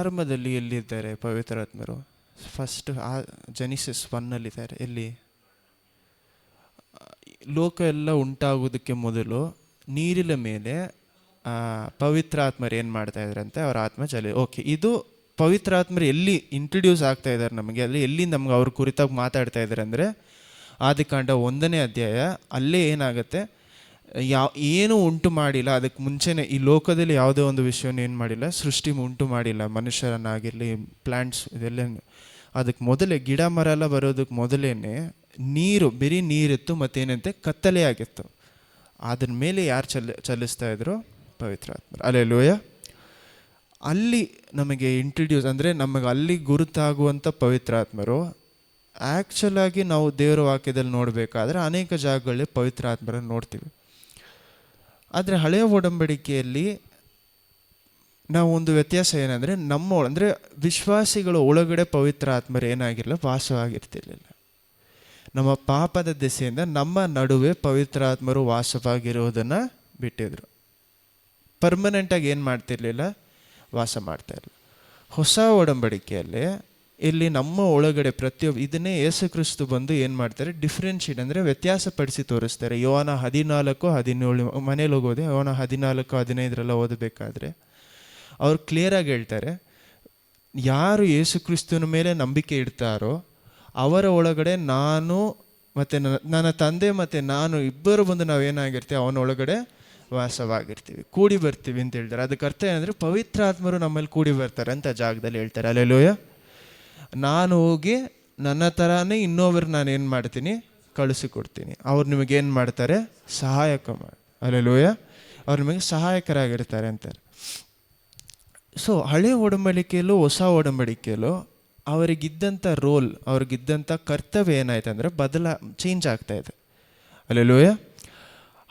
ಆರಂಭದಲ್ಲಿ ಎಲ್ಲಿದ್ದಾರೆ ಪವಿತ್ರಾತ್ಮರು? First Genesis 1 ಎಲ್ಲಿ? ಲೋಕ ಎಲ್ಲ ಉಂಟಾಗೋದಕ್ಕೆ ಮೊದಲು ನೀರಿನ ಮೇಲೆ ಪವಿತ್ರಾತ್ಮರು ಏನು ಮಾಡ್ತಾ ಇದ್ದಾರಂತೆ, ಅವರ ಆತ್ಮ ಓಕೆ, ಇದು ಪವಿತ್ರಾತ್ಮರು ಎಲ್ಲಿ ಇಂಟ್ರೊಡ್ಯೂಸ್ ಆಗ್ತಾ ಇದ್ದಾರೆ ನಮಗೆ, ಅಲ್ಲಿ ಎಲ್ಲಿ ನಮ್ಗೆ ಅವ್ರ ಕುರಿತಾಗಿ ಮಾತಾಡ್ತಾ ಇದ್ದಾರೆ ಅಂದರೆ ಆದಿಕಾಂಡ 1ನೇ ಅಧ್ಯಾಯ. ಅಲ್ಲೇ ಏನಾಗುತ್ತೆ, ಏನು ಉಂಟು ಮಾಡಿಲ್ಲ, ಅದಕ್ಕೆ ಮುಂಚೆನೇ ಈ ಲೋಕದಲ್ಲಿ ಯಾವುದೇ ಒಂದು ವಿಷಯವನ್ನು ಏನು ಮಾಡಿಲ್ಲ, ಸೃಷ್ಟಿ ಉಂಟು ಮಾಡಿಲ್ಲ, ಮನುಷ್ಯರನ್ನಾಗಿರಲಿ ಪ್ಲ್ಯಾಂಟ್ಸ್ ಇದೆಲ್ಲ. ಅದಕ್ಕೆ ಮೊದಲೇ ಗಿಡ ಮರ ಎಲ್ಲ ಬರೋದಕ್ಕೆ ಮೊದಲೇ ನೀರು, ಬರೀ ನೀರಿತ್ತು, ಮತ್ತೇನಂತೆ ಕತ್ತಲೆ ಆಗಿತ್ತು. ಅದ್ರ ಮೇಲೆ ಯಾರು ಚಲಿಸ್ತಾ ಇದ್ರು? ಪವಿತ್ರಾತ್ಮರು. ಅಲ್ಲೆಲೂಯ. ಅಲ್ಲಿ ನಮಗೆ ಇಂಟ್ರಡ್ಯೂಸ್ ಅಂದರೆ ನಮಗೆ ಅಲ್ಲಿ ಗುರುತಾಗುವಂಥ ಪವಿತ್ರಾತ್ಮರು. ಆ್ಯಕ್ಚುಲಾಗಿ ನಾವು ದೇವರ ವಾಕ್ಯದಲ್ಲಿ ನೋಡಬೇಕಾದ್ರೆ ಅನೇಕ ಜಾಗಗಳಲ್ಲಿ ಪವಿತ್ರಾತ್ಮರನ್ನು ನೋಡ್ತೀವಿ. ಆದರೆ ಹಳೆಯ ಒಡಂಬಡಿಕೆಯಲ್ಲಿ ನಾವು ಒಂದು ವ್ಯತ್ಯಾಸ ಏನಂದರೆ, ಅಂದರೆ ವಿಶ್ವಾಸಿಗಳ ಒಳಗಡೆ ಪವಿತ್ರ ಆತ್ಮರು ಏನಾಗಿರಲಿಲ್ಲ, ವಾಸವಾಗಿರ್ತಿರ್ಲಿಲ್ಲ. ನಮ್ಮ ಪಾಪದ ದೆಸೆಯಿಂದ ನಮ್ಮ ನಡುವೆ ಪವಿತ್ರ ಆತ್ಮರು ವಾಸವಾಗಿರೋದನ್ನು ಬಿಟ್ಟಿದ್ರು. ಪರ್ಮನೆಂಟಾಗಿ ಏನು ಮಾಡ್ತಿರ್ಲಿಲ್ಲ, ವಾಸ ಮಾಡ್ತಾಯಿರಲಿಲ್ಲ. ಹೊಸ ಒಡಂಬಡಿಕೆಯಲ್ಲಿ ಇಲ್ಲಿ ನಮ್ಮ ಒಳಗಡೆ ಇದನ್ನೇ ಯೇಸು ಕ್ರಿಸ್ತು ಬಂದು ಏನು ಮಾಡ್ತಾರೆ, ಡಿಫ್ರೆನ್ಷಿಯೇಟ್ ಅಂದರೆ ವ್ಯತ್ಯಾಸಪಡಿಸಿ ತೋರಿಸ್ತಾರೆ. ಯೋಹಾನ 14:17 ಮನೇಲಿ ಹೋಗೋದೆ, ಯೋಹಾನ 14:15 ಓದಬೇಕಾದ್ರೆ ಅವ್ರು ಕ್ಲಿಯರಾಗಿ ಹೇಳ್ತಾರೆ, ಯಾರು ಯೇಸು ಕ್ರಿಸ್ತನ ಮೇಲೆ ನಂಬಿಕೆ ಇಡ್ತಾರೋ ಅವರ ಒಳಗಡೆ ನಾನು ಮತ್ತು ನನ್ನ ತಂದೆ ಮತ್ತು ನಾನು ಇಬ್ಬರು ಬಂದು ನಾವೇನಾಗಿರ್ತೀವಿ, ಅವನೊಳಗಡೆ ವಾಸವಾಗಿರ್ತೀವಿ, ಕೂಡಿ ಬರ್ತೀವಿ ಅಂತ ಹೇಳ್ತಾರೆ. ಅದಕ್ಕೆ ಅರ್ಥ ಏನಂದರೆ ಪವಿತ್ರ ಆತ್ಮರು ನಮ್ಮಲ್ಲಿ ಕೂಡಿ ಬರ್ತಾರೆ ಅಂತ ಜಾಗದಲ್ಲಿ ಹೇಳ್ತಾರೆ. ಅಲ್ಲೆಲೂಯ. ನಾನು ಹೋಗಿ ನನ್ನ ಥರನೇ ಇನ್ನೊಬ್ರು ನಾನು ಏನು ಮಾಡ್ತೀನಿ, ಕಳಿಸಿಕೊಡ್ತೀನಿ. ಅವ್ರು ನಿಮಗೇನು ಮಾಡ್ತಾರೆ, ಸಹಾಯಕ ಅಲ್ಲೆಲೂಯ, ಅವ್ರು ನಿಮಗೆ ಸಹಾಯಕರಾಗಿರ್ತಾರೆ ಅಂತಾರೆ. ಸೊ ಹಳೆ ಒಡಂಬಡಿಕೆಯಲ್ಲೂ ಹೊಸ ಒಡಂಬಡಿಕೆಯಲ್ಲೂ ಅವರಿಗಿದ್ದಂಥ ರೋಲ್, ಅವ್ರಿಗಿದ್ದಂಥ ಕರ್ತವ್ಯ ಏನಾಯ್ತು ಅಂದರೆ ಚೇಂಜ್ ಆಗ್ತಾಯಿದೆ. ಅಲ್ಲೆಲೂಯ.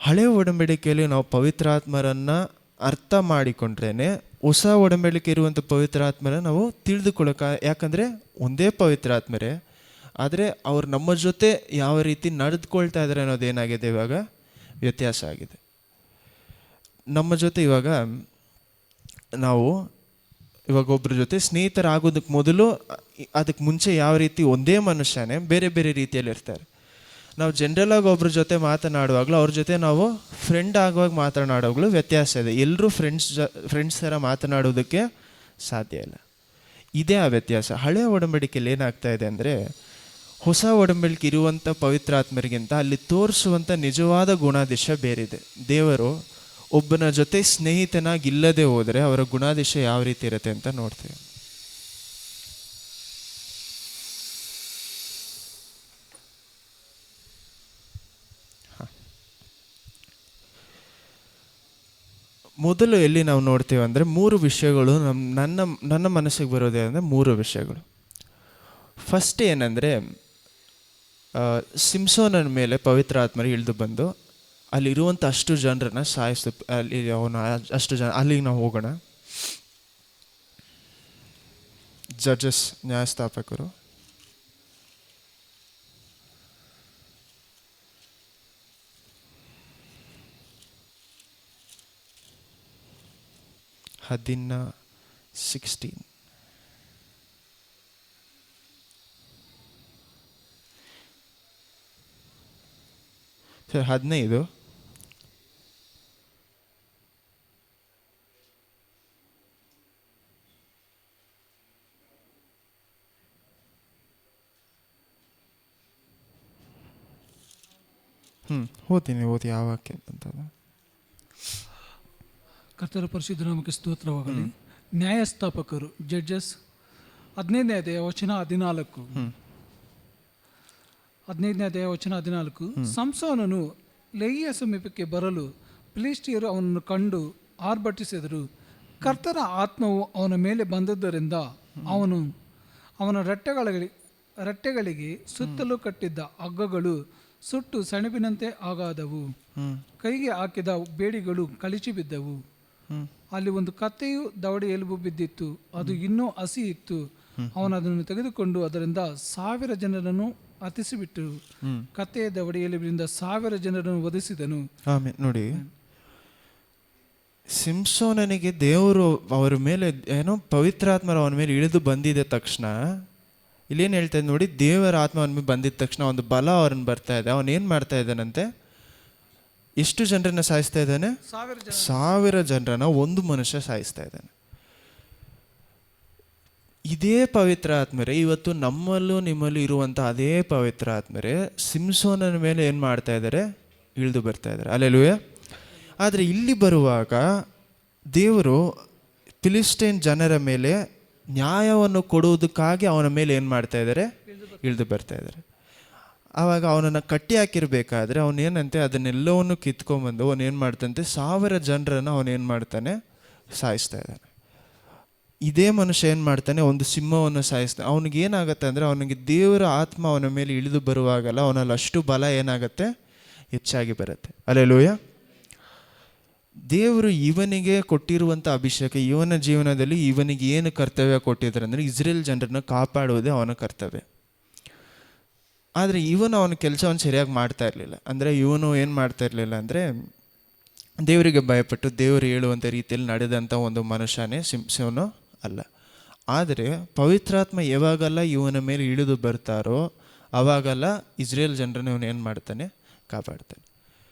ಹಳೆ ಒಡಂಬಡಿಕೆಯಲ್ಲಿ ನಾವು ಪವಿತ್ರಾತ್ಮರನ್ನು ಅರ್ಥ ಮಾಡಿಕೊಂಡ್ರೇ ಹೊಸ ಒಡಂಬಡಿಕೆ ಇರುವಂಥ ಪವಿತ್ರಾತ್ಮರ ನಾವು ಯಾಕಂದರೆ ಒಂದೇ ಪವಿತ್ರಾತ್ಮರೇ, ಆದರೆ ಅವ್ರು ನಮ್ಮ ಜೊತೆ ಯಾವ ರೀತಿ ನಡೆದುಕೊಳ್ತಾ ಇದ್ದಾರೆ ಅನ್ನೋದೇನಾಗಿದೆ, ಇವಾಗ ವ್ಯತ್ಯಾಸ ಆಗಿದೆ. ನಮ್ಮ ಜೊತೆ ಇವಾಗ ಒಬ್ಬರ ಜೊತೆ ಸ್ನೇಹಿತರಾಗೋದಕ್ಕೆ ಮೊದಲು, ಅದಕ್ಕೆ ಮುಂಚೆ ಯಾವ ರೀತಿ ಒಂದೇ ಮನುಷ್ಯನೇ ಬೇರೆ ಬೇರೆ ರೀತಿಯಲ್ಲಿ ಇರ್ತಾರೆ. ನಾವು ಜನರಲಾಗಿ ಒಬ್ಬರ ಜೊತೆ ಮಾತನಾಡುವಾಗಲೂ ಅವ್ರ ಜೊತೆ ನಾವು ಫ್ರೆಂಡ್ ಆಗುವಾಗ ಮಾತನಾಡುವಾಗಲೂ ವ್ಯತ್ಯಾಸ ಇದೆ. ಎಲ್ಲರೂ ಫ್ರೆಂಡ್ಸ್ ಥರ ಮಾತನಾಡೋದಕ್ಕೆ ಸಾಧ್ಯ ಇಲ್ಲ. ಇದೇ ಆ ವ್ಯತ್ಯಾಸ. ಹಳೆಯ ಒಡಂಬಡಿಕೆಯಲ್ಲಿ ಏನಾಗ್ತಾ ಇದೆ ಅಂದರೆ, ಹೊಸ ಒಡಂಬಡಿಕೆ ಇರುವಂಥ ಪವಿತ್ರಾತ್ಮರಿಗಿಂತ ಅಲ್ಲಿ ತೋರಿಸುವಂಥ ನಿಜವಾದ ಗುಣಾದೇಶ ಬೇರಿದೆ. ದೇವರು ಒಬ್ಬನ ಜೊತೆ ಸ್ನೇಹಿತನಾಗಿ ಇಲ್ಲದೆ ಹೋದರೆ ಅವರ ಗುಣಾದೇಶ ಯಾವ ರೀತಿ ಇರುತ್ತೆ ಅಂತ ನೋಡ್ತೀವಿ. ಮೊದಲು ಎಲ್ಲಿ ನಾವು ನೋಡ್ತೀವಿ ಅಂದರೆ 3 ವಿಷಯಗಳು ನನ್ನ ಮನಸ್ಸಿಗೆ ಬರೋದೇ ಅಂದರೆ 3 ವಿಷಯಗಳು. ಫಸ್ಟ್ ಏನಂದರೆ, ಸಿಂಸೋನನ ಮೇಲೆ ಪವಿತ್ರ ಆತ್ಮರು ಇಳಿದು ಬಂದು ಅಲ್ಲಿರುವಂಥ ಅಷ್ಟು ಜನರನ್ನ ಅಷ್ಟು ಜನ ಅಲ್ಲಿಗೆ ನಾವು ಹೋಗೋಣ. ಜಡ್ಜಸ್, ನ್ಯಾಯಸ್ಥಾಪಕರು. ಹದಿನ 16 15 ಓದಿ ಯಾವ ವಾಕ್ಯ ಅಂತದ. ಕರ್ತರ ಪರಿಶುದ್ಧ ನಾಮಕ್ಕೆ ಸ್ತೋತ್ರವಾಗಲಿ. ನ್ಯಾಯಸ್ಥಾಪಕರು, ಜಡ್ಜಸ್ 15ನೇ ಅಧ್ಯಾಯ ವಚನ 14. 15ನೇ ಅಧ್ಯಾಯ ವಚನ 14. ಸಂಸೋನನು ಲೇಯಿಯ ಸಮೀಪಕ್ಕೆ ಬರಲು ಫಿಲಿಷ್ಟಿಯರು ಅವನನ್ನು ಕಂಡು ಆರ್ಭಟಿಸಿದರು. ಕರ್ತರ ಆತ್ಮವು ಅವನ ಮೇಲೆ ಬಂದದ್ದರಿಂದ ಅವನ ರಟ್ಟೆಗಳಿಗೆ ಸುತ್ತಲೂ ಕಟ್ಟಿದ್ದ ಹಗ್ಗಗಳು ಸುಟ್ಟು ಸೆಣಬಿನಂತೆ ಆಗಾದವು. ಕೈಗೆ ಹಾಕಿದ ಬೇಡಿಗಳು ಕಳಚಿ ಬಿದ್ದವು. ಅಲ್ಲಿ ಒಂದು ಕತ್ತೆಯು ದವಡೆ ಎಲುಬು ಬಿದ್ದಿತ್ತು, ಅದು ಇನ್ನೂ ಹಸಿ ಇತ್ತು. ಅವನು ಅದನ್ನು ತೆಗೆದುಕೊಂಡು ಅದರಿಂದ 1000 ಜನರನ್ನು ಹತಿಸಿಬಿಟ್ಟು ಕತ್ತೆಯ ದವಡೆ ಎಲುಬಿನಿಂದ 1000 ಜನರನ್ನು ವಧಿಸಿದನು. ನೋಡಿ, ಸಿಂಸೋನನಿಗೆ ದೇವರು ಅವರ ಮೇಲೆ ಏನೋ ಪವಿತ್ರಾತ್ಮರ ಅವನ ಮೇಲೆ ಇಳಿದು ಬಂದಿದ ತಕ್ಷಣ ಇಲ್ಲೇನು ಹೇಳ್ತಾ ಇದೆ ನೋಡಿ, ದೇವರ ಆತ್ಮ ಅವನ ಮೇಲೆ ಬಂದಿದ ತಕ್ಷಣ ಒಂದು ಬಲ ಅವ್ರನ್ನ ಬರ್ತಾ ಇದೆ. ಅವನೇನು ಮಾಡ್ತಾ ಇದ್ದಾನಂತೆ, ಎಷ್ಟು ಜನರನ್ನ ಸಾಯಿಸ್ತಾ ಇದ್ದಾನೆ? 1000 ಜನರನ್ನ ಒಂದು ಮನುಷ್ಯ ಸಾಯಿಸ್ತಾ ಇದ್ದಾನೆ. ಇದೇ ಪವಿತ್ರ ಆತ್ಮರೇ ಇವತ್ತು ನಮ್ಮಲ್ಲೂ ನಿಮ್ಮಲ್ಲೂ ಇರುವಂಥ ಅದೇ ಪವಿತ್ರ ಆತ್ಮರೇ ಸಿಂಸೋನನ ಮೇಲೆ ಏನು ಮಾಡ್ತಾ ಇದ್ದಾರೆ, ಇಳಿದು ಬರ್ತಾ ಇದ್ದಾರೆ. ಅಲ್ಲೆಲೂಯಾ. ಆದರೆ ಇಲ್ಲಿ ಬರುವಾಗ ದೇವರು ಫಿಲಿಸ್ಟೈನ್ ಜನರ ಮೇಲೆ ನ್ಯಾಯವನ್ನು ಕೊಡುವುದಕ್ಕಾಗಿ ಅವನ ಮೇಲೆ ಏನು ಮಾಡ್ತಾ ಇದ್ದಾರೆ, ಇಳಿದು ಬರ್ತಾ ಇದ್ದಾರೆ. ಆವಾಗ ಅವನನ್ನು ಕಟ್ಟಿ ಹಾಕಿರ್ಬೇಕಾದ್ರೆ ಅವನೇನಂತೆ ಅದನ್ನೆಲ್ಲವನ್ನು ಕಿತ್ಕೊಂಡ್ಬಂದು ಅವನೇನು ಮಾಡ್ತಂತೆ 1000 ಜನರನ್ನು ಅವನೇನು ಮಾಡ್ತಾನೆ, ಸಾಯಿಸ್ತಾ ಇದ್ದಾನೆ. ಇದೇ ಮನುಷ್ಯ ಏನು ಮಾಡ್ತಾನೆ, ಒಂದು ಸಿಂಹವನ್ನು ಸಾಯಿಸ್ತಾನೆ. ಅವನಿಗೆ ಏನಾಗುತ್ತೆ ಅಂದರೆ, ಅವನಿಗೆ ದೇವರ ಆತ್ಮ ಅವನ ಮೇಲೆ ಇಳಿದು ಬರುವಾಗಲ್ಲ ಅವನಲ್ಲಿ ಅಷ್ಟು ಬಲ ಏನಾಗುತ್ತೆ, ಹೆಚ್ಚಾಗಿ ಬರುತ್ತೆ. ಅಲ್ಲೆಲೂಯಾ. ದೇವರು ಇವನಿಗೆ ಕೊಟ್ಟಿರುವಂಥ ಅಭಿಷೇಕ, ಇವನ ಜೀವನದಲ್ಲಿ ಇವನಿಗೆ ಏನು ಕರ್ತವ್ಯ ಕೊಟ್ಟಿದ್ದಾರೆ ಅಂದರೆ ಇಸ್ರೇಲ್ ಜನರನ್ನು ಕಾಪಾಡುವುದೇ ಅವನ ಕರ್ತವ್ಯ. ಆದರೆ ಇವನು ಅವನ ಕೆಲಸವನ್ನು ಸರಿಯಾಗಿ ಮಾಡ್ತಾ ಇರಲಿಲ್ಲ. ಅಂದರೆ ಇವನು ಏನು ಮಾಡ್ತಾ ಇರಲಿಲ್ಲ ಅಂದರೆ ದೇವರಿಗೆ ಭಯಪಟ್ಟು ದೇವರು ಹೇಳುವಂಥ ರೀತಿಯಲ್ಲಿ ನಡೆದಂಥ ಒಂದು ಮನುಷ್ಯನೇ ಸಿಂಸೋನು ಅಲ್ಲ. ಆದರೆ ಪವಿತ್ರಾತ್ಮ ಯಾವಾಗೆಲ್ಲ ಇವನ ಮೇಲೆ ಇಳಿದು ಬರ್ತಾರೋ ಆವಾಗೆಲ್ಲ ಇಸ್ರೇಲ್ ಜನರನ್ನು ಇವನು ಏನು ಮಾಡ್ತಾನೆ, ಕಾಪಾಡ್ತಾನೆ.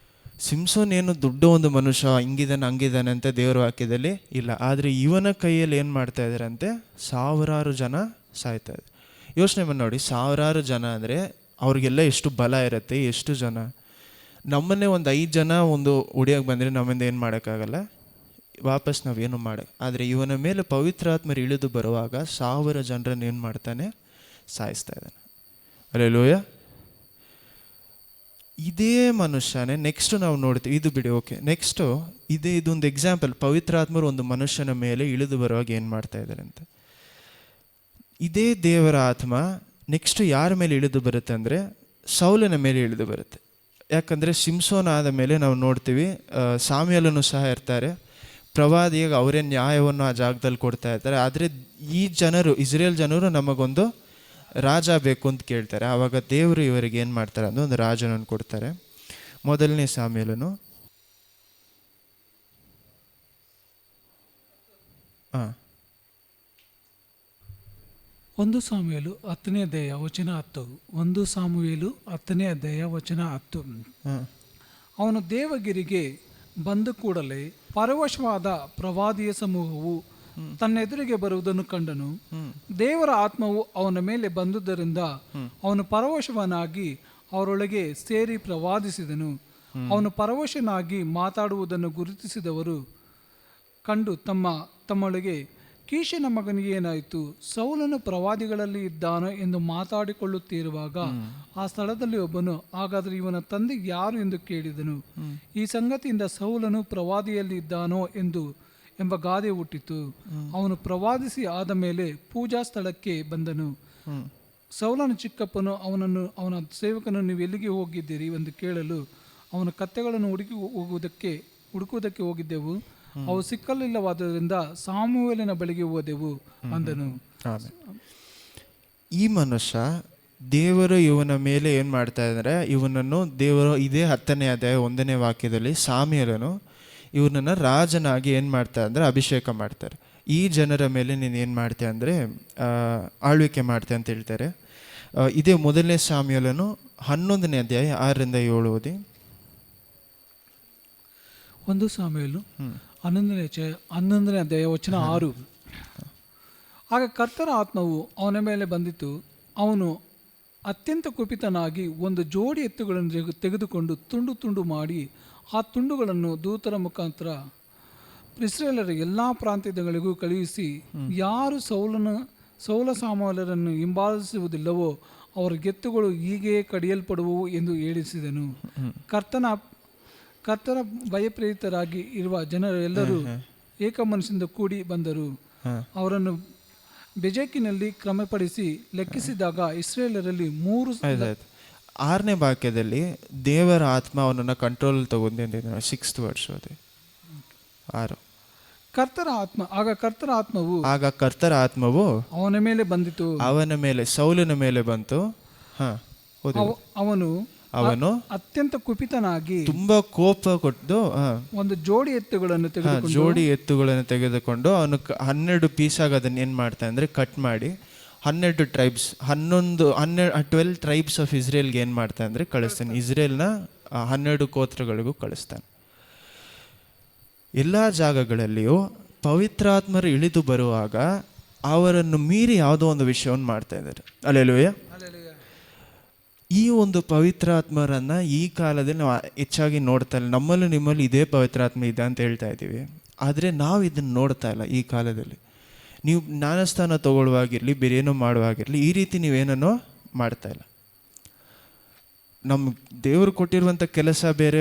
ಸಿಂಸೋನ್ ಏನು ದೊಡ್ಡ ಒಂದು ಮನುಷ್ಯ, ಹಂಗಿದ್ದಾನೆ ಅಂತ ದೇವರ ವಾಕ್ಯದಲ್ಲಿ ಇಲ್ಲ. ಆದರೆ ಇವನ ಕೈಯಲ್ಲಿ ಏನು ಮಾಡ್ತಾ ಇದ್ದಾರೆ ಅಂತೆ, 1000 ಜನ ಸಾಯ್ತಾ ಇದ್ದಾರೆ. ಯೋಚನೆ ಮಾಡಿ ನೋಡಿ, 1000 ಜನ ಅಂದರೆ ಅವ್ರಿಗೆಲ್ಲ ಎಷ್ಟು ಬಲ ಇರುತ್ತೆ, ಎಷ್ಟು ಜನ. ನಮ್ಮನ್ನೇ ಒಂದು 5 ಜನ ಒಂದು ಹೊಡಿಯೋಕೆ ಬಂದರೆ ನಮ್ಮಿಂದ ಏನು ಮಾಡೋಕ್ಕಾಗಲ್ಲ, ವಾಪಸ್ ನಾವೇನು ಮಾಡೋಕ್ಕೆ. ಆದರೆ ಇವನ ಮೇಲೆ ಪವಿತ್ರಾತ್ಮರು ಇಳಿದು ಬರುವಾಗ 1000 ಜನರನ್ನು ಏನು ಮಾಡ್ತಾನೆ, ಸಾಯಿಸ್ತಾ ಇದ್ದಾನೆ. ಅಲ್ಲೆಲೂಯಾ. ಇದೇ ಮನುಷ್ಯನೇ ನೆಕ್ಸ್ಟು ನಾವು ನೋಡ್ತೀವಿ. ಇದು ಬಿಡಿ, ಓಕೆ. ನೆಕ್ಸ್ಟು ಇದೊಂದು ಎಕ್ಸಾಂಪಲ್, ಪವಿತ್ರಾತ್ಮರು ಒಂದು ಮನುಷ್ಯನ ಮೇಲೆ ಇಳಿದು ಬರುವಾಗ ಏನು ಮಾಡ್ತಾ ಇದ್ದಾರೆ ಅಂತ. ಇದೇ ದೇವರ ಆತ್ಮ ನೆಕ್ಸ್ಟು ಯಾರ ಮೇಲೆ ಇಳಿದು ಬರುತ್ತೆ ಅಂದರೆ ಸೌಲನ ಮೇಲೆ ಇಳಿದು ಬರುತ್ತೆ. ಯಾಕಂದರೆ ಸಿಂಸೋನ್ ಆದ ಮೇಲೆ ನಾವು ನೋಡ್ತೀವಿ ಸಾಮ್ಯಲನು ಸಹ ಇರ್ತಾರೆ, ಪ್ರವಾದಿಯಾಗಿ ಅವರೇ ನ್ಯಾಯವನ್ನು ಆ ಜಾಗದಲ್ಲಿ ಕೊಡ್ತಾ ಇರ್ತಾರೆ. ಆದರೆ ಈ ಜನರು, ಇಸ್ರೇಲ್ ಜನರು ನಮಗೊಂದು ರಾಜ ಬೇಕು ಅಂತ ಕೇಳ್ತಾರೆ. ಆವಾಗ ದೇವರು ಇವರಿಗೆ ಏನು ಮಾಡ್ತಾರೆ ಅಂದರೆ ಒಂದು ರಾಜನನ್ನು ಕೊಡ್ತಾರೆ. ಮೊದಲನೇ ಸಾಮ್ಯಲನು 1 ಸಾಮುವೇಲು 10ನೇ ಅಧ್ಯಾಯ ವಚನ 10. 1 ಸಾಮುವೇಲು 10ನೇ ಅಧ್ಯಾಯ ವಚನ 10. ಅವನು ದೇವಗಿರಿಗೆ ಬಂದ ಕೂಡಲೇ ಪರವಶವಾದ ಪ್ರವಾದಿಯ ಸಮೂಹವು ತನ್ನ ಎದುರಿಗೆ ಬರುವುದನ್ನು ಕಂಡನು. ದೇವರ ಆತ್ಮವು ಅವನ ಮೇಲೆ ಬಂದುದರಿಂದ ಅವನು ಪರವಶವನಾಗಿ ಅವರೊಳಗೆ ಸೇರಿ ಪ್ರವಾದಿಸಿದನು. ಅವನು ಪರವಶನಾಗಿ ಮಾತಾಡುವುದನ್ನು ಗುರುತಿಸಿದವರು ಕಂಡು ತಮ್ಮೊಳಗೆ, ಕೀಷನ ಮಗನಿಗೆ ಏನಾಯಿತು, ಸೌಲನು ಪ್ರವಾದಿಗಳಲ್ಲಿ ಇದ್ದಾನೋ ಎಂದು ಮಾತಾಡಿಕೊಳ್ಳುತ್ತಿರುವಾಗ ಆ ಸ್ಥಳದಲ್ಲಿ ಒಬ್ಬನು, ಹಾಗಾದರೆ ಇವನ ತಂದೆ ಯಾರು ಎಂದು ಕೇಳಿದನು. ಈ ಸಂಗತಿಯಿಂದ ಸೌಲನು ಪ್ರವಾದಿಯಲ್ಲಿ ಇದ್ದಾನೋ ಎಂಬ ಗಾದೆ ಹುಟ್ಟಿತು. ಅವನು ಪ್ರವಾದಿಸಿ ಆದ ಮೇಲೆ ಪೂಜಾ ಸ್ಥಳಕ್ಕೆ ಬಂದನು. ಸೌಲನ ಚಿಕ್ಕಪ್ಪನು ಅವನ ಸೇವಕನು, ನೀವು ಎಲ್ಲಿಗೆ ಹೋಗಿದ್ದೀರಿ ಎಂದು ಕೇಳಲು, ಅವನ ಕತ್ತೆಗಳನ್ನು ಹುಡುಕುವುದಕ್ಕೆ ಹೋಗಿದ್ದೆವು, ಅವು ಸಿಕ್ಕಲಿಲ್ಲವಾದ್ದರಿಂದ ಸಾಮುವೇಲನ ಬಳಿಗೆ ಹೋದೆವು ಅಂದನು. ಈ ಮನುಷ್ಯ ದೇವರು ಇವನ ಮೇಲೆ ಏನು ಮಾಡ್ತಾ ಇದ್ದಾರೆ, ಇವನನ್ನು ದೇವರು ಇದೇ 10ನೇ ಅಧ್ಯಾಯ 1ನೇ ವಾಕ್ಯದಲ್ಲಿ ಸಾಮ್ಯಲನು ಇವನನ್ನು ರಾಜನಾಗಿ ಏನು ಮಾಡ್ತಾರೆ ಅಂದರೆ ಅಭಿಷೇಕ ಮಾಡ್ತಾರೆ. ಈ ಜನರ ಮೇಲೆ ನೀನು ಏನು ಮಾಡ್ತೀಯ ಅಂದರೆ ಆಳ್ವಿಕೆ ಮಾಡ್ತೀಯ ಅಂತ ಹೇಳ್ತಾರೆ. ಇದೇ ಮೊದಲನೇ ಸಾಮ್ಯಲನು 11ನೇ ಅಧ್ಯಾಯ 6ರಿಂದ 7 ಓದಿ. 1 ಸಾಮುವೇಲು 11ನೇ ಅಧ್ಯಾಯ ವಚನ 6. ಆಗ ಕರ್ತರ ಆತ್ಮವು ಅವನ ಮೇಲೆ ಬಂದಿತು. ಅವನು ಅತ್ಯಂತ ಕುಪಿತನಾಗಿ ಒಂದು ಜೋಡಿ ಎತ್ತುಗಳನ್ನು ತೆಗೆದುಕೊಂಡು ತುಂಡು ತುಂಡು ಮಾಡಿ ಆ ತುಂಡುಗಳನ್ನು ದೂತರ ಮುಖಾಂತರ ಇಸ್ರಾಯೇಲರ ಎಲ್ಲ ಪ್ರಾಂತ್ಯಗಳಿಗೂ ಕಳುಹಿಸಿ, ಯಾರು ಸೌಲ ಸಾಮುವೇಲರನ್ನು ಹಿಂಬಾಲಿಸುವುದಿಲ್ಲವೋ ಅವರ ಗೆತ್ತುಗಳು ಹೀಗೆಯೇ ಕಡಿಯಲ್ಪಡುವವು ಎಂದು ಹೇಳಿಸಿದನು. ಕರ್ತರ ಭಯಪ್ರೇರಿತರಾಗಿ ಇರುವ ಜನರೆಲ್ಲರೂ ಏಕ ಮನಸ್ಸಿಂದ ಕೂಡಿ ಬಂದರು. ಅವರನ್ನು ಬೆಜೆಕಿನಲ್ಲಿ ಕ್ರಮಪಡಿಸಿ ಲೆಕ್ಕಿಸಿದಾಗ ಇಸ್ರೇಲರಲ್ಲಿ 6ನೇ ವಾಕ್ಯದಲ್ಲಿ ದೇವರ ಆತ್ಮ ಅವನನ್ನು ಕಂಟ್ರೋಲ್ ತಗೊಂಡಿದ್ದ 6th ವರ್ಸ್ ಓದಿ. 6. ಆಗ ಕರ್ತರ ಆತ್ಮವು ಅವನ ಮೇಲೆ ಬಂದಿತು. ಅವನ ಮೇಲೆ, ಸೌಲನ ಮೇಲೆ ಬಂತು. ಅವನು ಅವನು ಅತ್ಯಂತ ಕುಪಿತನಾಗಿ ತುಂಬಾ ಕೋಪ ಕೊಟ್ಟು ಒಂದು ಜೋಡಿ ಎತ್ತುಗಳನ್ನು ತೆಗೆದುಕೊಂಡು ಜೋಡಿ ಎತ್ತುಗಳನ್ನು ತೆಗೆದುಕೊಂಡು ಅವನು 12 ಪೀಸಾಗಿ ಅದನ್ನ ಏನ್ ಮಾಡ್ತಾನೆ ಅಂದ್ರೆ ಕಟ್ ಮಾಡಿ 12 ಟ್ರೈಬ್ಸ್ 12 ಟ್ರೈಬ್ಸ್ ಆಫ್ ಇಸ್ರೇಲ್ಗೆ ಏನ್ ಮಾಡ್ತಾನೆ ಅಂದ್ರೆ ಕಳಿಸ್ತಾನೆ. ಇಸ್ರೇಲ್ನ 12 ಗೋತ್ರಗಳಿಗೂ ಕಳಿಸ್ತಾನೆ. ಎಲ್ಲ ಜಾಗಗಳಲ್ಲಿಯೂ ಪವಿತ್ರಾತ್ಮರು ಇಳಿದು ಬರುವಾಗ ಅವರನ್ನು ಮೀರಿ ಯಾವುದೋ ಒಂದು ವಿಷಯವನ್ನು ಮಾಡ್ತಾ ಇದ್ದಾರೆ. ಹಲ್ಲೆಲೂಯಾ. ಈ ಒಂದು ಪವಿತ್ರಾತ್ಮರನ್ನ ಈ ಕಾಲದಲ್ಲಿ ನಾವು ಹೆಚ್ಚಾಗಿ ನೋಡ್ತಾ ಇಲ್ಲ. ನಮ್ಮಲ್ಲೂ ನಿಮ್ಮಲ್ಲಿ ಇದೇ ಪವಿತ್ರಾತ್ಮ ಇದೆ ಅಂತ ಹೇಳ್ತಾ ಇದ್ದೀವಿ, ಆದರೆ ನಾವು ಇದನ್ನು ನೋಡ್ತಾ ಇಲ್ಲ ಈ ಕಾಲದಲ್ಲಿ. ನೀವು ಜ್ಞಾನಸ್ಥಾನ ತಗೊಳ್ಳುವಾಗಿರಲಿ, ಬೇರೇನೋ ಮಾಡುವಾಗಿರಲಿ, ಈ ರೀತಿ ನೀವೇನೋ ಮಾಡ್ತಾ ಇಲ್ಲ. ನಮ್ಮ ದೇವರು ಕೊಟ್ಟಿರುವಂಥ ಕೆಲಸ ಬೇರೆ,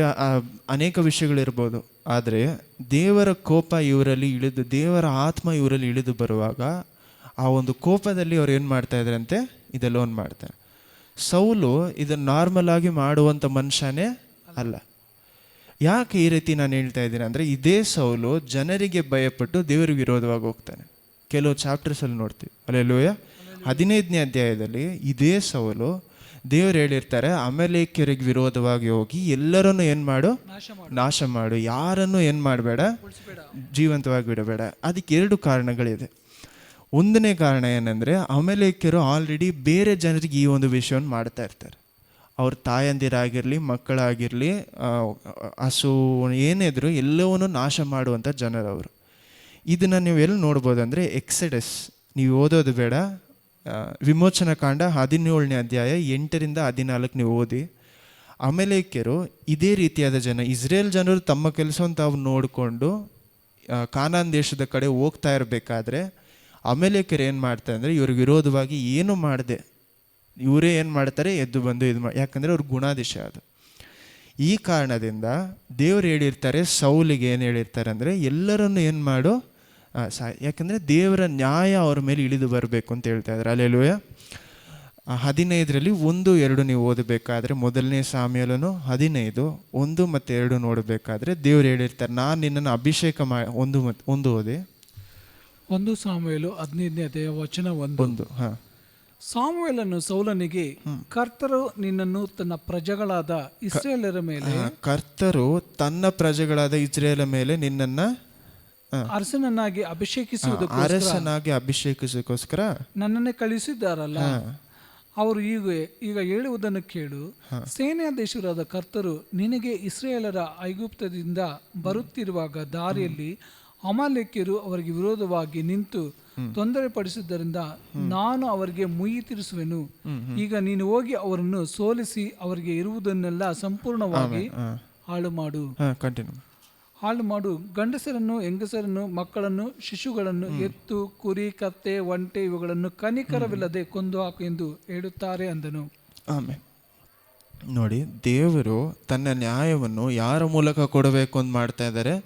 ಅನೇಕ ವಿಷಯಗಳಿರ್ಬೋದು, ಆದರೆ ದೇವರ ಕೋಪ ಇವರಲ್ಲಿ ಇಳಿದು, ದೇವರ ಆತ್ಮ ಇವರಲ್ಲಿ ಇಳಿದು ಬರುವಾಗ ಆ ಒಂದು ಕೋಪದಲ್ಲಿ ಅವ್ರು ಏನು ಮಾಡ್ತಾ ಇದ್ರಂತೆ, ಇದೆಲ್ಲವನ್ನು ಮಾಡ್ತಾರೆ. ಸೌಲು ಇದನ್ನು ನಾರ್ಮಲ್ ಆಗಿ ಮಾಡುವಂಥ ಮನುಷ್ಯನೇ ಅಲ್ಲ. ಯಾಕೆ ಈ ರೀತಿ ನಾನು ಹೇಳ್ತಾ ಇದ್ದೀನಿ ಅಂದರೆ, ಇದೇ ಸೌಲು ಜನರಿಗೆ ಭಯಪಟ್ಟು ದೇವರಿಗೆ ವಿರೋಧವಾಗಿ ಹೋಗ್ತಾನೆ. ಕೆಲವು ಚಾಪ್ಟರ್ಸಲ್ಲಿ ನೋಡ್ತೀವಿ. ಹಲ್ಲೆಲೂಯಾ. 15ನೇ ಅಧ್ಯಾಯದಲ್ಲಿ ಇದೇ ಸೌಲು ದೇವರು ಹೇಳಿರ್ತಾರೆ, ಅಮಲೇಕ್ಯರಿಗೆ ವಿರೋಧವಾಗಿ ಹೋಗಿ ಎಲ್ಲರನ್ನು ಏನು ಮಾಡು, ನಾಶ ಮಾಡು, ಯಾರನ್ನು ಏನು ಮಾಡಬೇಡ, ಜೀವಂತವಾಗಿ ಬಿಡಬೇಡ. ಅದಕ್ಕೆ 2 ಕಾರಣಗಳಿದೆ. ಒಂದನೇ ಕಾರಣ ಏನಂದರೆ, ಅಮಲೇಕ್ಯರು ಆಲ್ರೆಡಿ ಬೇರೆ ಜನರಿಗೆ ಈ ಒಂದು ವಿಷಯವನ್ನು ಮಾಡ್ತಾ ಇರ್ತಾರೆ. ಅವ್ರ ತಾಯಂದಿರಾಗಿರಲಿ, ಮಕ್ಕಳಾಗಿರಲಿ, ಹಸು ಏನಿದ್ರು ಎಲ್ಲವನ್ನೂ ನಾಶ ಮಾಡುವಂಥ ಜನರವರು. ಇದನ್ನು ನೀವು ಎಲ್ಲಿ ನೋಡ್ಬೋದು ಅಂದರೆ, ಎಕ್ಸೆಡಸ್ ನೀವು ಓದೋದು ಬೇಡ, ವಿಮೋಚನ ಕಾಂಡ 17ನೇ ಅಧ್ಯಾಯ 8ರಿಂದ 14 ನೀವು ಓದಿ. ಅಮಲೇಕ್ಯರು ಇದೇ ರೀತಿಯಾದ ಜನ. ಇಸ್ರೇಲ್ ಜನರು ತಮ್ಮ ಕೆಲಸವನ್ನು ತಾವು ನೋಡಿಕೊಂಡು ಕಾನಾನ್ ದೇಶದ ಕಡೆ ಹೋಗ್ತಾ ಇರಬೇಕಾದ್ರೆ ಅಮಲೇಕ್ಯರು ಏನು ಮಾಡ್ತಾರೆ ಅಂದರೆ, ಇವ್ರಿಗೆ ವಿರೋಧವಾಗಿ ಏನು ಮಾಡದೆ ಇವರೇ ಏನು ಮಾಡ್ತಾರೆ, ಎದ್ದು ಬಂದು ಯಾಕಂದರೆ ಅವ್ರ ಗುಣಾದೇಶ ಅದು. ಈ ಕಾರಣದಿಂದ ದೇವ್ರು ಹೇಳಿರ್ತಾರೆ, ಸೌಲಿಗೆ ಏನು ಹೇಳಿರ್ತಾರೆ ಅಂದರೆ, ಎಲ್ಲರನ್ನು ಏನು ಮಾಡು, ಯಾಕಂದರೆ ದೇವರ ನ್ಯಾಯ ಅವ್ರ ಮೇಲೆ ಇಳಿದು ಬರಬೇಕು ಅಂತ ಹೇಳ್ತಾ ಇದ್ದಾರೆ. ಹಲ್ಲೆಲೂಯಾ. 15ರಲ್ಲಿ 1, 2 ನೀವು ಓದಬೇಕಾದ್ರೆ, ಮೊದಲನೇ ಸಾಮ್ಯಲನು 15 1 ಮತ್ತು 2 ನೋಡಬೇಕಾದ್ರೆ ದೇವ್ರು ಹೇಳಿರ್ತಾರೆ, ನಾನು ನಿನ್ನನ್ನು ಅಭಿಷೇಕ ಮಾಡಿ 1 ಓದಿ. 1 ಸಾಮುವೇಲ 15ನೇ ಅಧ್ಯಾಯ ವಚನ 1. ಸಾಮುವೇಲನು ಸೌಲನಿಗೆ, ಕರ್ತರು ನಿನ್ನನ್ನು ತನ್ನ ಪ್ರಜೆಗಳಾದ ಇಸ್ರಾಯೇಲರ ಮೇಲೆ, ಕರ್ತರು ತನ್ನ ಪ್ರಜೆಗಳಾದ ಇಸ್ರಾಯೇಲ ಮೇಲೆ ನಿನ್ನನ್ನು ಅರಸನನ್ನಾಗಿ ಅಭಿಷೇಕಿಸೋಸ್ಕರ ನನ್ನನ್ನೇ ಕಳಿಸಿದ್ದಾರಲ್ಲ. ಅವರು ಈಗ ಹೇಳುವುದನ್ನು ಕೇಳು. ಸೇನಾಧೀಶರಾದ ಕರ್ತರು ನಿನಗೆ ಇಸ್ರಾಯೇಲರ ಐಗುಪ್ತದಿಂದ ಬರುತ್ತಿರುವಾಗ ದಾರಿಯಲ್ಲಿ ಅಮಾಲೇಕ್ಯರು ಅವರಿಗೆ ವಿರೋಧವಾಗಿ ನಿಂತು ತೊಂದರೆ ಪಡಿಸಿದ್ದರಿಂದ ನಾನು ಅವರಿಗೆ ಮುಯ್ಯಿ ತೀರಿಸುವೆನು. ಈಗ ನೀನು ಹೋಗಿ ಅವರನ್ನು ಸೋಲಿಸಿ ಅವರಿಗೆ ಇರುವುದನ್ನೆಲ್ಲ ಸಂಪೂರ್ಣವಾಗಿ ಹಾಳು ಮಾಡು. ಗಂಡಸರನ್ನು, ಹೆಂಗಸರನ್ನು, ಮಕ್ಕಳನ್ನು, ಶಿಶುಗಳನ್ನು, ಎತ್ತು, ಕುರಿ, ಕತ್ತೆ, ಒಂಟೆ ಇವುಗಳನ್ನು ಕನಿಕರವಿಲ್ಲದೆ ಕೊಂದು ಹಾಕು ಎಂದು ಹೇಳುತ್ತಾರೆ ಅಂದನು. ಆಮೇಲೆ ನೋಡಿ, ದೇವರು ತನ್ನ ನ್ಯಾಯವನ್ನು ಯಾರ ಮೂಲಕ ಕೊಡಬೇಕು ಅಂತ ಮಾಡ್ತಾ ಇದ್ದಾರೆ,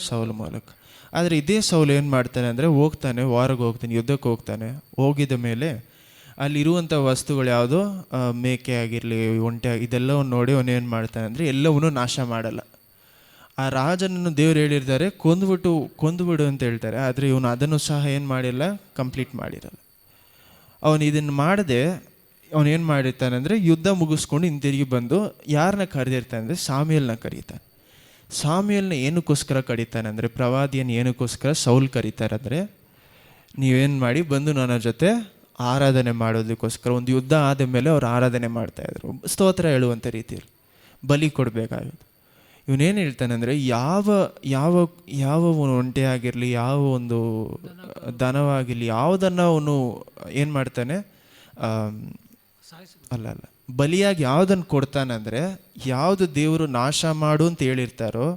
ಸೌಲ ಮೂಲಕ. ಆದರೆ ಇದೇ ಸೌಲು ಏನು ಮಾಡ್ತಾನೆ ಅಂದರೆ, ಹೋಗ್ತಾನೆ, ವಾರಕ್ಕೆ ಹೋಗ್ತಾನೆ, ಯುದ್ಧಕ್ಕೆ ಹೋಗ್ತಾನೆ. ಹೋಗಿದ ಮೇಲೆ ಅಲ್ಲಿರುವಂಥ ವಸ್ತುಗಳು ಯಾವುದೋ ಮೇಕೆ ಆಗಿರಲಿ, ಒಂಟೆ ಇದೆಲ್ಲವನ್ನು ನೋಡಿ ಅವನು ಏನು ಮಾಡ್ತಾನೆ ಅಂದರೆ, ಎಲ್ಲವನ್ನೂ ನಾಶ ಮಾಡಲ್ಲ. ಆ ರಾಜನನ್ನು ದೇವ್ರು ಹೇಳಿರ್ತಾರೆ, ಕೊಂದುಬಿಡು ಅಂತ ಹೇಳ್ತಾರೆ. ಆದರೆ ಇವನು ಅದನ್ನು ಸಹ ಏನು ಮಾಡಿಲ್ಲ, ಕಂಪ್ಲೀಟ್ ಮಾಡಿರಲ್ಲ. ಅವನು ಇದನ್ನು ಮಾಡದೆ ಅವನೇನು ಮಾಡಿರ್ತಾನೆ ಅಂದರೆ, ಯುದ್ಧ ಮುಗಿಸ್ಕೊಂಡು ಹಿಂತಿರುಗಿ ಬಂದು ಯಾರನ್ನ ಕರೆದಿರ್ತಾನೆ ಅಂದರೆ, ಸಾಮ್ಯಲ್ನ ಕರೀತಾನೆ. ಸಾಮ್ಯಲ್ನ ಏನಕ್ಕೋಸ್ಕರ ಕರೀತಾನೆ ಅಂದರೆ, ಪ್ರವಾದಿಯನ್ನು ಏನಕ್ಕೋಸ್ಕರ ಸೌಲ್ ಕರೀತಾರೆ ಅಂದರೆ, ನೀವೇನು ಮಾಡಿ ಬಂದು ನನ್ನ ಜೊತೆ ಆರಾಧನೆ ಮಾಡೋದಕ್ಕೋಸ್ಕರ. ಒಂದು ಯುದ್ಧ ಆದ ಮೇಲೆ ಅವ್ರು ಆರಾಧನೆ ಮಾಡ್ತಾಯಿದ್ರು, ಸ್ತೋತ್ರ ಹೇಳುವಂಥ ರೀತಿಯಲ್ಲಿ ಬಲಿ ಕೊಡಬೇಕಾಗುತ್ತೆ. ಇವನೇನು ಹೇಳ್ತಾನೆ ಅಂದರೆ, ಯಾವ ಒಂಟೆ ಆಗಿರಲಿ, ಯಾವ ಒಂದು ದನವಾಗಿರಲಿ, ಯಾವುದನ್ನು ಅವನು ಏನು ಮಾಡ್ತಾನೆ, ಅಲ್ಲ ಬಲಿಯಾಗಿ ಯಾವುದನ್ನು ಕೊಡ್ತಾನೆ ಅಂದರೆ, ಯಾವುದು ದೇವರು ನಾಶ ಮಾಡು ಅಂತ ಹೇಳಿರ್ತಾರೋ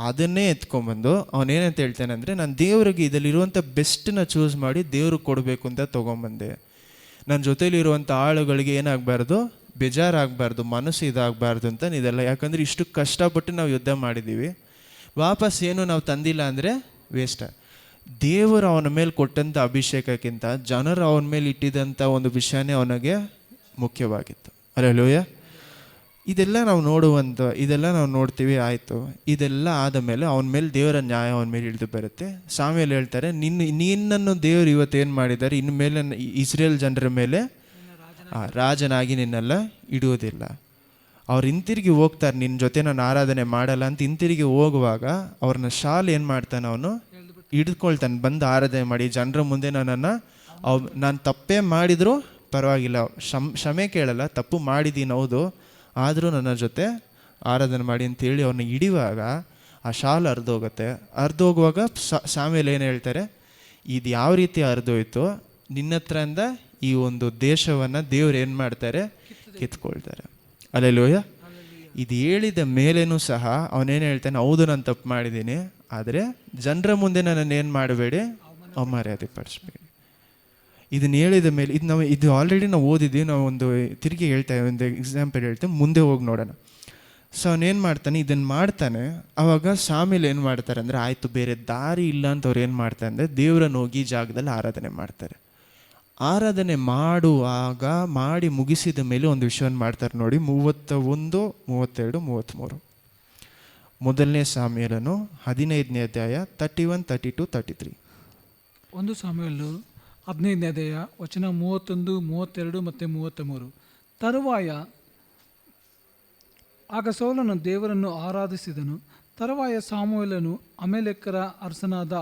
ಅದನ್ನೇ ಎತ್ಕೊಂಬಂದು ಅವನೇನಂತ ಹೇಳ್ತಾನೆ ಅಂದರೆ, ನಾನು ದೇವರಿಗೆ ಇದರಲ್ಲಿರುವಂಥ ಬೆಸ್ಟನ್ನ ಚೂಸ್ ಮಾಡಿ ದೇವ್ರಿಗೆ ಕೊಡಬೇಕು ಅಂತ ತೊಗೊಂಬಂದೆ. ನನ್ನ ಜೊತೆಲಿರುವಂಥ ಆಳುಗಳಿಗೆ ಏನಾಗಬಾರ್ದು, ಬೇಜಾರಾಗಬಾರ್ದು, ಮನಸ್ಸು ಇದಾಗಬಾರ್ದು ಅಂತ ಇದೆಲ್ಲ. ಯಾಕಂದರೆ ಇಷ್ಟು ಕಷ್ಟಪಟ್ಟು ನಾವು ಯುದ್ಧ ಮಾಡಿದ್ದೀವಿ, ವಾಪಸ್ ಏನು ನಾವು ತಂದಿಲ್ಲ ಅಂದರೆ ವೇಸ್ಟ್. ದೇವರು ಅವನ ಮೇಲೆ ಕೊಟ್ಟಂಥ ಅಭಿಷೇಕಕ್ಕಿಂತ ಜನರು ಅವನ ಮೇಲೆ ಇಟ್ಟಿದ್ದಂಥ ಒಂದು ವಿಷಯನೇ ಅವನಿಗೆ ಮುಖ್ಯವಾಗಿತ್ತು. ಹಲ್ಲೆಲೂಯಾ. ಇದೆಲ್ಲ ನಾವು ನೋಡ್ತೀವಿ. ಆಯಿತು, ಇದೆಲ್ಲ ಆದ ಮೇಲೆ ಅವನ ಮೇಲೆ ದೇವರ ನ್ಯಾಯ ಅವನ ಮೇಲೆ ಇಳಿದು ಬರುತ್ತೆ. ಸಾಮ್ಯಲ್ ಹೇಳ್ತಾರೆ, ನಿನ್ನನ್ನು ದೇವರು ಇವತ್ತೇನು ಮಾಡಿದ್ದಾರೆ, ಇನ್ನು ಮೇಲೆ ಇಸ್ರೇಲ್ ಜನರ ಮೇಲೆ ರಾಜನಾಗಿ ನಿನ್ನೆಲ್ಲ ಇಡುವುದಿಲ್ಲ. ಅವ್ರು ಹಿಂತಿರುಗಿ ಹೋಗ್ತಾರೆ, ನಿನ್ನ ಜೊತೆ ನಾನು ಆರಾಧನೆ ಮಾಡಲ್ಲ ಅಂತ ಹಿಂತಿರುಗಿ ಹೋಗುವಾಗ ಅವ್ರನ್ನ ಶಾಲ್ ಏನು ಮಾಡ್ತಾನೆ, ಅವನು ಹಿಡ್ಕೊಳ್ತಾನೆ, ಬಂದು ಆರಾಧನೆ ಮಾಡಿ ಜನರ ಮುಂದೆ ನನ್ನನ್ನು ನಾನು ತಪ್ಪೇ ಮಾಡಿದರೂ ಪರವಾಗಿಲ್ಲ, ಕ್ಷಮೆ ಕೇಳಲ್ಲ, ತಪ್ಪು ಮಾಡಿದ್ದೀನಿ ಹೌದು, ಆದರೂ ನನ್ನ ಜೊತೆ ಆರಾಧನೆ ಮಾಡಿ ಅಂತೇಳಿ ಅವ್ರನ್ನ ಹಿಡಿಯುವಾಗ ಆ ಶಾಲ್ ಹರಿದೋಗುತ್ತೆ. ಹರಿದೋಗುವಾಗ ಸಾಮೇಲ್ ಏನು ಹೇಳ್ತಾರೆ, ಇದು ಯಾವ ರೀತಿ ಹರಿದೋಯ್ತು, ನಿನ್ನ ಹತ್ರದಿಂದ ಈ ಒಂದು ದೇಶವನ್ನು ದೇವ್ರು ಏನು ಮಾಡ್ತಾರೆ, ಕಿತ್ಕೊಳ್ತಾರೆ. ಅಲ್ಲೆಲೂಯ. ಇದು ಹೇಳಿದ ಮೇಲೇನೂ ಸಹ ಅವನೇನು ಹೇಳ್ತಾನೆ, ಹೌದು ನಾನು ತಪ್ಪು ಮಾಡಿದ್ದೀನಿ, ಆದರೆ ಜನರ ಮುಂದೆ ನನ್ನನ್ನು ಏನು ಮಾಡಬೇಡಿ, ಅಮರ್ಯಾದೆ ಪಡಿಸ್ಬೇಡಿ. ಇದನ್ನು ಹೇಳಿದ ಮೇಲೆ ಇದು ಆಲ್ರೆಡಿ ನಾವು ಓದಿದ್ದೀವಿ, ನಾವು ಒಂದು ತಿರುಗಿ ಹೇಳ್ತೇವೆ, ಒಂದು ಎಕ್ಸಾಂಪಲ್ ಹೇಳ್ತೇವೆ, ಮುಂದೆ ಹೋಗಿ ನೋಡೋಣ. ಸೊ ಅವನೇನು ಮಾಡ್ತಾನೆ, ಇದನ್ನು ಮಾಡ್ತಾನೆ. ಆವಾಗ ಸಾಮೇಲ್ ಏನು ಮಾಡ್ತಾರೆ ಅಂದರೆ, ಆಯಿತು ಬೇರೆ ದಾರಿ ಇಲ್ಲ ಅಂತ ಅವ್ರು ಏನು ಮಾಡ್ತಾರೆ ಅಂದರೆ ದೇವರನ್ನು ಹೋಗಿ ಜಾಗದಲ್ಲಿ ಆರಾಧನೆ ಮಾಡ್ತಾರೆ. ಆರಾಧನೆ ಮಾಡುವಾಗ ಮಾಡಿ ಮುಗಿಸಿದ ಮೇಲೆ ಒಂದು ವಿಷಯವನ್ನು ಮಾಡ್ತಾರೆ ನೋಡಿ, 31, 32, 33. ಮೊದಲನೇ ಸಾಮ್ಯೇಲನು 15ನೇ ಅಧ್ಯಾಯ 31, 32, 33. 1 ಸಾಮ್ಯೇಲ 15ನೇ ಅಧ್ಯಾಯ ವಚನ 31, 32 ಮತ್ತು 33. ತರುವಾಯ ಆಗ ಸೌಲನು ದೇವರನ್ನು ಆರಾಧಿಸಿದನು. ತರುವಾಯ ಸಾಮುವೇಲನು ಅಮೇಲೆಕ್ಕರ ಅರಸನಾದ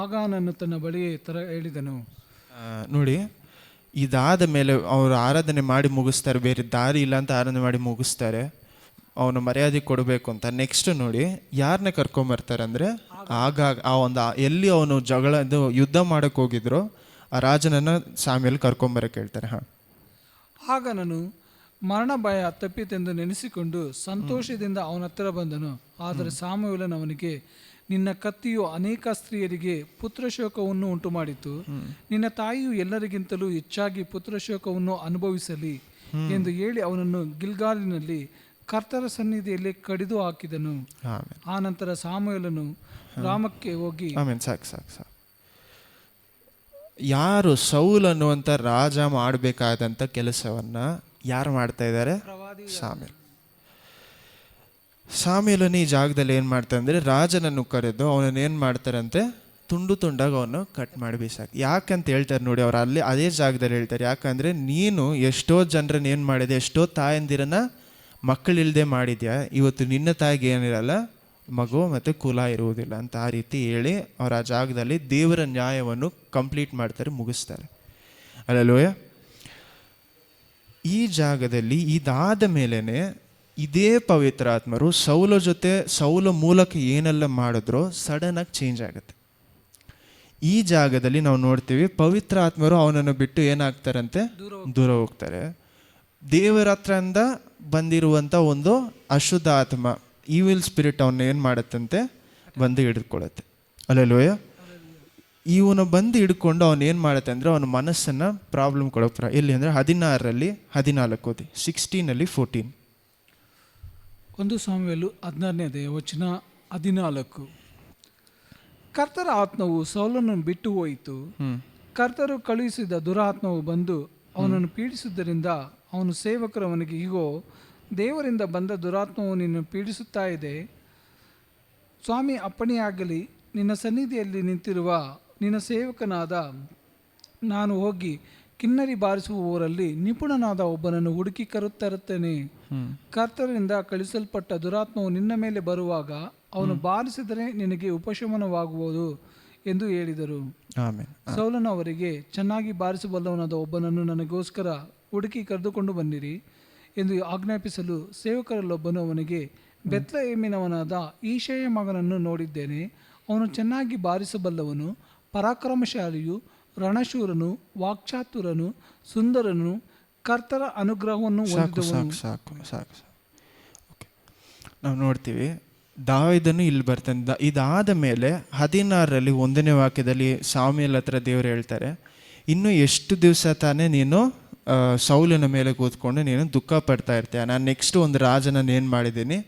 ಆಗಾನನ್ನು ತನ್ನ ಬಳಿಯೇ ಹೇಳಿದನು. ನೋಡಿ, ಇದಾದ ಮೇಲೆ ಅವರು ಆರಾಧನೆ ಮಾಡಿ ಮುಗಿಸ್ತಾರೆ, ಬೇರೆ ದಾರಿ ಇಲ್ಲ ಅಂತ ಆರಾಧನೆ ಮಾಡಿ ಮುಗಿಸ್ತಾರೆ, ಅವನು ಮರ್ಯಾದೆ ಕೊಡಬೇಕು ಅಂತ. ನೆಕ್ಸ್ಟ್ ನೋಡಿ ಯಾರನ್ನ ಕರ್ಕೊಂಬರ್ತಾರೆ ಅಂದರೆ, ಆಗಾಗ ಆ ಒಂದು ಎಲ್ಲಿ ಅವನು ಯುದ್ಧ ಮಾಡೋಕ್ಕೆ ಹೋಗಿದ್ರು ಆ ರಾಜನನ್ನು ಸಾಮೇಲ್ ಕರ್ಕೊಂಬರಕ್ಕೆ ಹೇಳ್ತಾರೆ. ಆಗಾನನು ಮರಣ ಭಯ ತಪ್ಪಿತೆಂದು ನೆನೆಸಿಕೊಂಡು ಸಂತೋಷದಿಂದ ಅವನ ಹತ್ತಿರ ಬಂದನು. ಆದರೆ ಸಾಮುವೇಲನು ಅವನಿಗೆ, ನಿನ್ನ ಕತ್ತಿಯು ಅನೇಕ ಸ್ತ್ರೀಯರಿಗೆ ಪುತ್ರಶೋಕವನ್ನು ಉಂಟು ಮಾಡಿತು, ನಿನ್ನ ತಾಯಿಯು ಎಲ್ಲರಿಗಿಂತಲೂ ಹೆಚ್ಚಾಗಿ ಪುತ್ರಶೋಕವನ್ನು ಅನುಭವಿಸಲಿ ಎಂದು ಹೇಳಿ ಅವನನ್ನು ಗಿಲ್ಗಾಲಿನಲ್ಲಿ ಕರ್ತರ ಸನ್ನಿಧಿಯಲ್ಲಿ ಕಡಿದು ಹಾಕಿದನು. ಆ ನಂತರ ಸಾಮುವೇಲನು ರಾಮಕ್ಕೆ ಹೋಗಿ ಸಾಕು ಯಾರು ಸೌಲ್ ಅನ್ನುವಂಥ ರಾಜ ಮಾಡಬೇಕಾದಂಥ ಕೆಲಸವನ್ನ ಯಾರು ಮಾಡ್ತಾ ಇದ್ದಾರೆ? ಸಾಮೇಲನು ಈ ಜಾಗದಲ್ಲಿ ಏನು ಮಾಡ್ತಾರೆ ಅಂದರೆ, ರಾಜನನ್ನು ಕರೆದು ಅವನನ್ನು ಏನು ಮಾಡ್ತಾರಂತೆ, ತುಂಡು ತುಂಡಾಗಿ ಅವನು ಕಟ್ ಮಾಡಿ ಬೀಸಾಕಿ. ಯಾಕಂತ ಹೇಳ್ತಾರೆ ನೋಡಿ, ಅವ್ರು ಅಲ್ಲಿ ಅದೇ ಜಾಗದಲ್ಲಿ ಹೇಳ್ತಾರೆ, ಯಾಕಂದರೆ ನೀನು ಎಷ್ಟೋ ಜನರನ್ನ ಏನು ಮಾಡಿದೆ, ಎಷ್ಟೋ ತಾಯಂದಿರನ್ನ ಮಕ್ಕಳಿಲ್ಲದೆ ಮಾಡಿದ್ಯಾ, ಇವತ್ತು ನಿನ್ನ ತಾಯಿಗೆ ಏನಿರಲ್ಲ, ಮಗು ಮತ್ತು ಕುಲ ಇರುವುದಿಲ್ಲ ಅಂತ ಆ ರೀತಿ ಹೇಳಿ ಅವ್ರು ಆ ಜಾಗದಲ್ಲಿ ದೇವರ ನ್ಯಾಯವನ್ನು ಕಂಪ್ಲೀಟ್ ಮಾಡ್ತಾರೆ, ಮುಗಿಸ್ತಾರೆ. ಅಲ್ಲಲೋಯ. ಈ ಜಾಗದಲ್ಲಿ ಇದಾದ ಮೇಲೇ ಇದೇ ಪವಿತ್ರಾತ್ಮರು ಸೌಲ ಮೂಲಕ ಏನೆಲ್ಲ ಮಾಡಿದ್ರೋ ಸಡನ್ನಾಗಿ ಚೇಂಜ್ ಆಗುತ್ತೆ. ಈ ಜಾಗದಲ್ಲಿ ನಾವು ನೋಡ್ತೀವಿ, ಪವಿತ್ರಾತ್ಮರು ಅವನನ್ನು ಬಿಟ್ಟು ಏನಾಗ್ತಾರಂತೆ, ದೂರ ಹೋಗ್ತಾರೆ. ದೇವರ ಹತ್ರದಿಂದ ಬಂದಿರುವಂಥ ಒಂದು ಅಶುದ್ಧ ಆತ್ಮ, ಈವಿಲ್ ಸ್ಪಿರಿಟ್ ಅವನ್ನ ಏನು ಮಾಡುತ್ತಂತೆ, ಬಂದು ಹಿಡಿದುಕೊಳ್ಳುತ್ತೆ. ಅಲ್ಲಲೋಯ. ಇವನು ಬಂದು ಹಿಡ್ಕೊಂಡು ಅವನು ಏನು ಮಾಡುತ್ತೆ ಅಂದರೆ, ಅವನ ಮನಸ್ಸನ್ನು ಪ್ರಾಬ್ಲಮ್ ಕೊಡೋ ಎಲ್ಲಿ ಅಂದರೆ 16ರಲ್ಲಿ 14 ಓದಿ, 16ನಲ್ಲಿ 14. 1 ಸಾಮುವೇಲ 16ನೇ ಅಧ್ಯಾಯ ವಚನ 14. ಕರ್ತರ ಆತ್ಮವು ಸೌಲನನ್ನು ಬಿಟ್ಟು ಹೋಯಿತು. ಕರ್ತರು ಕಳುಹಿಸಿದ ದುರಾತ್ಮವು ಬಂದು ಅವನನ್ನು ಪೀಡಿಸುವುದರಿಂದ ಅವನು ಸೇವಕರು ಅವನಿಗೆ, ಇಗೋ ದೇವರಿಂದ ಬಂದ ದುರಾತ್ಮವು ನಿನ್ನನ್ನು ಪೀಡಿಸುತ್ತಾ ಇದೆ. ಸ್ವಾಮಿ ಅಪ್ಪಣೆಯಾಗಲಿ, ನಿನ್ನ ಸನ್ನಿಧಿಯಲ್ಲಿ ನಿಂತಿರುವ ನಿನ್ನ ಸೇವಕನಾದ ನಾನು ಹೋಗಿ ಕಿನ್ನರಿ ಬಾರಿಸುವವರಲ್ಲಿ ನಿಪುಣನಾದ ಒಬ್ಬನನ್ನು ಹುಡುಕಿ ತರುತ್ತೇನೆ. ಕರ್ತರಿಂದ ಕಳಿಸಲ್ಪಟ್ಟ ದುರಾತ್ಮವು ನಿನ್ನ ಮೇಲೆ ಬರುವಾಗ ಅವನು ಬಾರಿಸಿದರೆ ನಿನಗೆ ಉಪಶಮನವಾಗುವುದು ಎಂದು ಹೇಳಿದರು. ಸೌಲನು ಅವರಿಗೆ, ಚೆನ್ನಾಗಿ ಬಾರಿಸಬಲ್ಲವನಾದ ಒಬ್ಬನನ್ನು ನನಗೋಸ್ಕರ ಹುಡುಕಿ ಕರೆದುಕೊಂಡು ಬನ್ನಿರಿ ಎಂದು ಆಜ್ಞಾಪಿಸಲು ಸೇವಕರಲ್ಲೊಬ್ಬನು ಅವನಿಗೆ, ಬೆತ್ಲೆಹೇಮಿನವನಾದ ಈಶೆಯ ಮಗನನ್ನು ನೋಡಿದ್ದೇನೆ, ಅವನು ಚೆನ್ನಾಗಿ ಬಾರಿಸಬಲ್ಲವನು, ಪರಾಕ್ರಮಶಾಲಿಯು, ರಣಶೂರನು, ವಾಕ್ಚಾತುರನು, ಸುಂದರನು, ಕರ್ತರ ಅನುಗ್ರಹವನ್ನು ಹೊಂದಿದವನು. ಸಾಕು. ನಾವು ನೋಡ್ತೀವಿ ದಾವೀದನು ಇಲ್ಲಿ ಬರ್ತಾನೆ. ಇದಾದ ಮೇಲೆ 16ರಲ್ಲಿ 1ನೇ ವಾಕ್ಯದಲ್ಲಿ ಸಾಮ್ಯೇಲ್ ಹತ್ರ ದೇವರು ಹೇಳ್ತಾರೆ, ಇನ್ನು ಎಷ್ಟು ದಿವಸ ತಾನೇ ನೀನು ಸೌಲನ ಮೇಲೆ ಕೂತ್ಕೊಂಡು ನೀನು ದುಃಖ ಪಡ್ತಾ ಇರ್ತೀಯ, ನಾನು ನೆಕ್ಸ್ಟ್ ಒಂದು ರಾಜನನ್ನು ಏನು ಮಾಡಿದ್ದೀನಿ,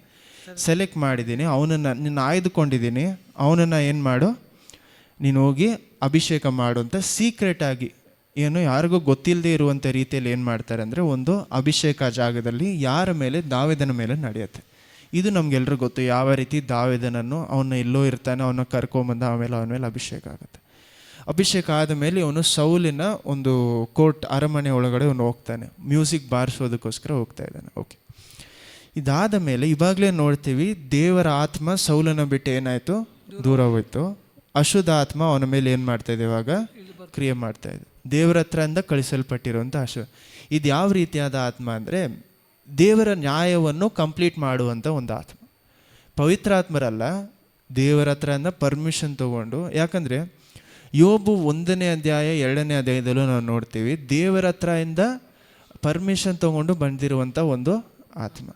ಸೆಲೆಕ್ಟ್ ಮಾಡಿದ್ದೀನಿ, ಅವನನ್ನು ನಿನ್ನ ಆಯ್ದುಕೊಂಡಿದ್ದೀನಿ, ಅವನನ್ನು ಏನು ಮಾಡು, ನೀನು ಹೋಗಿ ಅಭಿಷೇಕ ಮಾಡು ಅಂತ ಸೀಕ್ರೆಟಾಗಿ, ಏನು ಯಾರಿಗೂ ಗೊತ್ತಿಲ್ಲದೆ ಇರುವಂಥ ರೀತಿಯಲ್ಲಿ ಏನು ಮಾಡ್ತಾರೆ ಅಂದರೆ, ಒಂದು ಅಭಿಷೇಕ ಜಾಗದಲ್ಲಿ ಯಾರ ಮೇಲೆ, ದಾವೀದನ ಮೇಲೆ ನಡೆಯುತ್ತೆ. ಇದು ನಮಗೆಲ್ಲರೂ ಗೊತ್ತು, ಯಾವ ರೀತಿ ದಾವೀದನನ್ನು ಅವನ್ನ ಎಲ್ಲೋ ಇರ್ತಾನೆ, ಅವನ್ನ ಕರ್ಕೊಂಬಂದು ಆಮೇಲೆ ಅವನ ಮೇಲೆ ಅಭಿಷೇಕ ಆಗುತ್ತೆ. ಅಭಿಷೇಕ ಆದ ಮೇಲೆ ಅವನು ಸೌಲಿನ ಒಂದು ಕೋರ್ಟ್ ಅರಮನೆ ಒಳಗಡೆ ಅವನು ಹೋಗ್ತಾನೆ, ಮ್ಯೂಸಿಕ್ ಬಾರಿಸೋದಕ್ಕೋಸ್ಕರ ಹೋಗ್ತಾ ಇದ್ದಾನೆ. ಓಕೆ, ಇದಾದ ಮೇಲೆ ಇವಾಗಲೇ ನೋಡ್ತೀವಿ, ದೇವರ ಆತ್ಮ ಸೌಲನ ಬಿಟ್ಟು ಏನಾಯಿತು, ದೂರ ಹೋಯ್ತು. ಅಶುದ್ಧ ಆತ್ಮ ಅವನ ಮೇಲೆ ಏನು ಮಾಡ್ತಾ ಇದೆ ಇವಾಗ, ಕ್ರಿಯೆ ಮಾಡ್ತಾ ಇದೆ. ದೇವರ ಹತ್ರದಿಂದ ಕಳಿಸಲ್ಪಟ್ಟಿರುವಂಥ ಇದು ಯಾವ ರೀತಿಯಾದ ಆತ್ಮ ಅಂದರೆ, ದೇವರ ನ್ಯಾಯವನ್ನು ಕಂಪ್ಲೀಟ್ ಮಾಡುವಂಥ ಒಂದು ಆತ್ಮ. ಪವಿತ್ರಾತ್ಮರಲ್ಲ, ದೇವರ ಹತ್ರದಿಂದ ಪರ್ಮಿಷನ್ ತಗೊಂಡು. ಯಾಕಂದರೆ ಯೋಬು 1ನೇ ಅಧ್ಯಾಯ 2ನೇ ಅಧ್ಯಾಯದಲ್ಲೂ ನಾವು ನೋಡ್ತೀವಿ, ದೇವರ ಹತ್ರದಿಂದ ಪರ್ಮಿಷನ್ ತಗೊಂಡು ಬಂದಿರುವಂಥ ಒಂದು ಆತ್ಮ.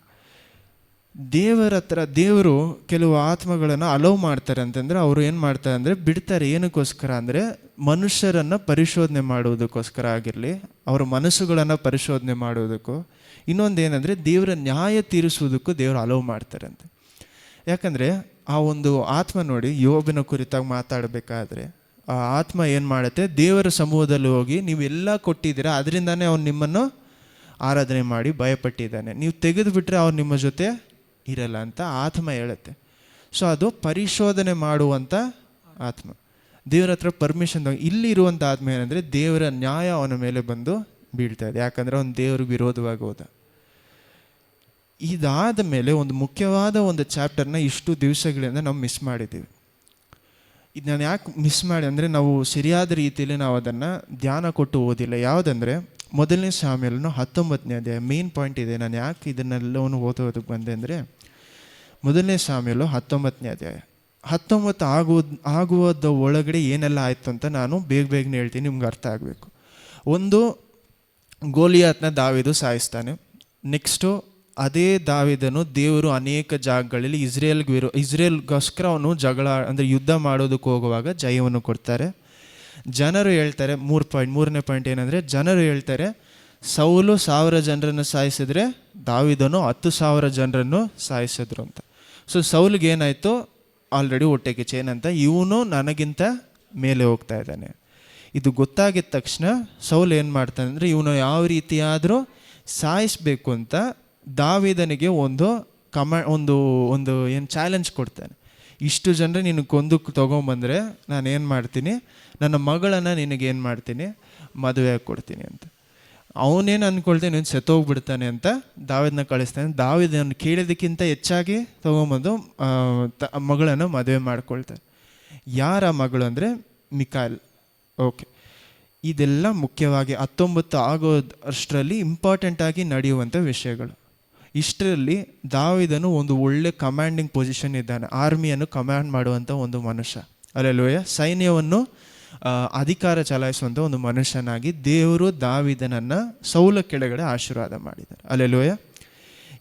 ದೇವರ ಹತ್ರ ದೇವರು ಕೆಲವು ಆತ್ಮಗಳನ್ನು ಅಲೋ ಮಾಡ್ತಾರೆ ಅಂತಂದರೆ, ಅವರು ಏನು ಮಾಡ್ತಾರೆ ಅಂದರೆ ಬಿಡ್ತಾರೆ. ಏನಕ್ಕೋಸ್ಕರ ಅಂದರೆ ಮನುಷ್ಯರನ್ನು ಪರಿಶೋಧನೆ ಮಾಡುವುದಕ್ಕೋಸ್ಕರ ಆಗಿರಲಿ, ಅವರ ಮನಸ್ಸುಗಳನ್ನು ಪರಿಶೋಧನೆ ಮಾಡುವುದಕ್ಕೂ, ಇನ್ನೊಂದೇನೆಂದರೆ ದೇವರ ನ್ಯಾಯ ತೀರಿಸುವುದಕ್ಕೂ ದೇವರು ಅಲೋ ಮಾಡ್ತಾರೆ ಅಂತ. ಯಾಕಂದರೆ ಆ ಒಂದು ಆತ್ಮ ನೋಡಿ, ಯೋಬನ ಕುರಿತಾಗಿ ಮಾತಾಡಬೇಕಾದ್ರೆ ಆ ಆತ್ಮ ಏನು ಮಾಡುತ್ತೆ, ದೇವರ ಸಮೂಹದಲ್ಲಿ ಹೋಗಿ ನೀವೆಲ್ಲ ಕೊಟ್ಟಿದ್ದೀರಾ, ಅದರಿಂದಾನೇ ಅವ್ನು ನಿಮ್ಮನ್ನು ಆರಾಧನೆ ಮಾಡಿ ಭಯಪಟ್ಟಿದ್ದಾನೆ, ನೀವು ತೆಗೆದು ಬಿಟ್ಟರೆ ಅವ್ರು ನಿಮ್ಮ ಜೊತೆ ಇರಲ್ಲ ಅಂತ ಆತ್ಮ ಹೇಳುತ್ತೆ. ಸೊ ಅದು ಪರಿಶೋಧನೆ ಮಾಡುವಂಥ ಆತ್ಮ. ದೇವರ ಹತ್ರ ಪರ್ಮಿಷನ್ ಇಲ್ಲಿ ಇರುವಂಥ ಆತ್ಮ ಏನಂದರೆ ದೇವರ ನ್ಯಾಯ ಅವನ ಮೇಲೆ ಬಂದು ಬೀಳ್ತಾ ಇದೆ. ಯಾಕಂದರೆ ಅವನು ದೇವ್ರಿಗೆ ವಿರೋಧವಾಗಿ ಹೋದ. ಇದಾದ ಮೇಲೆ ಒಂದು ಮುಖ್ಯವಾದ ಒಂದು ಚಾಪ್ಟರ್ನ ಇಷ್ಟು ದಿವಸಗಳಿಂದ ನಾವು ಮಿಸ್ ಮಾಡಿದ್ದೀವಿ. ಇದು ನಾನು ಯಾಕೆ ಮಿಸ್ ಮಾಡಿ ಅಂದರೆ, ನಾವು ಸರಿಯಾದ ರೀತಿಯಲ್ಲಿ ನಾವು ಅದನ್ನು ಧ್ಯಾನ ಕೊಟ್ಟು ಓದಿಲ್ಲ. ಯಾವುದಂದರೆ 1ನೇ ಸಾಮ್ಯೇಲನು 19ನೇ ಅಧ್ಯಾಯ. ಮೇನ್ ಪಾಯಿಂಟ್ ಇದೆ. ನಾನು ಯಾಕೆ ಇದನ್ನೆಲ್ಲವನ್ನು ಓದೋದಕ್ಕೆ ಬಂದೆ ಅಂದರೆ, 1ನೇ ಸಾಮ್ಯೇಲು 19ನೇ ಅಧ್ಯಾಯ 19 ಆಗುವುದ ಒಳಗಡೆ ಏನೆಲ್ಲ ಆಯಿತು ಅಂತ ನಾನು ಬೇಗನೆ ಹೇಳ್ತೀನಿ, ನಿಮ್ಗೆ ಅರ್ಥ ಆಗಬೇಕು. ಒಂದು, ಗೋಲಿಯಾತ್ನ ದಾವೀದು ಸಾಯಿಸ್ತಾನೆ. ನೆಕ್ಸ್ಟು ಅದೇ ದಾವೀದನು ದೇವರು ಅನೇಕ ಜಾಗಗಳಲ್ಲಿ ಇಸ್ರೇಲ್ಗೋಸ್ಕರ ಅವನು ಜಗಳ ಅಂದರೆ ಯುದ್ಧ ಮಾಡೋದಕ್ಕೆ ಹೋಗುವಾಗ ಜಯವನ್ನು ಕೊಡ್ತಾರೆ. ಜನರು ಹೇಳ್ತಾರೆ, 3ನೇ ಪಾಯಿಂಟ್ ಏನಂದರೆ, ಜನರು ಹೇಳ್ತಾರೆ ಸೌಲು 1000 ಜನರನ್ನು ಸಾಯಿಸಿದ್ರೆ ದಾವೀದನು 10,000 ಜನರನ್ನು ಸಾಯಿಸಿದ್ರು ಅಂತ. ಸೊ ಸೌಲ್ಗೆ ಏನಾಯಿತು, ಆಲ್ರೆಡಿ ಹೊಟ್ಟೆ ಕಿಚ್ಚು. ಏನಂತ, ಇವನು ನನಗಿಂತ ಮೇಲೆ ಹೋಗ್ತಾ ಇದ್ದಾನೆ. ಇದು ಗೊತ್ತಾಗಿದ ತಕ್ಷಣ ಸೌಲ್ ಏನು ಮಾಡ್ತಾನೆ ಅಂದರೆ, ಇವನು ಯಾವ ರೀತಿಯಾದರೂ ಸಾಯಿಸಬೇಕು ಅಂತ ದಾವೀದನಿಗೆ ಒಂದು ಏನು ಚಾಲೆಂಜ್ ಕೊಡ್ತಾನೆ. ಇಷ್ಟು ಜನರು ನೀನು ಕೊಂದು ತೊಗೊಂಬಂದರೆ ನಾನೇನು ಮಾಡ್ತೀನಿ, ನನ್ನ ಮಗಳನ್ನು ನಿನಗೇನು ಮಾಡ್ತೀನಿ, ಮದುವೆ ಕೊಡ್ತೀನಿ ಅಂತ. ಅವನೇನು ಅಂದ್ಕೊಳ್ತಾನೆ, ನೀನು ಸತ್ತೋಗ್ಬಿಡ್ತಾನೆ ಅಂತ ದಾವೀದನ ಕಳಿಸ್ತಾನೆ. ದಾವೀದನ ಕೇಳಿದಕ್ಕಿಂತ ಹೆಚ್ಚಾಗಿ ತೊಗೊಂಬಂದು ಮಗಳನ್ನು ಮದುವೆ ಮಾಡ್ಕೊಳ್ತಾನೆ. ಯಾರ ಮಗಳು ಅಂದರೆ ಮಿಕಾಯಲ್. ಓಕೆ, ಇದೆಲ್ಲ ಮುಖ್ಯವಾಗಿ 19 ಆಗೋಷ್ಟರಲ್ಲಿ ಇಂಪಾರ್ಟೆಂಟಾಗಿ ನಡೆಯುವಂಥ ವಿಷಯಗಳು. ಇಷ್ಟರಲ್ಲಿ ದಾವೀದನು ಒಂದು ಒಳ್ಳೆ ಕಮಾಂಡಿಂಗ್ ಪೊಸಿಷನ್ ಇದ್ದಾನೆ. ಆರ್ಮಿಯನ್ನು ಕಮಾಂಡ್ ಮಾಡುವಂಥ ಒಂದು ಮನುಷ್ಯ. ಅಲ್ಲೆಲ್ಲೂಯ. ಸೈನ್ಯವನ್ನು ಅಧಿಕಾರ ಚಲಾಯಿಸುವಂಥ ಒಂದು ಮನುಷ್ಯನಾಗಿ ದೇವರು ದಾವೀದನನ್ನು ಸೌಲ ಕೆಳಗಡೆ ಆಶೀರ್ವಾದ ಮಾಡಿದ್ದಾರೆ. ಅಲ್ಲೆಲ್ಲೂಯ.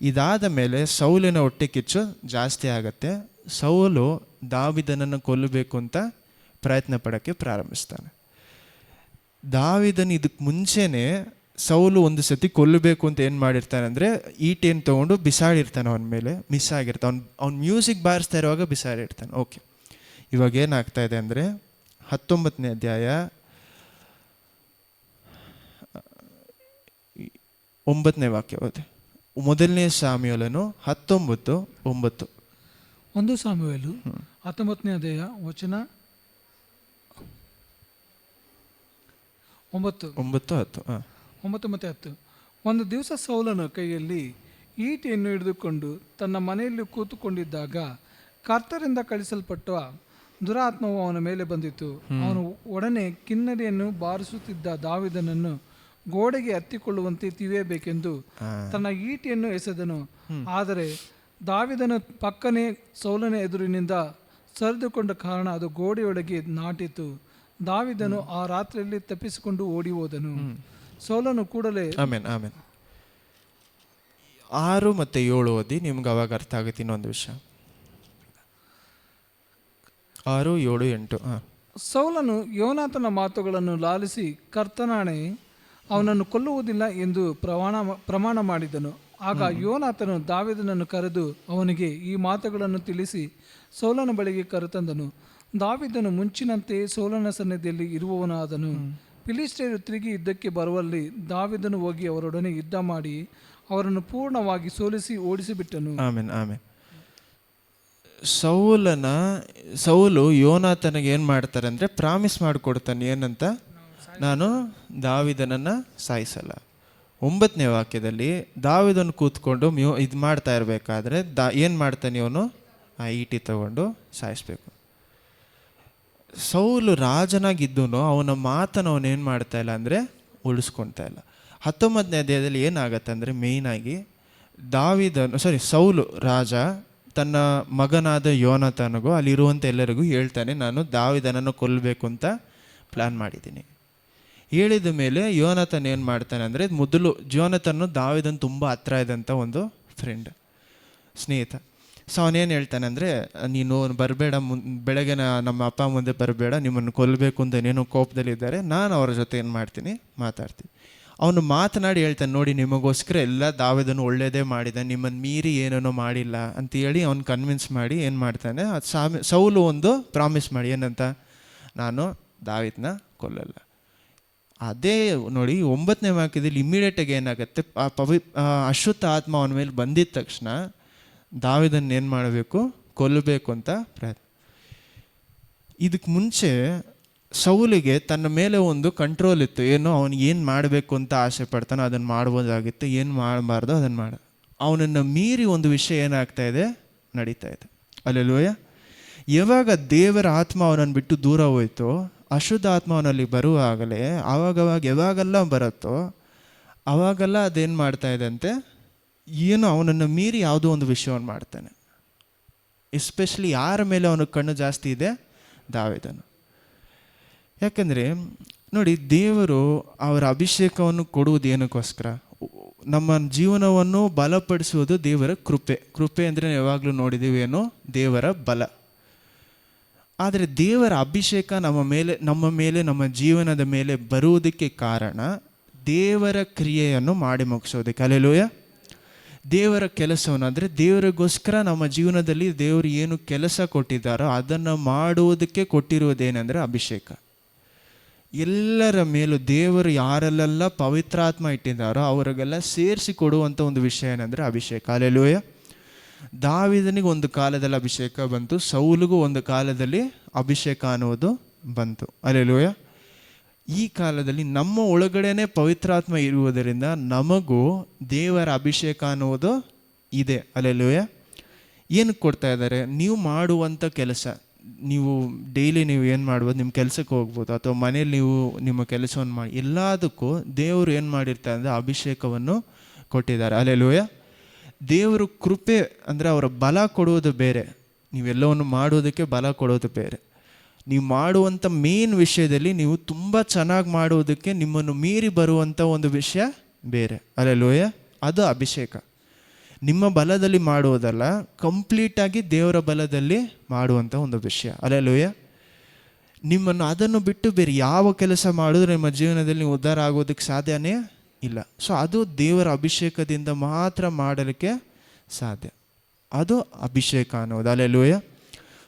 ಇದಾದ ಮೇಲೆ ಸೌಲಿನ ಹೊಟ್ಟೆ ಕಿಚ್ಚು ಜಾಸ್ತಿ ಆಗುತ್ತೆ. ಸೌಲು ದಾವೀದನನ್ನು ಕೊಲ್ಲಬೇಕು ಅಂತ ಪ್ರಯತ್ನ ಪಡೋಕ್ಕೆ ಪ್ರಾರಂಭಿಸ್ತಾನೆ. ದಾವೀದನ ಇದಕ್ಕೆ ಮುಂಚೆನೇ ಸೌಲು ಒಂದು ಸತಿ ಕೊಲ್ಲಬೇಕು ಅಂತ ಏನು ಮಾಡಿರ್ತಾನೆ ಅಂದರೆ, ಈಟೇನು ತೊಗೊಂಡು ಬಿಸಾಡಿರ್ತಾನೆ ಅವನ ಮೇಲೆ. ಮಿಸ್ ಆಗಿರ್ತಾನೆ. ಅವ್ನು ಮ್ಯೂಸಿಕ್ ಬಾರಿಸ್ತಾ ಇರುವಾಗ ಬಿಸಾಡಿರ್ತಾನೆ. ಓಕೆ, ಇವಾಗ ಏನಾಗ್ತಾ ಇದೆ ಅಂದರೆ 19ನೇ ಅಧ್ಯಾಯ 9ನೇ ವಾಕ್ಯ ಓದಿ. 1ನೇ ಸಾಮ್ಯೇಲನು 19:9. 1 ಸಾಮುವೇಲು 19ನೇ ಅಧ್ಯಾಯ ವಚನ 9, 10. 9 ಮತ್ತು 10. ಒಂದು ದಿವಸ ಸೌಲನ ಕೈಯಲ್ಲಿ ಈಟಿಯನ್ನು ಹಿಡಿದುಕೊಂಡು ತನ್ನ ಮನೆಯಲ್ಲಿ ಕೂತುಕೊಂಡಿದ್ದಾಗ ಕರ್ತರಿಂದ ಕಳಿಸಲ್ಪಟ್ಟ ದುರಾತ್ಮವು ಅವನ ಮೇಲೆ ಬಂದಿತು. ಅವನು ಒಡನೆ ಕಿನ್ನರಿಯನ್ನು ಬಾರಿಸುತ್ತಿದ್ದ ದಾವೀದನನ್ನು ಗೋಡೆಗೆ ಹತ್ತಿಕೊಳ್ಳುವಂತೆ ತಿವಿಯಬೇಕೆಂದು ತನ್ನ ಈಟಿಯನ್ನು ಎಸೆದನು. ಆದರೆ ದಾವೀದನ ಪಕ್ಕನೆ ಸೌಲನ ಎದುರಿನಿಂದ ಸರಿದುಕೊಂಡ ಕಾರಣ ಅದು ಗೋಡೆಯೊಳಗೆ ನಾಟಿತು. ದಾವೀದನು ಆ ರಾತ್ರಿಯಲ್ಲಿ ತಪ್ಪಿಸಿಕೊಂಡು ಓಡಿ ಹೋದನು. ಸೌಲನು ಕೂಡಲೇ ಆಮೇನ್ 6 ಮತ್ತು 7 ಓದಿ, ನಿಮ್ಗೆ ಅವಾಗ ಅರ್ಥ ಆಗುತ್ತೆ ಇನ್ನೊಂದು ವಿಷಯ. 6, 7, 8. ಸೌಲನು ಯೋನಾತನ ಮಾತುಗಳನ್ನು ಲಾಲಿಸಿ ಕರ್ತನಾಣೆ ಅವನನ್ನು ಕೊಲ್ಲುವುದಿಲ್ಲ ಎಂದು ಪ್ರಮಾಣ ಮಾಡಿದನು. ಆಗ ಯೋನಾತನು ದಾವೀದನನ್ನು ಕರೆದು ಅವನಿಗೆ ಈ ಮಾತುಗಳನ್ನು ತಿಳಿಸಿ ಸೌಲನ ಬಳಿಗೆ ಕರೆತಂದನು. ದಾವೀದನು ಮುಂಚಿನಂತೆ ಸೌಲನ ಸನ್ನಿಧಿಯಲ್ಲಿ ಇರುವವನಾದನು. ಫಿಲಿಷ್ಟಿಯರು ತಿರುಗಿ ಯುದ್ಧಕ್ಕೆ ಬರುವಲ್ಲಿ ದಾವೀದನು ಹೋಗಿ ಅವರೊಡನೆ ಯುದ್ಧ ಮಾಡಿ ಅವರನ್ನು ಪೂರ್ಣವಾಗಿ ಸೋಲಿಸಿ ಓಡಿಸಿಬಿಟ್ಟನು. ಆಮೇನ್ ಆಮೇನ್. ಸೌಲು ಯೋನಾತನಿಗೆ ಏನು ಮಾಡ್ತಾರೆ ಅಂದರೆ ಪ್ರಾಮಿಸ್ ಮಾಡಿಕೊಡ್ತಾನೆ. ಏನಂತ, ನಾನು ದಾವೀದನನ್ನು ಸಾಯಿಸಲ್ಲ. 9ನೇ ವಾಕ್ಯದಲ್ಲಿ ದಾವೀದನು ಕೂತ್ಕೊಂಡು ಇದು ಮಾಡ್ತಾ ಇರಬೇಕಾದ್ರೆ ಏನು ಮಾಡ್ತಾನೆ ಇವನು? ಆ ಈಟಿ ತಗೊಂಡು ಸಾಯಿಸ್ಬೇಕು. ಸೌಲು ರಾಜನಾಗಿದ್ದೂ ಅವನ ಮಾತನ್ನು ಅವನೇನು ಮಾಡ್ತಾ ಇಲ್ಲ ಅಂದರೆ ಉಳಿಸ್ಕೊಳ್ತಾ ಇಲ್ಲ. 19ನೇ ಅಧ್ಯಾಯದಲ್ಲಿ ಏನಾಗತ್ತೆ ಅಂದರೆ ಮೇಯ್ನಾಗಿ ಸೌಲು ರಾಜ ತನ್ನ ಮಗನಾದ ಯೋನಾತನಿಗೂ ಅಲ್ಲಿರುವಂಥ ಎಲ್ಲರಿಗೂ ಹೇಳ್ತಾನೆ, ನಾನು ದಾವೀದನನ್ನು ಕೊಲ್ಲಬೇಕು ಅಂತ ಪ್ಲ್ಯಾನ್ ಮಾಡಿದ್ದೀನಿ. ಹೇಳಿದ ಮೇಲೆ ಯೋನಾತನ್ ಏನು ಮಾಡ್ತಾನೆ ಅಂದರೆ, ಮೊದಲು ಯೋನಾತನ್ನು ದಾವೀದನ ತುಂಬ ಹತ್ರ ಇದ್ದಂಥ ಒಂದು ಫ್ರೆಂಡ್, ಸ್ನೇಹಿತ. ಸೊ ಅವನೇನು ಹೇಳ್ತಾನೆ ಅಂದರೆ, ನೀನು ಬರಬೇಡ, ಬೆಳಗ್ಗೆ ನಮ್ಮ ಅಪ್ಪ ಮುಂದೆ ಬರಬೇಡ, ನಿಮ್ಮನ್ನು ಕೊಲ್ಲಬೇಕು ಅಂತ ಏನೇನೋ ಕೋಪದಲ್ಲಿದ್ದಾರೆ, ನಾನು ಅವ್ರ ಜೊತೆ ಏನು ಮಾಡ್ತೀನಿ, ಮಾತಾಡ್ತೀನಿ. ಅವನು ಮಾತನಾಡಿ ಹೇಳ್ತಾನೆ, ನೋಡಿ ನಿಮಗೋಸ್ಕರ ಎಲ್ಲ ದಾವೀದನು ಒಳ್ಳೆಯದೇ ಮಾಡಿದ, ನಿಮ್ಮನ್ನು ಮೀರಿ ಏನೇನೋ ಮಾಡಿಲ್ಲ ಅಂತೇಳಿ ಅವ್ನು ಕನ್ವಿನ್ಸ್ ಮಾಡಿ ಏನು ಮಾಡ್ತಾನೆ, ಸೌಲು ಒಂದು ಪ್ರಾಮಿಸ್ ಮಾಡಿ ಏನಂತ, ನಾನು ದಾವೀದನ ಕೊಲ್ಲಲ್ಲ. ಅದೇ ನೋಡಿ 9ನೇ ವಾಕ್ಯದಲ್ಲಿ ಇಮ್ಮಿಡಿಯೇಟಾಗಿ ಏನಾಗುತ್ತೆ, ಅಶುದ್ಧ ಆತ್ಮ ಅವನ ಮೇಲೆ ಬಂದಿದ್ದ ತಕ್ಷಣ ದಾವೀದನ್ನ ಏನು ಮಾಡಬೇಕು, ಕೊಲ್ಲಬೇಕು ಅಂತ ಪ್ರಯತ್ನ. ಇದಕ್ಕೆ ಮುಂಚೆ ಸೌಲಿಗೆ ತನ್ನ ಮೇಲೆ ಒಂದು ಕಂಟ್ರೋಲ್ ಇತ್ತು, ಏನು ಅವನಿಗೆ ಏನು ಮಾಡಬೇಕು ಅಂತ ಆಸೆ ಪಡ್ತಾನೋ ಅದನ್ನು ಮಾಡ್ಬೋದಾಗಿತ್ತು, ಏನು ಮಾಡಬಾರ್ದು ಅದನ್ನು ಅವನನ್ನು ಮೀರಿ ಒಂದು ವಿಷಯ ಏನಾಗ್ತಾ ಇದೆ, ನಡೀತಾ ಇದೆ. ಅಲ್ಲೆಲ್ಲೂಯ. ಯಾವಾಗ ದೇವರ ಆತ್ಮ ಅವನನ್ನು ಬಿಟ್ಟು ದೂರ ಹೋಯ್ತೋ, ಅಶುದ್ಧ ಆತ್ಮ ಅವನಲ್ಲಿ ಬರುವಾಗಲೇ ಯಾವಾಗೆಲ್ಲ ಬರುತ್ತೋ ಆವಾಗೆಲ್ಲ ಅದೇನು ಮಾಡ್ತಾ ಇದೆ ಅಂತೆ, ಏನು ಅವನನ್ನು ಮೀರಿ ಯಾವುದೋ ಒಂದು ವಿಷಯವನ್ನು ಮಾಡ್ತಾನೆ. ಎಸ್ಪೆಷಲಿ ಯಾರ ಮೇಲೆ ಅವನ ಕಣ್ಣು ಜಾಸ್ತಿ ಇದೆ, ದಾವೀದನು. ಯಾಕಂದರೆ ನೋಡಿ, ದೇವರು ಅವರ ಅಭಿಷೇಕವನ್ನು ಕೊಡುವುದು ಏನಕ್ಕೋಸ್ಕರ, ನಮ್ಮ ಜೀವನವನ್ನು ಬಲಪಡಿಸುವುದು ದೇವರ ಕೃಪೆ ಅಂದರೆ ಯಾವಾಗಲೂ ನೋಡಿದ್ದೀವಿ, ಏನು ದೇವರ ಬಲ. ಆದರೆ ದೇವರ ಅಭಿಷೇಕ ನಮ್ಮ ಮೇಲೆ ನಮ್ಮ ಜೀವನದ ಮೇಲೆ ಬರುವುದಕ್ಕೆ ಕಾರಣ ದೇವರ ಕ್ರಿಯೆಯನ್ನು ಮಾಡಿ ಮುಗಿಸೋದಕ್ಕೆ. ಹಲ್ಲೆಲೂಯ. ದೇವರ ಕೆಲಸವನ್ನು ಅಂದರೆ ದೇವರಿಗೋಸ್ಕರ ನಮ್ಮ ಜೀವನದಲ್ಲಿ ದೇವರು ಏನು ಕೆಲಸ ಕೊಟ್ಟಿದ್ದಾರೋ ಅದನ್ನು ಮಾಡುವುದಕ್ಕೆ ಕೊಟ್ಟಿರುವುದೇನೆಂದರೆ ಅಭಿಷೇಕ. ಎಲ್ಲರ ಮೇಲೂ ದೇವರು ಯಾರಲ್ಲೆಲ್ಲ ಪವಿತ್ರಾತ್ಮ ಇಟ್ಟಿದ್ದಾರೋ ಅವರಿಗೆಲ್ಲ ಸೇರಿಸಿ ಕೊಡುವಂಥ ಒಂದು ವಿಷಯ ಏನಂದರೆ ಅಭಿಷೇಕ. ಹಲ್ಲೆಲೂಯ. ದಾವೀದನಿಗೆ ಒಂದು ಕಾಲದಲ್ಲಿ ಅಭಿಷೇಕ ಬಂತು, ಸೌಲಿಗೂ ಒಂದು ಕಾಲದಲ್ಲಿ ಅಭಿಷೇಕ ಅನ್ನುವುದು ಬಂತು. ಹಲ್ಲೆಲೂಯ. ಈ ಕಾಲದಲ್ಲಿ ನಮ್ಮ ಒಳಗಡೆನೇ ಪವಿತ್ರಾತ್ಮ ಇರುವುದರಿಂದ ನಮಗೂ ದೇವರ ಅಭಿಷೇಕ ಅನ್ನುವುದು ಇದೆ. ಹಲ್ಲೆಲೂಯ. ಏನಕ್ಕೆ ಕೊಡ್ತಾ ಇದ್ದಾರೆ, ನೀವು ಮಾಡುವಂಥ ಕೆಲಸ, ನೀವು ಡೈಲಿ ನೀವು ಏನು ಮಾಡ್ಬೋದು, ನಿಮ್ಮ ಕೆಲಸಕ್ಕೆ ಹೋಗ್ಬೋದು ಅಥವಾ ಮನೇಲಿ ನೀವು ನಿಮ್ಮ ಕೆಲಸವನ್ನು ಮಾಡಿ, ಎಲ್ಲದಕ್ಕೂ ದೇವರು ಏನು ಮಾಡಿರ್ತಾರೆ ಅಂದರೆ ಅಭಿಷೇಕವನ್ನು ಕೊಟ್ಟಿದ್ದಾರೆ. ಹಲ್ಲೆಲೂಯ. ದೇವರು ಕೃಪೆ ಅಂದರೆ ಅವರ ಬಲ ಕೊಡುವುದು ಬೇರೆ, ನೀವೆಲ್ಲವನ್ನು ಮಾಡುವುದಕ್ಕೆ ಬಲ ಕೊಡೋದು ಬೇರೆ. ನೀವು ಮಾಡುವಂಥ ಮೇನ್ ವಿಷಯದಲ್ಲಿ ನೀವು ತುಂಬ ಚೆನ್ನಾಗಿ ಮಾಡುವುದಕ್ಕೆ ನಿಮ್ಮನ್ನು ಮೀರಿ ಬರುವಂಥ ಒಂದು ವಿಷಯ ಬೇರೆ. ಹಲ್ಲೆಲೂಯ. ಅದು ಅಭಿಷೇಕ. ನಿಮ್ಮ ಬಲದಲ್ಲಿ ಮಾಡುವುದಲ್ಲ, ಕಂಪ್ಲೀಟಾಗಿ ದೇವರ ಬಲದಲ್ಲಿ ಮಾಡುವಂಥ ಒಂದು ವಿಷಯ. ಹಲ್ಲೆಲೂಯ. ನಿಮ್ಮನ್ನು ಅದನ್ನು ಬಿಟ್ಟು ಬೇರೆ ಯಾವ ಕೆಲಸ ಮಾಡಿದ್ರೆ ನಿಮ್ಮ ಜೀವನದಲ್ಲಿ ನೀವು ಉದ್ಧಾರ ಆಗೋದಕ್ಕೆ ಸಾಧ್ಯನೇ ಇಲ್ಲ. ಸೊ ಅದು ದೇವರ ಅಭಿಷೇಕದಿಂದ ಮಾತ್ರ ಮಾಡಲಿಕ್ಕೆ ಸಾಧ್ಯ. ಅದು ಅಭಿಷೇಕ ಅನ್ನೋದು. ಹಲ್ಲೆಲೂಯ.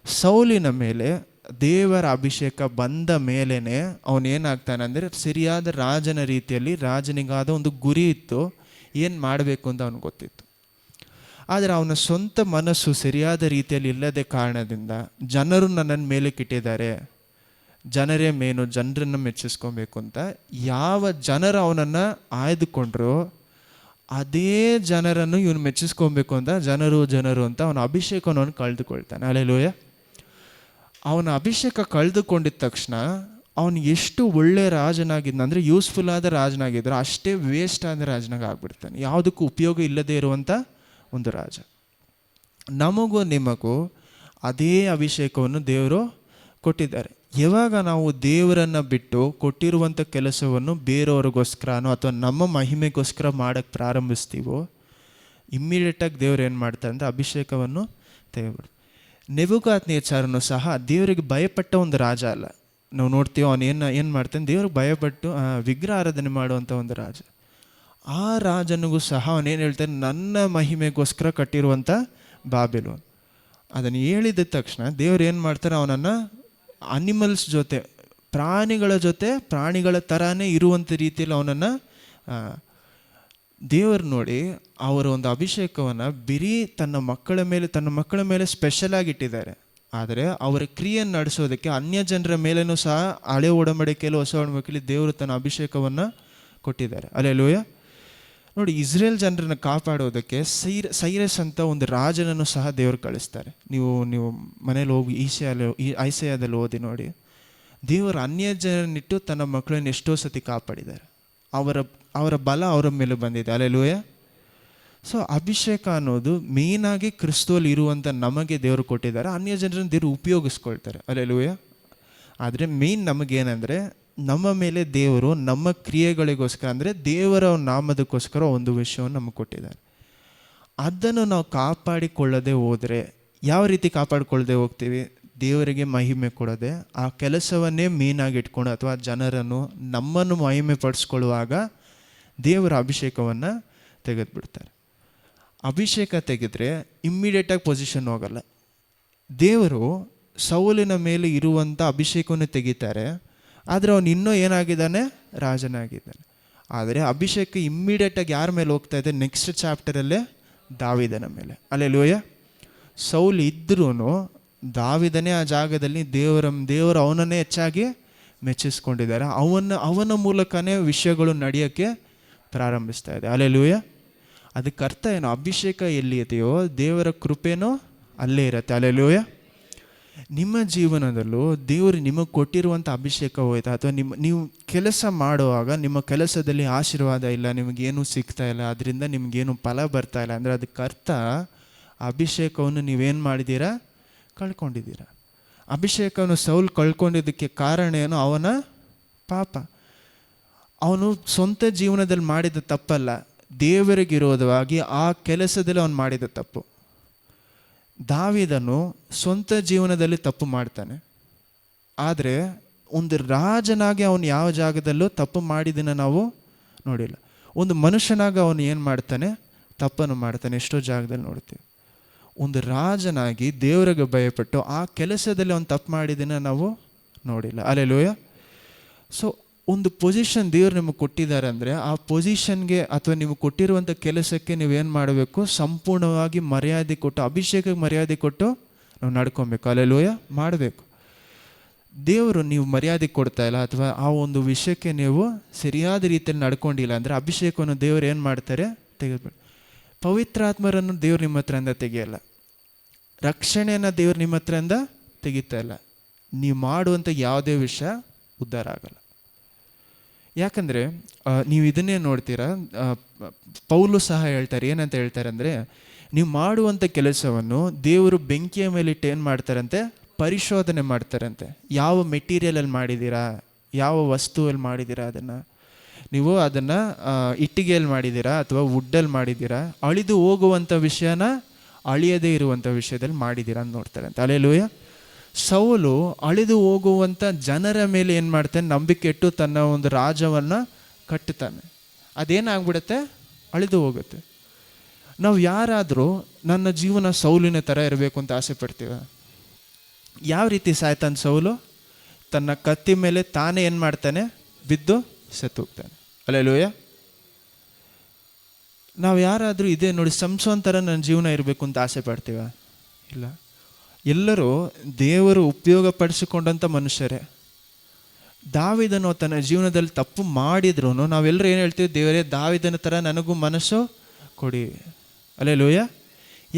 ಸೌಲಿನ ಮೇಲೆ ದೇವರ ಅಭಿಷೇಕ ಬಂದ ಮೇಲೇ ಅವನೇನಾಗ್ತಾನೆ ಅಂದರೆ ಸರಿಯಾದ ರಾಜನ ರೀತಿಯಲ್ಲಿ, ರಾಜನಿಗಾದ ಒಂದು ಗುರಿ ಇತ್ತು, ಏನು ಮಾಡಬೇಕು ಅಂತ ಅವನಿಗೆ ಗೊತ್ತಿತ್ತು. ಆದರೆ ಅವನ ಸ್ವಂತ ಮನಸ್ಸು ಸರಿಯಾದ ರೀತಿಯಲ್ಲಿ ಇಲ್ಲದೆ ಕಾರಣದಿಂದ ಜನರು ನನ್ನನ್ನು ಮೇಲೆ ಇಟ್ಟಿದ್ದಾರೆ, ಜನರೇ ಮೇನು, ಜನರನ್ನು ಮೆಚ್ಚಿಸ್ಕೊಬೇಕು ಅಂತ ಯಾವ ಜನರು ಅವನನ್ನು ಆಯ್ದುಕೊಂಡ್ರು ಅದೇ ಜನರನ್ನು ಇವನು ಮೆಚ್ಚಿಸ್ಕೊಬೇಕು ಅಂತ ಜನರು ಅಂತ ಅವನ ಅಭಿಷೇಕವನ್ನು ಅವನು ಕಳೆದುಕೊಳ್ತಾನೆ. ಹಲ್ಲೆಲೂಯ. ಅವನ ಅಭಿಷೇಕ ಕಳೆದುಕೊಂಡಿದ್ದ ತಕ್ಷಣ ಅವನು ಎಷ್ಟು ಒಳ್ಳೆಯ ರಾಜನಾಗಿದ್ದ ಅಂದರೆ ಯೂಸ್ಫುಲ್ ಆದ ರಾಜನಾಗಿದ್ದರು ಅಷ್ಟೇ ವೇಸ್ಟ್ ಆದ ರಾಜನಾಗ ಆಗ್ಬಿಡ್ತಾನೆ, ಯಾವುದಕ್ಕೂ ಉಪಯೋಗ ಇಲ್ಲದೆ ಇರುವಂಥ ಒಂದು ರಾಜ. ನಮಗೂ ನಿಮಗೂ ಅದೇ ಅಭಿಷೇಕವನ್ನು ದೇವರು ಕೊಟ್ಟಿದ್ದಾರೆ. ಯಾವಾಗ ನಾವು ದೇವರನ್ನು ಬಿಟ್ಟು ಕೊಟ್ಟಿರುವಂಥ ಕೆಲಸವನ್ನು ಬೇರೆಯವ್ರಿಗೋಸ್ಕರನೋ ಅಥವಾ ನಮ್ಮ ಮಹಿಮೆಗೋಸ್ಕರ ಮಾಡೋಕ್ಕೆ ಪ್ರಾರಂಭಿಸ್ತೀವೋ, ಇಮ್ಮಿಡಿಯೇಟಾಗಿ ದೇವ್ರು ಏನು ಮಾಡ್ತಾರೆ ಅಂದರೆ ಅಭಿಷೇಕವನ್ನು ತೆಗೆದುಬಿಡ್ತಾರೆ. ನೆಬೂಕದ್ನೆಚ್ಚರನು ಸಹ ದೇವರಿಗೆ ಭಯಪಟ್ಟ ಒಂದು ರಾಜ ಅಲ್ಲ. ನಾವು ನೋಡ್ತೀವಿ ಅವನು ಏನು ಮಾಡ್ತಾನೆ, ದೇವ್ರಿಗೆ ಭಯಪಟ್ಟು ವಿಗ್ರಹ ಆರಾಧನೆ ಮಾಡುವಂಥ ಒಂದು ರಾಜ. ಆ ರಾಜನಿಗೂ ಸಹ ಅವನೇನು ಹೇಳ್ತಾನೆ, ನನ್ನ ಮಹಿಮೆಗೋಸ್ಕರ ಕಟ್ಟಿರುವಂಥ ಬಾಬಿಲೋನ್. ಅದನ್ನು ಹೇಳಿದ ತಕ್ಷಣ ದೇವ್ರು ಏನು ಮಾಡ್ತಾರೆ, ಅವನನ್ನು ಅನಿಮಲ್ಸ್ ಜೊತೆ, ಪ್ರಾಣಿಗಳ ಥರನೇ ಇರುವಂಥ ರೀತಿಯಲ್ಲಿ ಅವನನ್ನು ದೇವರು ನೋಡಿ ಅವರ ಒಂದು ಅಭಿಷೇಕವನ್ನು ಬಿರಿ ತನ್ನ ಮಕ್ಕಳ ಮೇಲೆ ಸ್ಪೆಷಲ್ ಆಗಿ ಇಟ್ಟಿದ್ದಾರೆ. ಆದರೆ ಅವರ ಕ್ರಿಯೆಯನ್ನು ನಡೆಸೋದಕ್ಕೆ ಅನ್ಯ ಜನರ ಮೇಲೇನೂ ಸಹ ಹಳೆ ಒಡಂಬಡಿಕೆಯಲ್ಲಿ ಹೊಸ ಒಡಂಬಡಿಕೆಯಲ್ಲಿ ದೇವರು ತನ್ನ ಅಭಿಷೇಕವನ್ನು ಕೊಟ್ಟಿದ್ದಾರೆ. ಹಲ್ಲೆಲೂಯ. ನೋಡಿ, ಇಸ್ರೇಲ್ ಜನರನ್ನ ಕಾಪಾಡೋದಕ್ಕೆ ಸೈರಸ್ ಅಂತ ಒಂದು ರಾಜನನ್ನು ಸಹ ದೇವರು ಕಳಿಸ್ತಾರೆ. ನೀವು ಮನೇಲಿ ಹೋಗಿ ಐಸೆಯಾದಲ್ಲಿ ಓದಿ ನೋಡಿ. ದೇವರು ಅನ್ಯ ಜನರನ್ನಿಟ್ಟು ತನ್ನ ಮಕ್ಕಳನ್ನು ಎಷ್ಟೋ ಸತಿ ಕಾಪಾಡಿದ್ದಾರೆ. ಅವರ ಬಲ ಅವರ ಮೇಲೆ ಬಂದಿದೆ. ಅಲ್ಲೆಲೂಯ. ಸೊ ಅಭಿಷೇಕ ಅನ್ನೋದು ಮೇಯ್ನಾಗಿ ಕ್ರಿಸ್ತುವಲ್ಲಿ ಇರುವಂಥ ನಮಗೆ ದೇವರು ಕೊಟ್ಟಿದ್ದಾರೆ. ಅನ್ಯ ಜನರನ್ನು ದೇವರು ಉಪಯೋಗಿಸ್ಕೊಳ್ತಾರೆ. ಅಲ್ಲೆಲೂಯ. ಆದರೆ ಮೇಯ್ನ್ ನಮಗೇನೆಂದರೆ, ನಮ್ಮ ಮೇಲೆ ದೇವರು ನಮ್ಮ ಕ್ರಿಯೆಗಳಿಗೋಸ್ಕರ, ಅಂದರೆ ದೇವರ ನಾಮದಕ್ಕೋಸ್ಕರ ಒಂದು ವಿಷಯವನ್ನು ನಮಗೆ ಕೊಟ್ಟಿದ್ದಾರೆ. ಅದನ್ನು ನಾವು ಕಾಪಾಡಿಕೊಳ್ಳದೆ ಹೋದರೆ, ಯಾವ ರೀತಿ ಕಾಪಾಡಿಕೊಳ್ಳದೆ ಹೋಗ್ತೀವಿ? ದೇವರಿಗೆ ಮಹಿಮೆ ಕೊಡದೆ ಆ ಕೆಲಸವನ್ನೇ ಮೇಯ್ನಾಗಿ ಇಟ್ಕೊಂಡು, ಅಥವಾ ಜನರನ್ನು ನಮ್ಮನ್ನು ಮಹಿಮೆ ಪಡಿಸ್ಕೊಳ್ಳುವಾಗ ದೇವರ ಅಭಿಷೇಕವನ್ನು ತೆಗೆದುಬಿಡ್ತಾರೆ. ಅಭಿಷೇಕ ತೆಗೆದ್ರೆ ಇಮ್ಮಿಡಿಯೇಟಾಗಿ ಪೊಸಿಷನ್ ಹೋಗಲ್ಲ. ದೇವರು ಸೌಲಿನ ಮೇಲೆ ಇರುವಂಥ ಅಭಿಷೇಕವನ್ನು ತೆಗಿತಾರೆ, ಆದರೆ ಅವನು ಇನ್ನೂ ಏನಾಗಿದ್ದಾನೆ? ರಾಜನಾಗಿದ್ದಾನೆ. ಆದರೆ ಅಭಿಷೇಕ ಇಮ್ಮಿಡಿಯೇಟಾಗಿ ಯಾರ ಮೇಲೆ ಹೋಗ್ತಾ ಇದೆ? ನೆಕ್ಸ್ಟ್ ಚಾಪ್ಟರಲ್ಲೇ ದಾವಿದನ ಮೇಲೆ. ಅಲ್ಲೆಲೂಯ. ಸೌಲ್ ಇದ್ರೂ ದಾವಿದನೇ ಆ ಜಾಗದಲ್ಲಿ ದೇವರು ಅವನನ್ನೇ ಹೆಚ್ಚಾಗಿ ಮೆಚ್ಚಿಸ್ಕೊಂಡಿದ್ದಾರೆ. ಅವನ ಮೂಲಕನೇ ವಿಷಯಗಳು ನಡೆಯೋಕ್ಕೆ ಪ್ರಾರಂಭಿಸ್ತಾ ಇದೆ. ಅಲ್ಲೆಲೂಯ. ಅದಕ್ಕೆ ಅರ್ಥ ಏನು? ಅಭಿಷೇಕ ಎಲ್ಲಿ ಇದೆಯೋ ದೇವರ ಕೃಪೆನೂ ಅಲ್ಲೇ ಇರುತ್ತೆ. ಅಲ್ಲೆಲೂಯ. ನಿಮ್ಮ ಜೀವನದಲ್ಲೂ ದೇವರು ನಿಮಗೆ ಕೊಟ್ಟಿರುವಂಥ ಅಭಿಷೇಕ ಹೋಯ್ತಾ, ಅಥವಾ ನೀವು ಕೆಲಸ ಮಾಡುವಾಗ ನಿಮ್ಮ ಕೆಲಸದಲ್ಲಿ ಆಶೀರ್ವಾದ ಇಲ್ಲ, ನಿಮಗೇನು ಸಿಗ್ತಾ ಇಲ್ಲ, ಅದರಿಂದ ನಿಮಗೇನು ಫಲ ಬರ್ತಾ ಇಲ್ಲ ಅಂದರೆ ಅದಕ್ಕೆ ಅರ್ಥ ಅಭಿಷೇಕವನ್ನು ನೀವೇನು ಮಾಡಿದ್ದೀರಾ? ಕಳ್ಕೊಂಡಿದ್ದೀರಾ. ಅಭಿಷೇಕವನ್ನು ಸೌಲ್ ಕಳ್ಕೊಂಡಿದ್ದಕ್ಕೆ ಕಾರಣ ಏನು? ಅವನ ಪಾಪ. ಅವನು ಸ್ವಂತ ಜೀವನದಲ್ಲಿ ಮಾಡಿದ ತಪ್ಪಲ್ಲ, ದೇವರಿಗೆ ವಿರೋಧವಾಗಿ ಆ ಕೆಲಸದಲ್ಲಿ ಅವನು ಮಾಡಿದ ತಪ್ಪು. ದಾವೀದನು ಸ್ವಂತ ಜೀವನದಲ್ಲಿ ತಪ್ಪು ಮಾಡ್ತಾನೆ, ಆದರೆ ಒಂದು ರಾಜನಾಗಿ ಅವನು ಯಾವ ಜಾಗದಲ್ಲೂ ತಪ್ಪು ಮಾಡಿದ್ದನ್ನು ನಾವು ನೋಡಿಲ್ಲ. ಒಂದು ಮನುಷ್ಯನಾಗಿ ಅವನು ಏನು ಮಾಡ್ತಾನೆ? ತಪ್ಪನ್ನು ಮಾಡ್ತಾನೆ. ಎಷ್ಟೋ ಜಾಗದಲ್ಲಿ ನೋಡ್ತೀವಿ. ಒಂದು ರಾಜನಾಗಿ ದೇವರಿಗೆ ಭಯಪಟ್ಟು ಆ ಕೆಲಸದಲ್ಲಿ ಅವನು ತಪ್ಪು ಮಾಡಿದ್ದನ್ನು ನಾವು ನೋಡಿಲ್ಲ. ಅಲ್ಲೆಲೂಯ. ಸೊ ಒಂದು ಪೊಸಿಷನ್ ದೇವರು ನಿಮಗೆ ಕೊಟ್ಟಿದ್ದಾರೆ ಅಂದರೆ ಆ ಪೊಸಿಷನ್ಗೆ ಅಥವಾ ನಿಮಗೆ ಕೊಟ್ಟಿರುವಂಥ ಕೆಲಸಕ್ಕೆ ನೀವೇನು ಮಾಡಬೇಕು? ಸಂಪೂರ್ಣವಾಗಿ ಮರ್ಯಾದೆ ಕೊಟ್ಟು, ಅಭಿಷೇಕಕ್ಕೆ ಮರ್ಯಾದೆ ಕೊಟ್ಟು ನಾವು ನಡ್ಕೊಬೇಕು. ಅಲ್ಲೆಲೂಯ. ಮಾಡಬೇಕು. ದೇವರು ನೀವು ಮರ್ಯಾದೆ ಕೊಡ್ತಾ ಇಲ್ಲ ಅಥವಾ ಆ ಒಂದು ವಿಷಯಕ್ಕೆ ನೀವು ಸರಿಯಾದ ರೀತಿಯಲ್ಲಿ ನಡ್ಕೊಂಡಿಲ್ಲ ಅಂದರೆ ಅಭಿಷೇಕವನ್ನು ದೇವರು ಏನು ಮಾಡ್ತಾರೆ? ತೆಗೆದುಬಿಡಿ. ಪವಿತ್ರಾತ್ಮರನ್ನು ದೇವ್ರು ನಿಮ್ಮ ಹತ್ರದಿಂದ ತೆಗೆಯಲ್ಲ. ರಕ್ಷಣೆಯನ್ನು ದೇವ್ರು ನಿಮ್ಮ ಹತ್ರದಿಂದ ತೆಗಿತಾ ಇಲ್ಲ. ನೀವು ಮಾಡುವಂಥ ಯಾವುದೇ ವಿಷಯ ಉದ್ಧಾರ ಆಗಲ್ಲ. ಯಾಕಂದರೆ ನೀವು ಇದನ್ನೇ ನೋಡ್ತೀರಾ, ಪೌಲು ಸಹ ಹೇಳ್ತಾರೆ. ಏನಂತ ಹೇಳ್ತಾರೆ ಅಂದರೆ, ನೀವು ಮಾಡುವಂಥ ಕೆಲಸವನ್ನು ದೇವರು ಬೆಂಕಿಯ ಮೇಲಿಟ್ಟು ಏನು ಮಾಡ್ತಾರಂತೆ? ಪರಿಶೋಧನೆ ಮಾಡ್ತಾರಂತೆ. ಯಾವ ಮೆಟೀರಿಯಲಲ್ಲಿ ಮಾಡಿದ್ದೀರಾ, ಯಾವ ವಸ್ತುವಲ್ಲಿ ಮಾಡಿದ್ದೀರಾ, ನೀವು ಅದನ್ನು ಇಟ್ಟಿಗೆಯಲ್ಲಿ ಮಾಡಿದ್ದೀರಾ ಅಥವಾ ವುಡ್ಡಲ್ಲಿ ಮಾಡಿದ್ದೀರಾ, ಅಳಿದು ಹೋಗುವಂಥ ವಿಷಯನ ಅಳಿಯದೇ ಇರುವಂಥ ವಿಷಯದಲ್ಲಿ ಮಾಡಿದ್ದೀರಾ ಅಂತ ನೋಡ್ತಾರಂತೆ. ಅಲ್ಲೆಲೂಯ. ಸೌಲು ಅಳಿದು ಹೋಗುವಂಥ ಜನರ ಮೇಲೆ ಏನು ಮಾಡ್ತಾನೆ? ನಂಬಿಕೆ ಇಟ್ಟು ತನ್ನ ಒಂದು ರಾಜ್ಯವನ್ನು ಕಟ್ಟುತ್ತಾನೆ. ಅದೇನಾಗ್ಬಿಡುತ್ತೆ? ಅಳಿದು ಹೋಗುತ್ತೆ. ನಾವು ಯಾರಾದರೂ ನನ್ನ ಜೀವನ ಸೌಲಿನ ಥರ ಇರಬೇಕು ಅಂತ ಆಸೆ ಪಡ್ತೀವ? ಯಾವ ರೀತಿ ಸಾಯ್ತಾನೆ ಸೌಲು? ತನ್ನ ಕತ್ತಿ ಮೇಲೆ ತಾನೇ ಏನು ಮಾಡ್ತಾನೆ? ಬಿದ್ದು ಸತ್ತು ಹೋಗ್ತಾನೆ. ಅಲ್ಲೆಲೂಯ. ನಾವು ಯಾರಾದರೂ ಇದೇ ನೋಡಿ, ಸಂಸೋನ್ ಥರ ನನ್ನ ಜೀವನ ಇರಬೇಕು ಅಂತ ಆಸೆ ಪಡ್ತೀವ? ಇಲ್ಲ. ಎಲ್ಲರೂ ದೇವರು ಉಪಯೋಗಪಡಿಸಿಕೊಂಡಂಥ ಮನುಷ್ಯರೇ. ದಾವಿದನು ತನ್ನ ಜೀವನದಲ್ಲಿ ತಪ್ಪು ಮಾಡಿದ್ರು ನಾವೆಲ್ಲರೂ ಏನು ಹೇಳ್ತೀವಿ? ದೇವರೇ, ದಾವಿದನ ಥರ ನನಗೂ ಮನಸ್ಸು ಕೊಡಿ. ಅಲ್ಲೆಲೂಯ.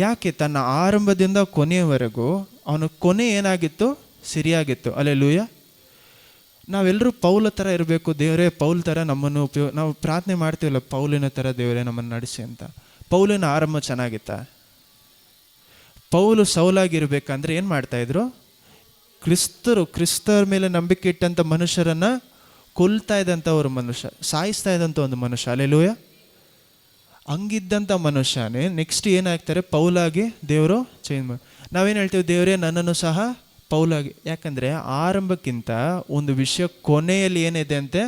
ಯಾಕೆ? ತನ್ನ ಆರಂಭದಿಂದ ಕೊನೆಯವರೆಗೂ ಅವನ ಕೊನೆ ಏನಾಗಿತ್ತು? ಸರಿಯಾಗಿತ್ತು. ಅಲ್ಲೆಲೂಯ. ನಾವೆಲ್ಲರೂ ಪೌಲ ಥರ ಇರಬೇಕು. ದೇವರೇ, ಪೌಲ್ ಥರ ನಮ್ಮನ್ನು ನಾವು ಪ್ರಾರ್ಥನೆ ಮಾಡ್ತೀವಲ್ಲ, ಪೌಲಿನ ಥರ ದೇವರೇ ನಮ್ಮನ್ನು ನಡೆಸಿ ಅಂತ. ಪೌಲಿನ ಆರಂಭ ಚೆನ್ನಾಗಿತ್ತ? ಪೌಲು ಸೌಲಾಗಿರ್ಬೇಕಂದ್ರೆ ಏನು ಮಾಡ್ತಾಯಿದ್ರು? ಕ್ರಿಸ್ತರ ಮೇಲೆ ನಂಬಿಕೆ ಇಟ್ಟಂಥ ಮನುಷ್ಯರನ್ನು ಕೊಲ್ತಾ ಇದ್ದಂಥ ಒಂದು ಮನುಷ್ಯ, ಸಾಯಿಸ್ತಾ ಇದ್ದಂಥ ಒಂದು ಮನುಷ್ಯ. ಅಲ್ಲೆಲೂಯ. ಹಂಗಿದ್ದಂಥ ಮನುಷ್ಯನೇ ನೆಕ್ಸ್ಟ್ ಏನಾಗ್ತಾರೆ? ಪೌಲಾಗಿ ದೇವರು ಚೇಂಜ್ ಮಾಡಿ. ನಾವೇನು ಹೇಳ್ತೀವಿ? ದೇವರೇ, ನನ್ನನ್ನು ಸಹ ಪೌಲಾಗಿ. ಯಾಕಂದರೆ ಆರಂಭಕ್ಕಿಂತ ಒಂದು ವಿಷಯ ಕೊನೆಯಲ್ಲಿ ಏನಿದೆ ಅಂತೆ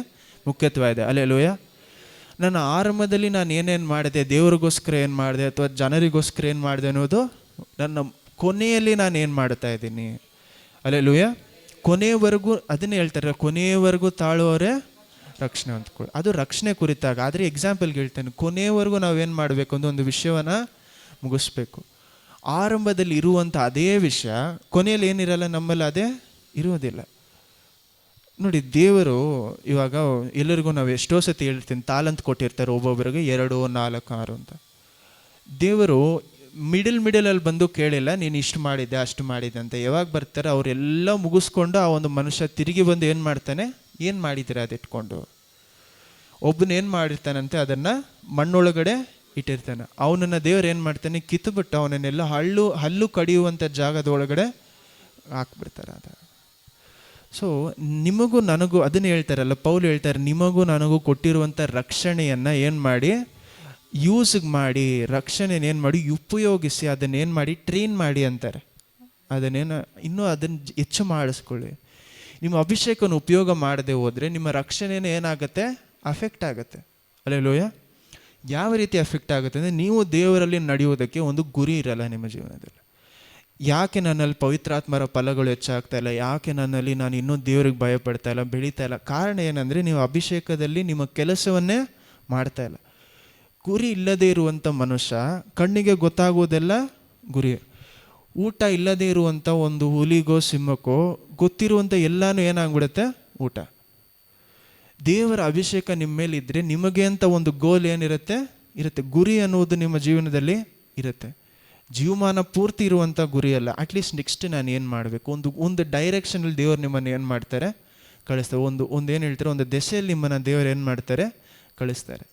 ಮುಖ್ಯತ್ವವಿದೆ. ಅಲ್ಲೆಲೂಯ. ನನ್ನ ಆರಂಭದಲ್ಲಿ ನಾನು ಏನೇನು ಮಾಡಿದೆ, ದೇವರಿಗೋಸ್ಕರ ಏನು ಮಾಡಿದೆ ಅಥವಾ ಜನರಿಗೋಸ್ಕರ ಏನು ಮಾಡಿದೆ ಅನ್ನೋದು ನನ್ನ ಕೊನೆಯಲ್ಲಿ ನಾನು ಏನು ಮಾಡ್ತಾ ಇದ್ದೀನಿ. ಅಲ್ಲೆಲೂಯ. ಕೊನೆಯವರೆಗೂ ಅದನ್ನೇ ಹೇಳ್ತಾರೆ, ಕೊನೆಯವರೆಗೂ ತಾಳುವವರೇ ರಕ್ಷಣೆ ಅಂದ್ಕೊಳ್ಳಿ. ಅದು ರಕ್ಷಣೆ ಕುರಿತಾಗ. ಆದರೆ ಎಕ್ಸಾಂಪಲ್ಗೆ ಹೇಳ್ತೇನೆ, ಕೊನೆಯವರೆಗೂ ನಾವೇನು ಮಾಡಬೇಕು ಅಂತ ಒಂದು ವಿಷಯವನ್ನು ಮುಗಿಸ್ಬೇಕು. ಆರಂಭದಲ್ಲಿ ಇರುವಂಥ ಅದೇ ವಿಷಯ ಕೊನೆಯಲ್ಲಿ ಏನಿರಲ್ಲ, ನಮ್ಮಲ್ಲಿ ಅದೇ ಇರುವುದಿಲ್ಲ. ನೋಡಿ, ದೇವರು ಇವಾಗ ಎಲ್ಲರಿಗೂ ನಾವು ಎಷ್ಟೋ ಸತಿ ಹೇಳ್ತೀನಿ, ತಾಲಂತ್ ಕೊಟ್ಟಿರ್ತಾರೆ ಒಬ್ಬೊಬ್ಬರಿಗೆ 2, 4, 6 ಅಂತ. ದೇವರು ಮಿಡಲಲ್ಲಿ ಬಂದು ಕೇಳಿಲ್ಲ ನೀನು ಇಷ್ಟು ಮಾಡಿದ್ದೆ ಅಷ್ಟು ಮಾಡಿದ್ದೆ ಅಂತ. ಯಾವಾಗ ಬರ್ತಾರೆ ಅವರೆಲ್ಲ ಮುಗಿಸ್ಕೊಂಡು ಆ ಒಂದು ಮನುಷ್ಯ ತಿರುಗಿ ಬಂದು ಏನು ಮಾಡ್ತಾನೆ, ಏನು ಮಾಡಿದ್ದೀರ ಅದು ಇಟ್ಕೊಂಡು. ಒಬ್ಬನ ಏನು ಮಾಡಿರ್ತಾನಂತೆ, ಅದನ್ನು ಮಣ್ಣೊಳಗಡೆ ಇಟ್ಟಿರ್ತಾನೆ. ಅವನನ್ನು ದೇವ್ರು ಏನು ಮಾಡ್ತಾನೆ, ಕಿತ್ತುಬಿಟ್ಟು ಅವನನ್ನೆಲ್ಲ ಹಲ್ಲು ಕಡಿಯುವಂಥ ಜಾಗದೊಳಗಡೆ ಹಾಕ್ಬಿಡ್ತಾರೆ. ಅದು ಸೊ ನಿಮಗೂ ನನಗೂ ಅದನ್ನು ಹೇಳ್ತಾರಲ್ಲ, ಪೌಲ್ ಹೇಳ್ತಾರೆ, ನಿಮಗೂ ನನಗೂ ಕೊಟ್ಟಿರುವಂಥ ರಕ್ಷಣೆಯನ್ನು ಏನು ಮಾಡಿ, ಯೂಸ್ಗೆ ಮಾಡಿ, ರಕ್ಷಣೆನ ಏನು ಮಾಡಿ ಉಪಯೋಗಿಸಿ, ಅದನ್ನೇನು ಮಾಡಿ ಟ್ರೈನ್ ಮಾಡಿ ಅಂತಾರೆ. ಅದನ್ನೇನು ಇನ್ನೂ ಅದನ್ನು ಹೆಚ್ಚು ಮಾಡಿಸ್ಕೊಳ್ಳಿ. ನಿಮ್ಮ ಅಭಿಷೇಕವನ್ನು ಉಪಯೋಗ ಮಾಡದೆ ಹೋದರೆ ನಿಮ್ಮ ರಕ್ಷಣೆನೇ ಏನಾಗುತ್ತೆ, ಅಫೆಕ್ಟ್ ಆಗುತ್ತೆ. ಅಲ್ಲೆಲೂಯ. ಯಾವ ರೀತಿ ಅಫೆಕ್ಟ್ ಆಗುತ್ತೆ ಅಂದರೆ, ನೀವು ದೇವರಲ್ಲಿ ನಡೆಯುವುದಕ್ಕೆ ಒಂದು ಗುರಿ ಇರಲ್ಲ ನಿಮ್ಮ ಜೀವನದಲ್ಲಿ. ಯಾಕೆ ನನ್ನಲ್ಲಿ ಪವಿತ್ರಾತ್ಮರ ಫಲಗಳು ಹೆಚ್ಚಾಗ್ತಾ ಇಲ್ಲ, ಯಾಕೆ ನನ್ನಲ್ಲಿ ನಾನು ಇನ್ನೂ ದೇವ್ರಿಗೆ ಭಯಪಡ್ತಾ ಇಲ್ಲ, ಬೆಳೀತಾ ಇಲ್ಲ? ಕಾರಣ ಏನಂದರೆ, ನೀವು ಅಭಿಷೇಕದಲ್ಲಿ ನಿಮ್ಮ ಕೆಲಸವನ್ನೇ ಮಾಡ್ತಾ ಇಲ್ಲ. ಗುರಿ ಇಲ್ಲದೇ ಇರುವಂಥ ಮನುಷ್ಯ ಕಣ್ಣಿಗೆ ಗೊತ್ತಾಗೋದೆಲ್ಲ ಗುರಿ. ಊಟ ಇಲ್ಲದೇ ಇರುವಂಥ ಒಂದು ಹುಲಿಗೋ ಸಿಂಹಕ್ಕೋ ಗೊತ್ತಿರುವಂಥ ಎಲ್ಲನೂ ಏನಾಗ್ಬಿಡುತ್ತೆ, ಊಟ. ದೇವರ ಅಭಿಷೇಕ ನಿಮ್ಮ ಮೇಲೆ ಇದ್ದರೆ ನಿಮಗೆ ಅಂತ ಒಂದು ಗೋಲ್ ಏನಿರುತ್ತೆ, ಗುರಿ ಅನ್ನೋದು ನಿಮ್ಮ ಜೀವನದಲ್ಲಿ ಇರುತ್ತೆ. ಜೀವಮಾನ ಪೂರ್ತಿ ಇರುವಂಥ ಗುರಿ ಅಲ್ಲ, ಅಟ್ಲೀಸ್ಟ್ ನೆಕ್ಸ್ಟ್ ನಾನು ಏನು ಮಾಡಬೇಕು, ಒಂದು ಡೈರೆಕ್ಷನಲ್ಲಿ ದೇವರು ನಿಮ್ಮನ್ನು ಏನು ಮಾಡ್ತಾರೆ, ಕಳಿಸ್ತಾರೆ. ಒಂದು ಏನು ಹೇಳ್ತಾರೆ, ಒಂದು ದೆಸೆಯಲ್ಲಿ ನಿಮ್ಮನ್ನು ದೇವರು ಏನು ಮಾಡ್ತಾರೆ, ಕಳಿಸ್ತಾರೆ.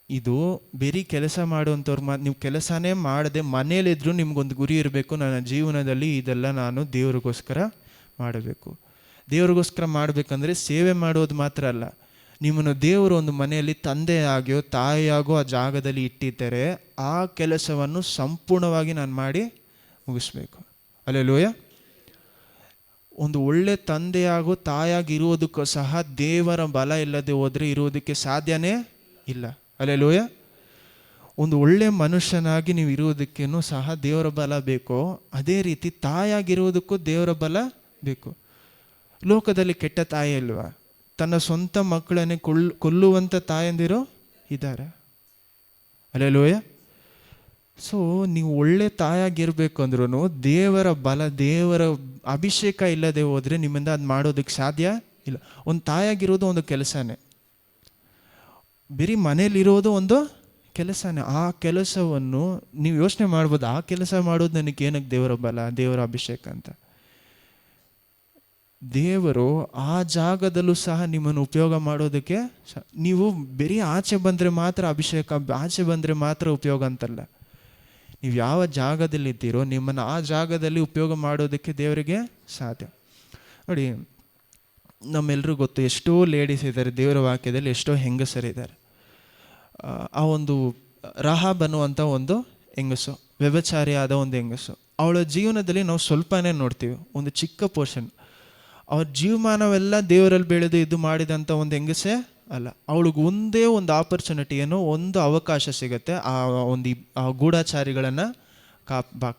ಇದು ಬರೀ ಕೆಲಸ ಮಾಡುವಂಥವ್ರು ನೀವು ಕೆಲಸನೇ ಮಾಡದೆ ಮನೇಲಿದ್ದರೂ ನಿಮ್ಗೊಂದು ಗುರಿ ಇರಬೇಕು, ನನ್ನ ಜೀವನದಲ್ಲಿ ಇದೆಲ್ಲ ನಾನು ದೇವರಿಗೋಸ್ಕರ ಮಾಡಬೇಕು. ದೇವರಿಗೋಸ್ಕರ ಮಾಡಬೇಕಂದ್ರೆ ಸೇವೆ ಮಾಡೋದು ಮಾತ್ರ ಅಲ್ಲ, ನಿಮ್ಮನ್ನು ದೇವರು ಒಂದು ಮನೆಯಲ್ಲಿ ತಂದೆಯಾಗಿಯೋ ತಾಯಿಯಾಗೋ ಆ ಜಾಗದಲ್ಲಿ ಇಟ್ಟಿದ್ದರೆ ಆ ಕೆಲಸವನ್ನು ಸಂಪೂರ್ಣವಾಗಿ ನಾನು ಮಾಡಿ ಮುಗಿಸ್ಬೇಕು. ಅಲ್ಲೆಲೂಯ. ಒಂದು ಒಳ್ಳೆ ತಂದೆಯಾಗೋ ತಾಯಾಗಿರುವುದಕ್ಕೂ ಸಹ ದೇವರ ಬಲ ಇಲ್ಲದೆ ಹೋದರೆ ಇರುವುದಕ್ಕೆ ಸಾಧ್ಯನೇ ಇಲ್ಲ. ಅಲ್ಲೆಲೂಯ. ಒಂದು ಒಳ್ಳೆ ಮನುಷ್ಯನಾಗಿ ನೀವು ಇರುವುದಕ್ಕೇನು ಸಹ ದೇವರ ಬಲ ಬೇಕೋ, ಅದೇ ರೀತಿ ತಾಯಾಗಿರುವುದಕ್ಕೂ ದೇವರ ಬಲ ಬೇಕು. ಲೋಕದಲ್ಲಿ ಕೆಟ್ಟ ತಾಯಿ ಇಲ್ವಾ? ತನ್ನ ಸ್ವಂತ ಮಕ್ಕಳನ್ನೇ ಕೊಲ್ಲುವಂಥ ತಾಯಂದಿರು ಇದ್ದಾರೆ. ಅಲ್ಲೆಲೂಯ. ಸೊ ನೀವು ಒಳ್ಳೆ ತಾಯಾಗಿರ್ಬೇಕು ಅಂದ್ರೂ ದೇವರ ಬಲ, ದೇವರ ಅಭಿಷೇಕ ಇಲ್ಲದೆ ಹೋದರೆ ನಿಮ್ಮಿಂದ ಅದು ಮಾಡೋದಕ್ಕೆ ಸಾಧ್ಯ ಇಲ್ಲ. ಒಂದು ತಾಯಾಗಿರೋದು ಒಂದು ಕೆಲಸನೇ, ಬರೀ ಮನೇಲಿರೋದು ಒಂದು ಕೆಲಸನೇ. ಆ ಕೆಲಸವನ್ನು ನೀವು ಯೋಚನೆ ಮಾಡ್ಬೋದು, ಆ ಕೆಲಸ ಮಾಡೋದು ನನಗೆ ಏನಕ್ಕೆ ದೇವರ ಬಲ, ದೇವರ ಅಭಿಷೇಕ ಅಂತ. ದೇವರು ಆ ಜಾಗದಲ್ಲೂ ಸಹ ನಿಮ್ಮನ್ನು ಉಪಯೋಗ ಮಾಡೋದಕ್ಕೆ, ನೀವು ಬರೀ ಆಚೆ ಬಂದರೆ ಮಾತ್ರ ಅಭಿಷೇಕ, ಆಚೆ ಬಂದರೆ ಮಾತ್ರ ಉಪಯೋಗ ಅಂತಲ್ಲ. ನೀವು ಯಾವ ಜಾಗದಲ್ಲಿದ್ದೀರೋ ನಿಮ್ಮನ್ನು ಆ ಜಾಗದಲ್ಲಿ ಉಪಯೋಗ ಮಾಡೋದಕ್ಕೆ ದೇವರಿಗೆ ಸಾಧ್ಯ. ನೋಡಿ, ನಮ್ಮೆಲ್ಲರೂ ಗೊತ್ತು, ಎಷ್ಟೋ ಲೇಡೀಸ್ ಇದ್ದಾರೆ ದೇವರ ವಾಕ್ಯದಲ್ಲಿ, ಎಷ್ಟೋ ಹೆಂಗಸರಿದ್ದಾರೆ. ಆ ಒಂದು ರಹಾಬ್ ಅನ್ನುವಂಥ ಒಂದು ಹೆಂಗಸು, ವ್ಯಭಿಚಾರಿಯಾದ ಒಂದು ಹೆಂಗಸು. ಅವಳ ಜೀವನದಲ್ಲಿ ನಾವು ಸ್ವಲ್ಪನೇ ನೋಡ್ತೀವಿ, ಒಂದು ಚಿಕ್ಕ ಪೋರ್ಷನ್. ಅವ್ರ ಜೀವಮಾನವೆಲ್ಲ ದೇವರಲ್ಲಿ ಬೆಳೆದು ಇದು ಮಾಡಿದಂಥ ಒಂದು ಹೆಂಗಸೇ ಅಲ್ಲ. ಅವಳಿಗೆ ಒಂದೇ ಒಂದು ಆಪರ್ಚುನಿಟಿ, ಏನೋ ಒಂದು ಅವಕಾಶ ಸಿಗುತ್ತೆ ಆ ಗೂಢಾಚಾರಿಗಳನ್ನು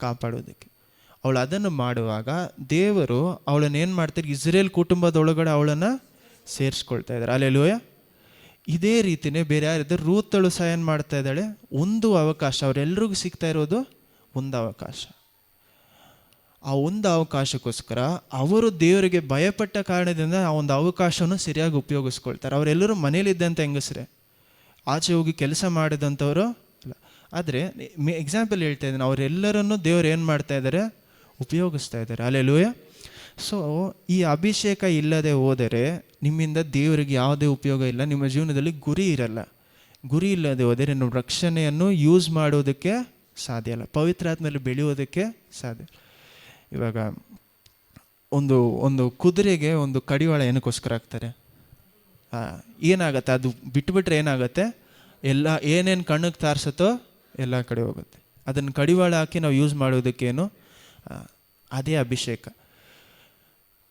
ಕಾಪಾಡೋದಕ್ಕೆ. ಅವಳು ಅದನ್ನು ಮಾಡುವಾಗ ದೇವರು ಅವಳನ್ನು ಏನು ಮಾಡ್ತಾರೆ, ಇಸ್ರೇಲ್ ಕುಟುಂಬದೊಳಗಡೆ ಅವಳನ್ನು ಸೇರಿಸ್ಕೊಳ್ತಾ ಇದ್ದಾರೆ. ಅಲ್ಲೆಲೂಯ. ಇದೇ ರೀತಿಯೇ ಬೇರೆ ಯಾರಿದ್ದಾರೆ, ರೂತಳು ಸಹ ಏನು ಮಾಡ್ತಾ ಇದ್ದಾಳೆ, ಒಂದು ಅವಕಾಶ, ಅವರೆಲ್ಲರಿಗೂ ಸಿಗ್ತಾ ಇರೋದು ಒಂದು ಅವಕಾಶ. ಆ ಒಂದು ಅವಕಾಶಕ್ಕೋಸ್ಕರ ಅವರು ದೇವರಿಗೆ ಭಯಪಟ್ಟ ಕಾರಣದಿಂದ ಆ ಒಂದು ಅವಕಾಶವನ್ನು ಸರಿಯಾಗಿ ಉಪಯೋಗಿಸ್ಕೊಳ್ತಾರೆ. ಅವರೆಲ್ಲರೂ ಮನೇಲಿದ್ದಂಥ ಹೆಂಗಸರೇ, ಆಚೆ ಹೋಗಿ ಕೆಲಸ ಮಾಡಿದಂಥವರು ಅಲ್ಲ. ಆದರೆ ಎಕ್ಸಾಂಪಲ್ ಹೇಳ್ತಾ ಇದ್ದೀನಿ, ಅವರೆಲ್ಲರನ್ನು ದೇವರು ಏನು ಮಾಡ್ತಾ ಇದ್ದಾರೆ, ಉಪಯೋಗಿಸ್ತಾ ಇದ್ದಾರೆ. ಅಲ್ಲೆಲೂಯ. ಸೊ ಈ ಅಭಿಷೇಕ ಇಲ್ಲದೆ ಹೋದರೆ ನಿಮ್ಮಿಂದ ದೇವರಿಗೆ ಯಾವುದೇ ಉಪಯೋಗ ಇಲ್ಲ, ನಿಮ್ಮ ಜೀವನದಲ್ಲಿ ಗುರಿ ಇರಲ್ಲ. ಗುರಿ ಇಲ್ಲದೆ ಹೋದರೆ ನೀವು ರಕ್ಷಣೆಯನ್ನು ಯೂಸ್ ಮಾಡೋದಕ್ಕೆ ಸಾಧ್ಯ ಇಲ್ಲ, ಪವಿತ್ರಾತ್ಮದಲ್ಲಿ ಬೆಳೆಯೋದಕ್ಕೆ ಸಾಧ್ಯ. ಇವಾಗ ಒಂದು ಕುದುರೆಗೆ ಒಂದು ಕಡಿವಾಳ ಏನಕ್ಕೋಸ್ಕರ ಹಾಕ್ತಾರೆ? ಏನಾಗತ್ತೆ, ಅದು ಬಿಟ್ಬಿಟ್ರೆ ಏನಾಗುತ್ತೆ, ಎಲ್ಲ ಏನೇನು ಕಣ್ಣಿಗೆ ತಾರಿಸುತ್ತೋ ಎಲ್ಲ ಕಡೆ ಹೋಗುತ್ತೆ. ಅದನ್ನು ಕಡಿವಾಳ ಹಾಕಿ ನಾವು ಯೂಸ್ ಮಾಡೋದಕ್ಕೇನು, ಅದೇ ಅಭಿಷೇಕ.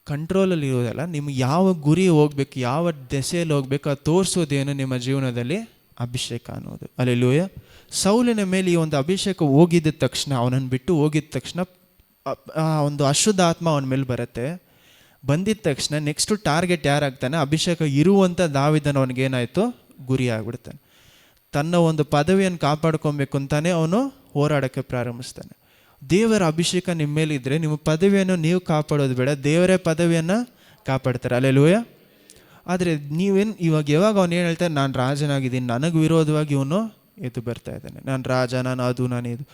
ಕಂಟ್ರೋಲಲ್ಲಿ ಇರೋದಲ್ಲ, ನಿಮ್ಗೆ ಯಾವ ಗುರಿ ಹೋಗ್ಬೇಕು, ಯಾವ ದೆಸೆಯಲ್ಲಿ ಹೋಗ್ಬೇಕು, ಅದು ತೋರಿಸೋದೇನು ನಿಮ್ಮ ಜೀವನದಲ್ಲಿ ಅಭಿಷೇಕ ಅನ್ನೋದು. ಅಲ್ಲೆಲೂಯ. ಸೌಲಿನ ಮೇಲೆ ಈ ಒಂದು ಅಭಿಷೇಕ ಹೋಗಿದ್ದ ತಕ್ಷಣ, ಅವನನ್ನು ಬಿಟ್ಟು ಹೋಗಿದ್ದ ತಕ್ಷಣ ಒಂದು ಅಶುದ್ಧ ಆತ್ಮ ಅವನ ಮೇಲೆ ಬರುತ್ತೆ. ಬಂದಿದ್ದ ತಕ್ಷಣ ನೆಕ್ಸ್ಟು ಟಾರ್ಗೆಟ್ ಯಾರಾಗ್ತಾನೆ, ಅಭಿಷೇಕ ಇರುವಂಥ ದಾವೀದನ ಅವನಿಗೇನಾಯಿತು, ಗುರಿ ಆಗಿಬಿಡ್ತಾನೆ. ತನ್ನ ಒಂದು ಪದವಿಯನ್ನು ಕಾಪಾಡ್ಕೊಬೇಕು ಅಂತಾನೆ ಅವನು ಹೋರಾಡೋಕ್ಕೆ ಪ್ರಾರಂಭಿಸ್ತಾನೆ. ದೇವರ ಅಭಿಷೇಕ ನಿಮ್ಮ ಮೇಲಿದ್ದರೆ ನಿಮ್ಮ ಪದವಿಯನ್ನು ನೀವು ಕಾಪಾಡೋದು ಬೇಡ, ದೇವರೇ ಪದವಿಯನ್ನು ಕಾಪಾಡ್ತಾರೆ. ಅಲ್ಲೆಲೂಯ. ಆದರೆ ನೀವೇನು ಇವಾಗ ಯಾವಾಗ ಅವನು ಏನು ಹೇಳ್ತಾರೆ, ನಾನು ರಾಜನಾಗಿದ್ದೀನಿ, ನನಗೆ ವಿರೋಧವಾಗಿ ಇವನು ಎದ್ದು ಬರ್ತಾ ಇದ್ದಾನೆ, ನಾನು ರಾಜ, ನಾನು ಅದು, ನಾನು ಇದು.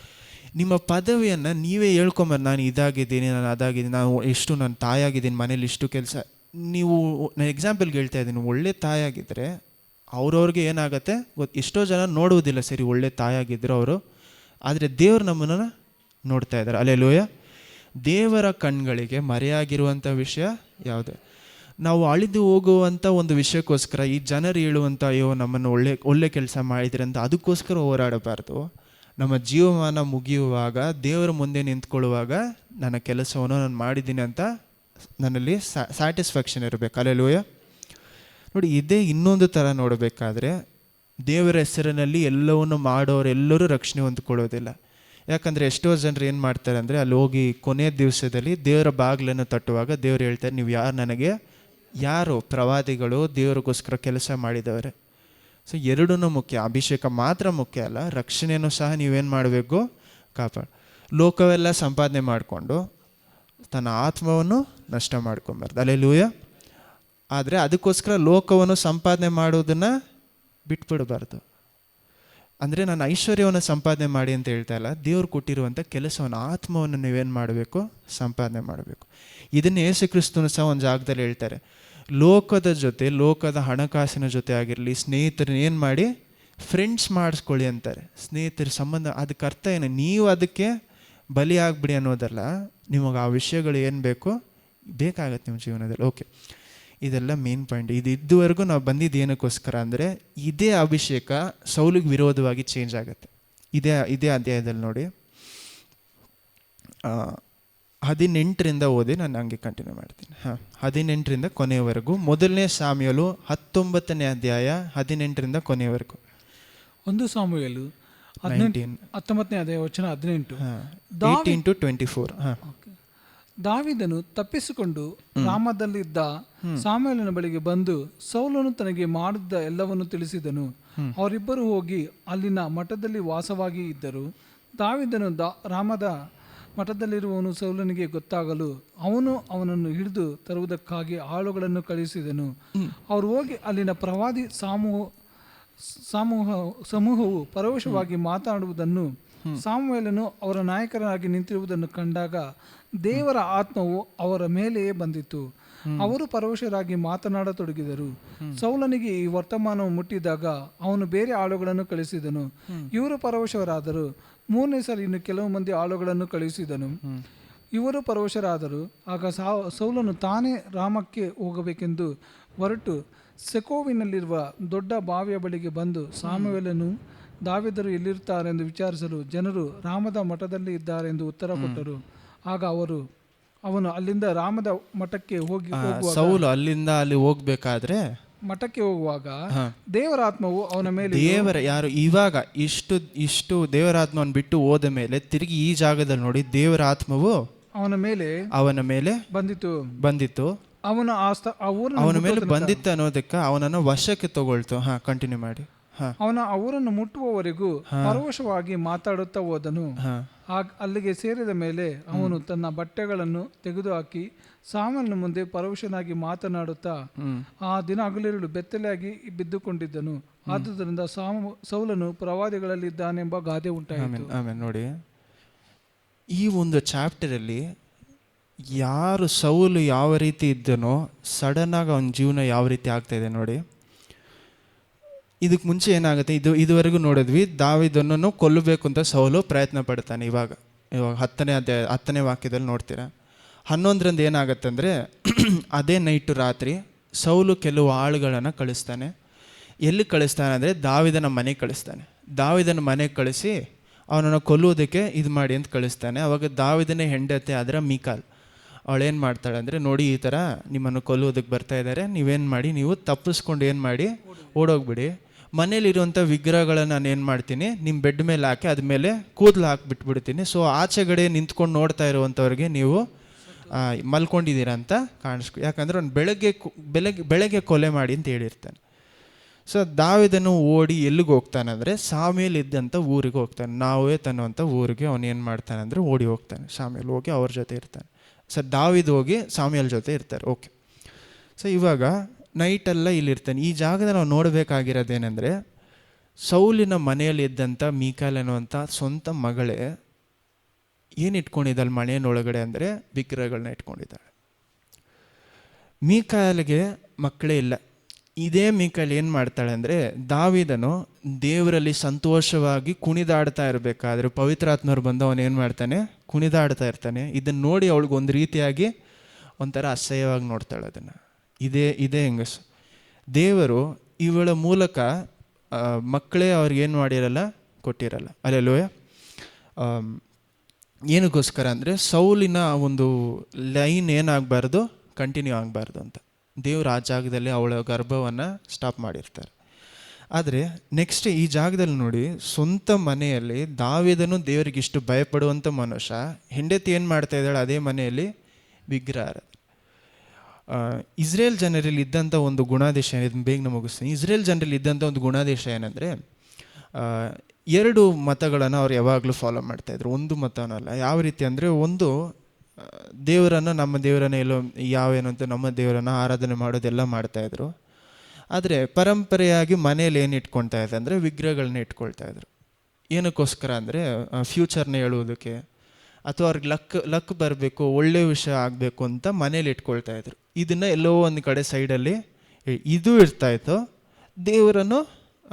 ನಿಮ್ಮ ಪದವಿಯನ್ನು ನೀವೇ ಹೇಳ್ಕೊಂಬರ್, ನಾನು ಇದಾಗಿದ್ದೀನಿ, ನಾನು ಅದಾಗಿದ್ದೀನಿ, ನಾನು ಎಷ್ಟು ನಾನು ತಾಯಾಗಿದ್ದೀನಿ, ಮನೇಲಿ ಇಷ್ಟು ಕೆಲಸ. ನೀವು, ನಾನು ಎಕ್ಸಾಂಪಲ್ಗೆ ಹೇಳ್ತಾ ಇದ್ದೀನಿ, ಒಳ್ಳೆ ತಾಯಾಗಿದ್ದರೆ ಅವ್ರವ್ರಿಗೆ ಏನಾಗುತ್ತೆ ಎಷ್ಟೋ ಜನ ನೋಡುವುದಿಲ್ಲ, ಸರಿ ಒಳ್ಳೆ ತಾಯಾಗಿದ್ದರು ಅವರು, ಆದರೆ ದೇವರು ನಮ್ಮನ್ನು ನೋಡ್ತಾ ಇದ್ದಾರೆ. ಅಲ್ಲೆಲೂಯ. ದೇವರ ಕಣ್ಗಳಿಗೆ ಮರೆಯಾಗಿರುವಂಥ ವಿಷಯ ಯಾವುದೇ, ನಾವು ಅಳಿದು ಹೋಗುವಂಥ ಒಂದು ವಿಷಯಕ್ಕೋಸ್ಕರ ಈ ಜನರು ಹೇಳುವಂಥ ಅಯ್ಯೋ ನಮ್ಮನ್ನು ಒಳ್ಳೆ ಕೆಲಸ ಮಾಡಿದರೆ ಅಂತ ಅದಕ್ಕೋಸ್ಕರ ಹೋರಾಡಬಾರ್ದು. ನಮ್ಮ ಜೀವಮಾನ ಮುಗಿಯುವಾಗ ದೇವರ ಮುಂದೆ ನಿಂತ್ಕೊಳ್ಳುವಾಗ ನನ್ನ ಕೆಲಸವನ್ನು ನಾನು ಮಾಡಿದ್ದೀನಿ ಅಂತ ನನ್ನಲ್ಲಿ ಸ್ಯಾಟಿಸ್ಫ್ಯಾಕ್ಷನ್ ಇರಬೇಕು. ಅಲ್ಲೆಲೂಯ. ನೋಡಿ, ಇದೇ ಇನ್ನೊಂದು ಥರ ನೋಡಬೇಕಾದ್ರೆ, ದೇವರ ಹೆಸರಿನಲ್ಲಿ ಎಲ್ಲವನ್ನು ಮಾಡೋರೆಲ್ಲರೂ ರಕ್ಷಣೆ ಹೊಂದ್ಕೊಳ್ಳೋದಿಲ್ಲ. ಯಾಕಂದರೆ ಎಷ್ಟೋ ಜನರು ಏನು ಮಾಡ್ತಾರೆ ಅಂದರೆ, ಅಲ್ಲಿ ಹೋಗಿ ಕೊನೆಯ ದಿವಸದಲ್ಲಿ ದೇವರ ಬಾಗಿಲನ್ನು ತಟ್ಟುವಾಗ ದೇವರು ಹೇಳ್ತಾರೆ, ನೀವು ಯಾರು ಪ್ರವಾದಿಗಳು ದೇವರಿಗೋಸ್ಕರ ಕೆಲಸ ಮಾಡಿದವರು. ಸೊ ಎರಡೂ ಮುಖ್ಯ, ಅಭಿಷೇಕ ಮಾತ್ರ ಮುಖ್ಯ ಅಲ್ಲ, ರಕ್ಷಣೆಯನ್ನು ಸಹ ನೀವೇನು ಮಾಡಬೇಕು, ಲೋಕವೆಲ್ಲ ಸಂಪಾದನೆ ಮಾಡಿಕೊಂಡು ತನ್ನ ಆತ್ಮವನ್ನು ನಷ್ಟ ಮಾಡ್ಕೊಬಾರ್ದು. ಅಲ್ಲೆಲೂಯ. ಆದರೆ ಅದಕ್ಕೋಸ್ಕರ ಲೋಕವನ್ನು ಸಂಪಾದನೆ ಮಾಡೋದನ್ನು ಬಿಟ್ಬಿಡಬಾರ್ದು. ಅಂದರೆ ನಾನು ಐಶ್ವರ್ಯವನ್ನು ಸಂಪಾದನೆ ಮಾಡಿ ಅಂತ ಹೇಳ್ತಾ ಇಲ್ಲ, ದೇವ್ರು ಕೊಟ್ಟಿರುವಂಥ ಕೆಲಸವನ್ನು, ಆತ್ಮವನ್ನು ನೀವೇನು ಮಾಡಬೇಕು, ಸಂಪಾದನೆ ಮಾಡಬೇಕು. ಇದನ್ನು ಯೇಸು ಕ್ರಿಸ್ತನು ಸಹ ಒಂದು ಜಾಗದಲ್ಲಿ ಹೇಳ್ತಾರೆ, ಲೋಕದ ಜೊತೆ, ಲೋಕದ ಹಣಕಾಸಿನ ಜೊತೆ ಆಗಿರಲಿ, ಸ್ನೇಹಿತರನ್ನ ಏನು ಮಾಡಿ, ಫ್ರೆಂಡ್ಸ್ ಮಾಡಿಸ್ಕೊಳ್ಳಿ ಅಂತಾರೆ. ಸ್ನೇಹಿತರ ಸಂಬಂಧ, ಅದಕ್ಕೆ ಅರ್ಥ ಏನು, ನೀವು ಅದಕ್ಕೆ ಬಲಿ ಆಗಿಬಿಡಿ ಅನ್ನೋದಲ್ಲ, ನಿಮಗೆ ಆ ವಿಷಯಗಳು ಏನು ಬೇಕು ಬೇಕಾಗತ್ತೆ ನಿಮ್ಮ ಜೀವನದಲ್ಲಿ. ಓಕೆ, ಇದೆಲ್ಲ ಮೇನ್ ಪಾಯಿಂಟ್. ಇದುವರೆಗೂ ನಾವು ಬಂದಿದ್ದು ಏನಕ್ಕೋಸ್ಕರ ಅಂದರೆ, ಇದೇ ಅಭಿಷೇಕ ಸೌಲಿಗೆ ವಿರೋಧವಾಗಿ ಚೇಂಜ್ ಆಗುತ್ತೆ. ಇದೇ ಅಧ್ಯಾಯದಲ್ಲಿ ನೋಡಿ, 18ರಿಂದ ಓದಿ, ನಾನು ಹಂಗೆ ಕಂಟಿನ್ಯೂ ಮಾಡ್ತೀನಿ. 18ರಿಂದ ಕೊನೆಯವರೆಗೂ. ಮೊದಲನೇ ಸಾಮ್ಯಲು 19ನೇ ಅಧ್ಯಾಯ 18ರಿಂದ ಕೊನೆಯವರೆಗೂ. 1 ಸಾಮುವೇಲ 19ನೇ ಅಧ್ಯಾಯ ವಚನ 18, 18-24. ದಾವೀದನು ತಪ್ಪಿಸಿಕೊಂಡು ರಾಮದಲ್ಲಿದ್ದ ಸಾಮುವೇಲನ ಬಳಿಗೆ ಬಂದು ಸೌಲನು ತನಗೆ ಮಾಡಿದ್ದ ಎಲ್ಲವನ್ನು ತಿಳಿಸಿದನು. ಅವರಿಬ್ಬರು ಹೋಗಿ ಅಲ್ಲಿನ ಮಠದಲ್ಲಿ ವಾಸವಾಗಿ ಇದ್ದರು. ದಾವೀದನು ರಾಮದ ಮಠದಲ್ಲಿರುವವನು ಸೌಲನಿಗೆ ಗೊತ್ತಾಗಲು ಅವನು ಅವನನ್ನು ಹಿಡಿದು ತರುವುದಕ್ಕಾಗಿ ಆಳುಗಳನ್ನು ಕಳುಹಿಸಿದನು. ಅವರು ಹೋಗಿ ಅಲ್ಲಿನ ಪ್ರವಾದಿ ಸಮೂಹವು ಪರೋಕ್ಷವಾಗಿ ಮಾತನಾಡುವುದನ್ನು, ಸಾಮುವೇಲನು ಅವರ ನಾಯಕರಾಗಿ ನಿಂತಿರುವುದನ್ನು ಕಂಡಾಗ ದೇವರ ಆತ್ಮವು ಅವರ ಮೇಲೆಯೇ ಬಂದಿತು. ಅವರು ಪರೋಕ್ಷರಾಗಿ ಮಾತನಾಡತೊಡಗಿದರು. ಸೌಲನಿಗೆ ಈ ವರ್ತಮಾನವು ಮುಟ್ಟಿದಾಗ ಅವನು ಬೇರೆ ಆಳುಗಳನ್ನು ಕಳಿಸಿದನು. ಇವರು ಪರವಶರಾದರು. 3ನೇ ಸಲ ಇನ್ನು ಕೆಲವು ಮಂದಿ ಆಳುಗಳನ್ನು ಕಳುಹಿಸಿದನು. ಇವರು ಪರವಶರಾದರು. ಆಗ ಸೌಲನು ತಾನೇ ರಾಮಕ್ಕೆ ಹೋಗಬೇಕೆಂದು ಹೊರಟು ಸೆಕೋವಿನಲ್ಲಿರುವ ದೊಡ್ಡ ಬಾವಿಯ ಬಳಿಗೆ ಬಂದು ಸಾಮುವೇಲನು ದಾವೀದರು ಎಲ್ಲಿರುತ್ತಾರೆಂದು ವಿಚಾರಿಸಲು ಜನರು ರಾಮದ ಮಠದಲ್ಲಿ ಇದ್ದಾರೆ ಎಂದು ಉತ್ತರ ಕೊಟ್ಟರು. ಆಗ ಅವನು ಅಲ್ಲಿಂದ ರಾಮದ ಮಠಕ್ಕೆ ಸೌಲು ಅಲ್ಲಿಂದ ಅಲ್ಲಿ ಹೋಗ್ಬೇಕಾದ್ರೆ ಮಠಕ್ಕೆ ಹೋಗುವಾಗ ದೇವರ ಆತ್ಮವು ಅವನ ಮೇಲೆ, ಯಾರು ಇವಾಗ ಇಷ್ಟು ದೇವರ ಆತ್ಮವನ್ನು ಬಿಟ್ಟು ಹೋದ ಮೇಲೆ ತಿರುಗಿ ಈ ಜಾಗದಲ್ಲಿ ನೋಡಿ, ದೇವರ ಆತ್ಮವು ಅವನ ಮೇಲೆ ಬಂದಿತ್ತು. ಅವನ ಮೇಲೆ ಬಂದಿತ್ತು ಅನ್ನೋದಕ್ಕೆ ಅವನನ್ನು ವಶಕ್ಕೆ ತಗೊಳ್ತು. ಕಂಟಿನ್ಯೂ ಮಾಡಿ. ಅವನ ಅವರನ್ನು ಮುಟ್ಟುವವರೆಗೂ ಪರವಶವಾಗಿ ಮಾತಾಡುತ್ತಾ ಹೋದನು. ಅಲ್ಲಿಗೆ ಸೇರಿದ ಮೇಲೆ ಅವನು ತನ್ನ ಬಟ್ಟೆಗಳನ್ನು ತೆಗೆದುಹಾಕಿ ಸಾಮನ ಮುಂದೆ ಪರವಶನಾಗಿ ಮಾತನಾಡುತ್ತಾ ಆ ದಿನ ಹಗಲಿರುಳು ಬೆತ್ತಲೆಯಾಗಿ ಬಿದ್ದುಕೊಂಡಿದ್ದನು. ಆದುದರಿಂದ ಸೌಲನು ಪ್ರವಾದಿಗಳಲ್ಲಿ ಇದ್ದಾನೆಂಬ ಗಾದೆ ಉಂಟಾಯಿತು. ಆಮೇಲೆ ನೋಡಿ, ಈ ಒಂದು ಚಾಪ್ಟರಲ್ಲಿ ಯಾರು ಸೌಲು ಯಾವ ರೀತಿ ಇದ್ದನೋ ಸಡನ್ ಆಗಿ ಅವನ ಜೀವನ ಯಾವ ರೀತಿ ಆಗ್ತಾ ಇದೆ ನೋಡಿ. ಇದಕ್ಕೆ ಮುಂಚೆ ಏನಾಗುತ್ತೆ, ಇದುವರೆಗೂ ನೋಡಿದ್ವಿ, ದಾವೀದನನ್ನು ಕೊಲ್ಲಬೇಕು ಅಂತ ಸೌಲು ಪ್ರಯತ್ನ ಪಡ್ತಾನೆ. ಇವಾಗ 10ನೇ ವಾಕ್ಯದಲ್ಲಿ ನೋಡ್ತೀರಾ. 11ರಂದು ಏನಾಗುತ್ತೆ ಅಂದರೆ, ಅದೇ ನೈಟು ರಾತ್ರಿ ಸೌಲು ಕೆಲವು ಆಳುಗಳನ್ನು ಕಳಿಸ್ತಾನೆ. ಎಲ್ಲಿ ಕಳಿಸ್ತಾನೆ ಅಂದರೆ ದಾವೀದನ ಮನೆಗೆ ಕಳಿಸ್ತಾನೆ. ದಾವೀದನ ಮನೆಗೆ ಕಳಿಸಿ ಅವನನ್ನು ಕೊಲ್ಲುವುದಕ್ಕೆ ಇದು ಮಾಡಿ ಅಂತ ಕಳಿಸ್ತಾನೆ. ಅವಾಗ ದಾವೀದನೇ ಹೆಂಡತಿ ಅದರ ಮೀಕಾಲ್ ಅವಳೇನು ಮಾಡ್ತಾಳೆ ಅಂದರೆ, ನೋಡಿ ಈ ಥರ ನಿಮ್ಮನ್ನು ಕೊಲ್ಲುವುದಕ್ಕೆ ಬರ್ತಾ ಇದ್ದಾರೆ, ನೀವೇನು ಮಾಡಿ, ನೀವು ತಪ್ಪಿಸ್ಕೊಂಡು ಏನು ಮಾಡಿ ಓಡೋಗ್ಬಿಡಿ. ಮನೇಲಿರುವಂಥ ವಿಗ್ರಹಗಳನ್ನು ನಾನು ಏನು ಮಾಡ್ತೀನಿ, ನಿಮ್ಮ ಬೆಡ್ ಮೇಲೆ ಹಾಕಿ ಅದ ಮೇಲೆ ಕೂದಲು ಹಾಕಿಬಿಟ್ಬಿಡ್ತೀನಿ. ಸೊ ಆಚೆಗಡೆ ನಿಂತ್ಕೊಂಡು ನೋಡ್ತಾ ಇರುವಂಥವ್ರಿಗೆ ನೀವು ಮಲ್ಕೊಂಡಿದ್ದೀರಾ ಅಂತ ಯಾಕಂದರೆ ಅವ್ನು ಬೆಳಗ್ಗೆ ಕೊಲೆ ಮಾಡಿ ಅಂತ ಹೇಳಿರ್ತಾನೆ. ಸೊ ದಾವೀದನು ಓಡಿ ಎಲ್ಲಿಗೆ ಹೋಗ್ತಾನೆ ಅಂದರೆ ಸಾಮ್ಯಲ್ ಇದ್ದಂಥ ಊರಿಗೆ ಹೋಗ್ತಾನೆ. ನಾವೇ ತನ್ನುವಂಥ ಊರಿಗೆ ಅವನು ಏನು ಮಾಡ್ತಾನೆ ಅಂದರೆ ಓಡಿ ಹೋಗ್ತಾನೆ. ಸಾಮ್ಯಲ್ ಹೋಗಿ ಅವ್ರ ಜೊತೆ ಇರ್ತಾನೆ. ಸೊ ದಾವೀದ್ ಹೋಗಿ ಸಾಮ್ಯಲ್ ಜೊತೆ ಇರ್ತಾರೆ. ಓಕೆ. ಸೊ ಇವಾಗ ನೈಟೆಲ್ಲ ಇಲ್ಲಿರ್ತಾನೆ. ಈ ಜಾಗದಲ್ಲಿ ನಾವು ನೋಡಬೇಕಾಗಿರೋದೇನೆಂದರೆ, ಸೌಲಿನ ಮನೆಯಲ್ಲಿ ಇದ್ದಂಥ ಮೀಕಾಲ್ ಅನ್ನುವಂಥ ಸ್ವಂತ ಮಗಳೇ ಏನು ಇಟ್ಕೊಂಡಿದ್ದಾಳೆ ಮನೆಯೊಳಗಡೆ ಅಂದರೆ ವಿಗ್ರಹಗಳನ್ನ ಇಟ್ಕೊಂಡಿದ್ದಾಳೆ. ಮೀಕಾಲಿಗೆ ಮಕ್ಕಳೇ ಇಲ್ಲ. ಇದೇ ಮೀಕಾಲ್ ಏನು ಮಾಡ್ತಾಳೆ ಅಂದರೆ, ದಾವೀದನು ದೇವರಲ್ಲಿ ಸಂತೋಷವಾಗಿ ಕುಣಿದಾಡ್ತಾ ಇರಬೇಕಾದ್ರೆ ಪವಿತ್ರಾತ್ಮರು ಬಂದು ಅವನು ಏನು ಮಾಡ್ತಾನೆ, ಕುಣಿದಾಡ್ತಾ ಇರ್ತಾನೆ. ಇದನ್ನು ನೋಡಿ ಅವಳಿಗೆ ಒಂದು ರೀತಿಯಾಗಿ ಒಂಥರ ಅಸಹ್ಯವಾಗಿ ನೋಡ್ತಾಳೆ ಅದನ್ನು. ಇದೇ ಹೆಂಗಸು. ದೇವರು ಇವಳ ಮೂಲಕ ಮಕ್ಕಳೇ ಅವ್ರಿಗೇನು ಮಾಡಿರಲ್ಲ, ಕೊಟ್ಟಿರಲ್ಲ. ಅಲ್ಲೆಲ್ಲೂಯ. ಏನಕ್ಕೋಸ್ಕರ ಅಂದರೆ ಸೌಲಿನ ಒಂದು ಲೈನ್ ಏನಾಗಬಾರ್ದು, ಕಂಟಿನ್ಯೂ ಆಗಬಾರ್ದು ಅಂತ ದೇವರು ಆ ಜಾಗದಲ್ಲಿ ಅವಳ ಗರ್ಭವನ್ನು ಸ್ಟಾಪ್ ಮಾಡಿರ್ತಾರೆ. ಆದರೆ ನೆಕ್ಸ್ಟ್ ಈ ಜಾಗದಲ್ಲಿ ನೋಡಿ, ಸ್ವಂತ ಮನೆಯಲ್ಲಿ ದಾವೀದನು ದೇವರಿಗೆ ಇಷ್ಟು ಭಯಪಡುವಂಥ ಮನುಷ್ಯ, ಹೆಂಡತಿ ಏನು ಮಾಡ್ತಾ ಇದ್ದಾಳೆ ಅದೇ ಮನೆಯಲ್ಲಿ ವಿಗ್ರಹ. ಇಸ್ರೇಲ್ ಜನರಲ್ಲಿ ಇದ್ದಂಥ ಒಂದು ಗುಣಾದೇಶ, ಇದನ್ನು ಬೇಗ ಮುಗಿಸ್ತೀನಿ. ಇಸ್ರೇಲ್ ಜನರಲ್ಲಿ ಇದ್ದಂಥ ಒಂದು ಗುಣಾದೇಶ ಏನಂದರೆ, ಎರಡು ಮತಗಳನ್ನು ಅವ್ರು ಯಾವಾಗಲೂ ಫಾಲೋ ಮಾಡ್ತಾಯಿದ್ರು, ಒಂದು ಮತನಲ್ಲ. ಯಾವ ರೀತಿ ಅಂದರೆ, ಒಂದು ದೇವರನ್ನು, ನಮ್ಮ ದೇವರನ್ನು ಎಲ್ಲೋ ಯಾವೇನು ಅಂತ ನಮ್ಮ ದೇವರನ್ನು ಆರಾಧನೆ ಮಾಡೋದೆಲ್ಲ ಮಾಡ್ತಾಯಿದ್ರು. ಆದರೆ ಪರಂಪರೆಯಾಗಿ ಮನೇಲಿ ಏನು ಇಟ್ಕೊಳ್ತಾ ಇದ್ದೆ ಅಂದರೆ ವಿಗ್ರಹಗಳನ್ನ ಇಟ್ಕೊಳ್ತಾ ಇದ್ರು. ಏನಕ್ಕೋಸ್ಕರ ಅಂದರೆ ಫ್ಯೂಚರ್ನ ಹೇಳುವುದಕ್ಕೆ, ಅಥವಾ ಅವ್ರಿಗೆ ಲಕ್ ಬರಬೇಕು, ಒಳ್ಳೆಯ ವಿಷಯ ಆಗಬೇಕು ಅಂತ ಮನೇಲಿ ಇಟ್ಕೊಳ್ತಾ ಇದ್ರು. ಇದನ್ನು ಎಲ್ಲೋ ಒಂದು ಕಡೆ ಸೈಡಲ್ಲಿ ಇದು ಇರ್ತಾಯಿತ್ತು, ದೇವರನ್ನು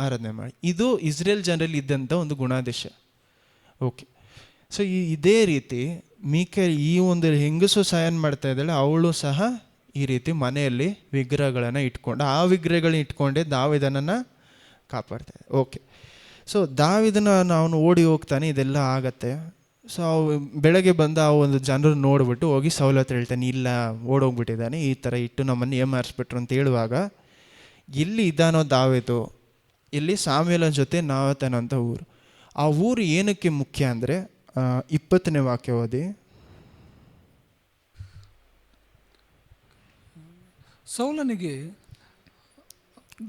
ಆರಾಧನೆ ಮಾಡಿ. ಇದು ಇಸ್ರೇಲ್ ಜನರಲ್ಲಿ ಇದ್ದಂಥ ಒಂದು ಗುಣಾದೇಶ. ಓಕೆ. ಸೊ ಇದೇ ರೀತಿ ಮೀಕಾಲ್ ಈ ಒಂದು ಹೆಂಗಸು ಸಹ ಏನು ಮಾಡ್ತಾ ಇದ್ದಾಳೆ, ಅವಳು ಸಹ ಈ ರೀತಿ ಮನೆಯಲ್ಲಿ ವಿಗ್ರಹಗಳನ್ನು ಇಟ್ಕೊಂಡು, ಆ ವಿಗ್ರಹಗಳನ್ನ ಇಟ್ಕೊಂಡೇ ದಾವೀದನನ್ನು ಕಾಪಾಡ್ತಾ ಇದೆ. ಓಕೆ. ಸೊ ದಾವೀದನ ಅವನು ಓಡಿ ಹೋಗ್ತಾನೆ, ಇದೆಲ್ಲ ಆಗತ್ತೆ. ಸೊ ಬೆಳಗ್ಗೆ ಬಂದ ಆ ಒಂದು ಜನರು ನೋಡಿಬಿಟ್ಟು ಹೋಗಿ ಸೌಲ್ ಹತ್ರ ಹೇಳ್ತಾನೆ, ಇಲ್ಲ ಓಡೋಗ್ಬಿಟ್ಟಿದ್ದಾನೆ, ಈ ಥರ ಇಟ್ಟು ನಮ್ಮನ್ನು ಏಮಾರಿಸ್ಬಿಟ್ರು ಅಂತ ಹೇಳುವಾಗ, ಇಲ್ಲಿ ಇದ್ದಾನೋ ದಾವೀದು, ಇಲ್ಲಿ ಸಾಮ್ಯೇಲನ ಜೊತೆ ನಾವತನ ಅಂತ ಊರು. ಆ ಊರು ಏನಕ್ಕೆ ಮುಖ್ಯ ಅಂದರೆ, 20ನೇ ವಾಕ್ಯ ಓದಿ. ಸೌಲನಿಗೆ,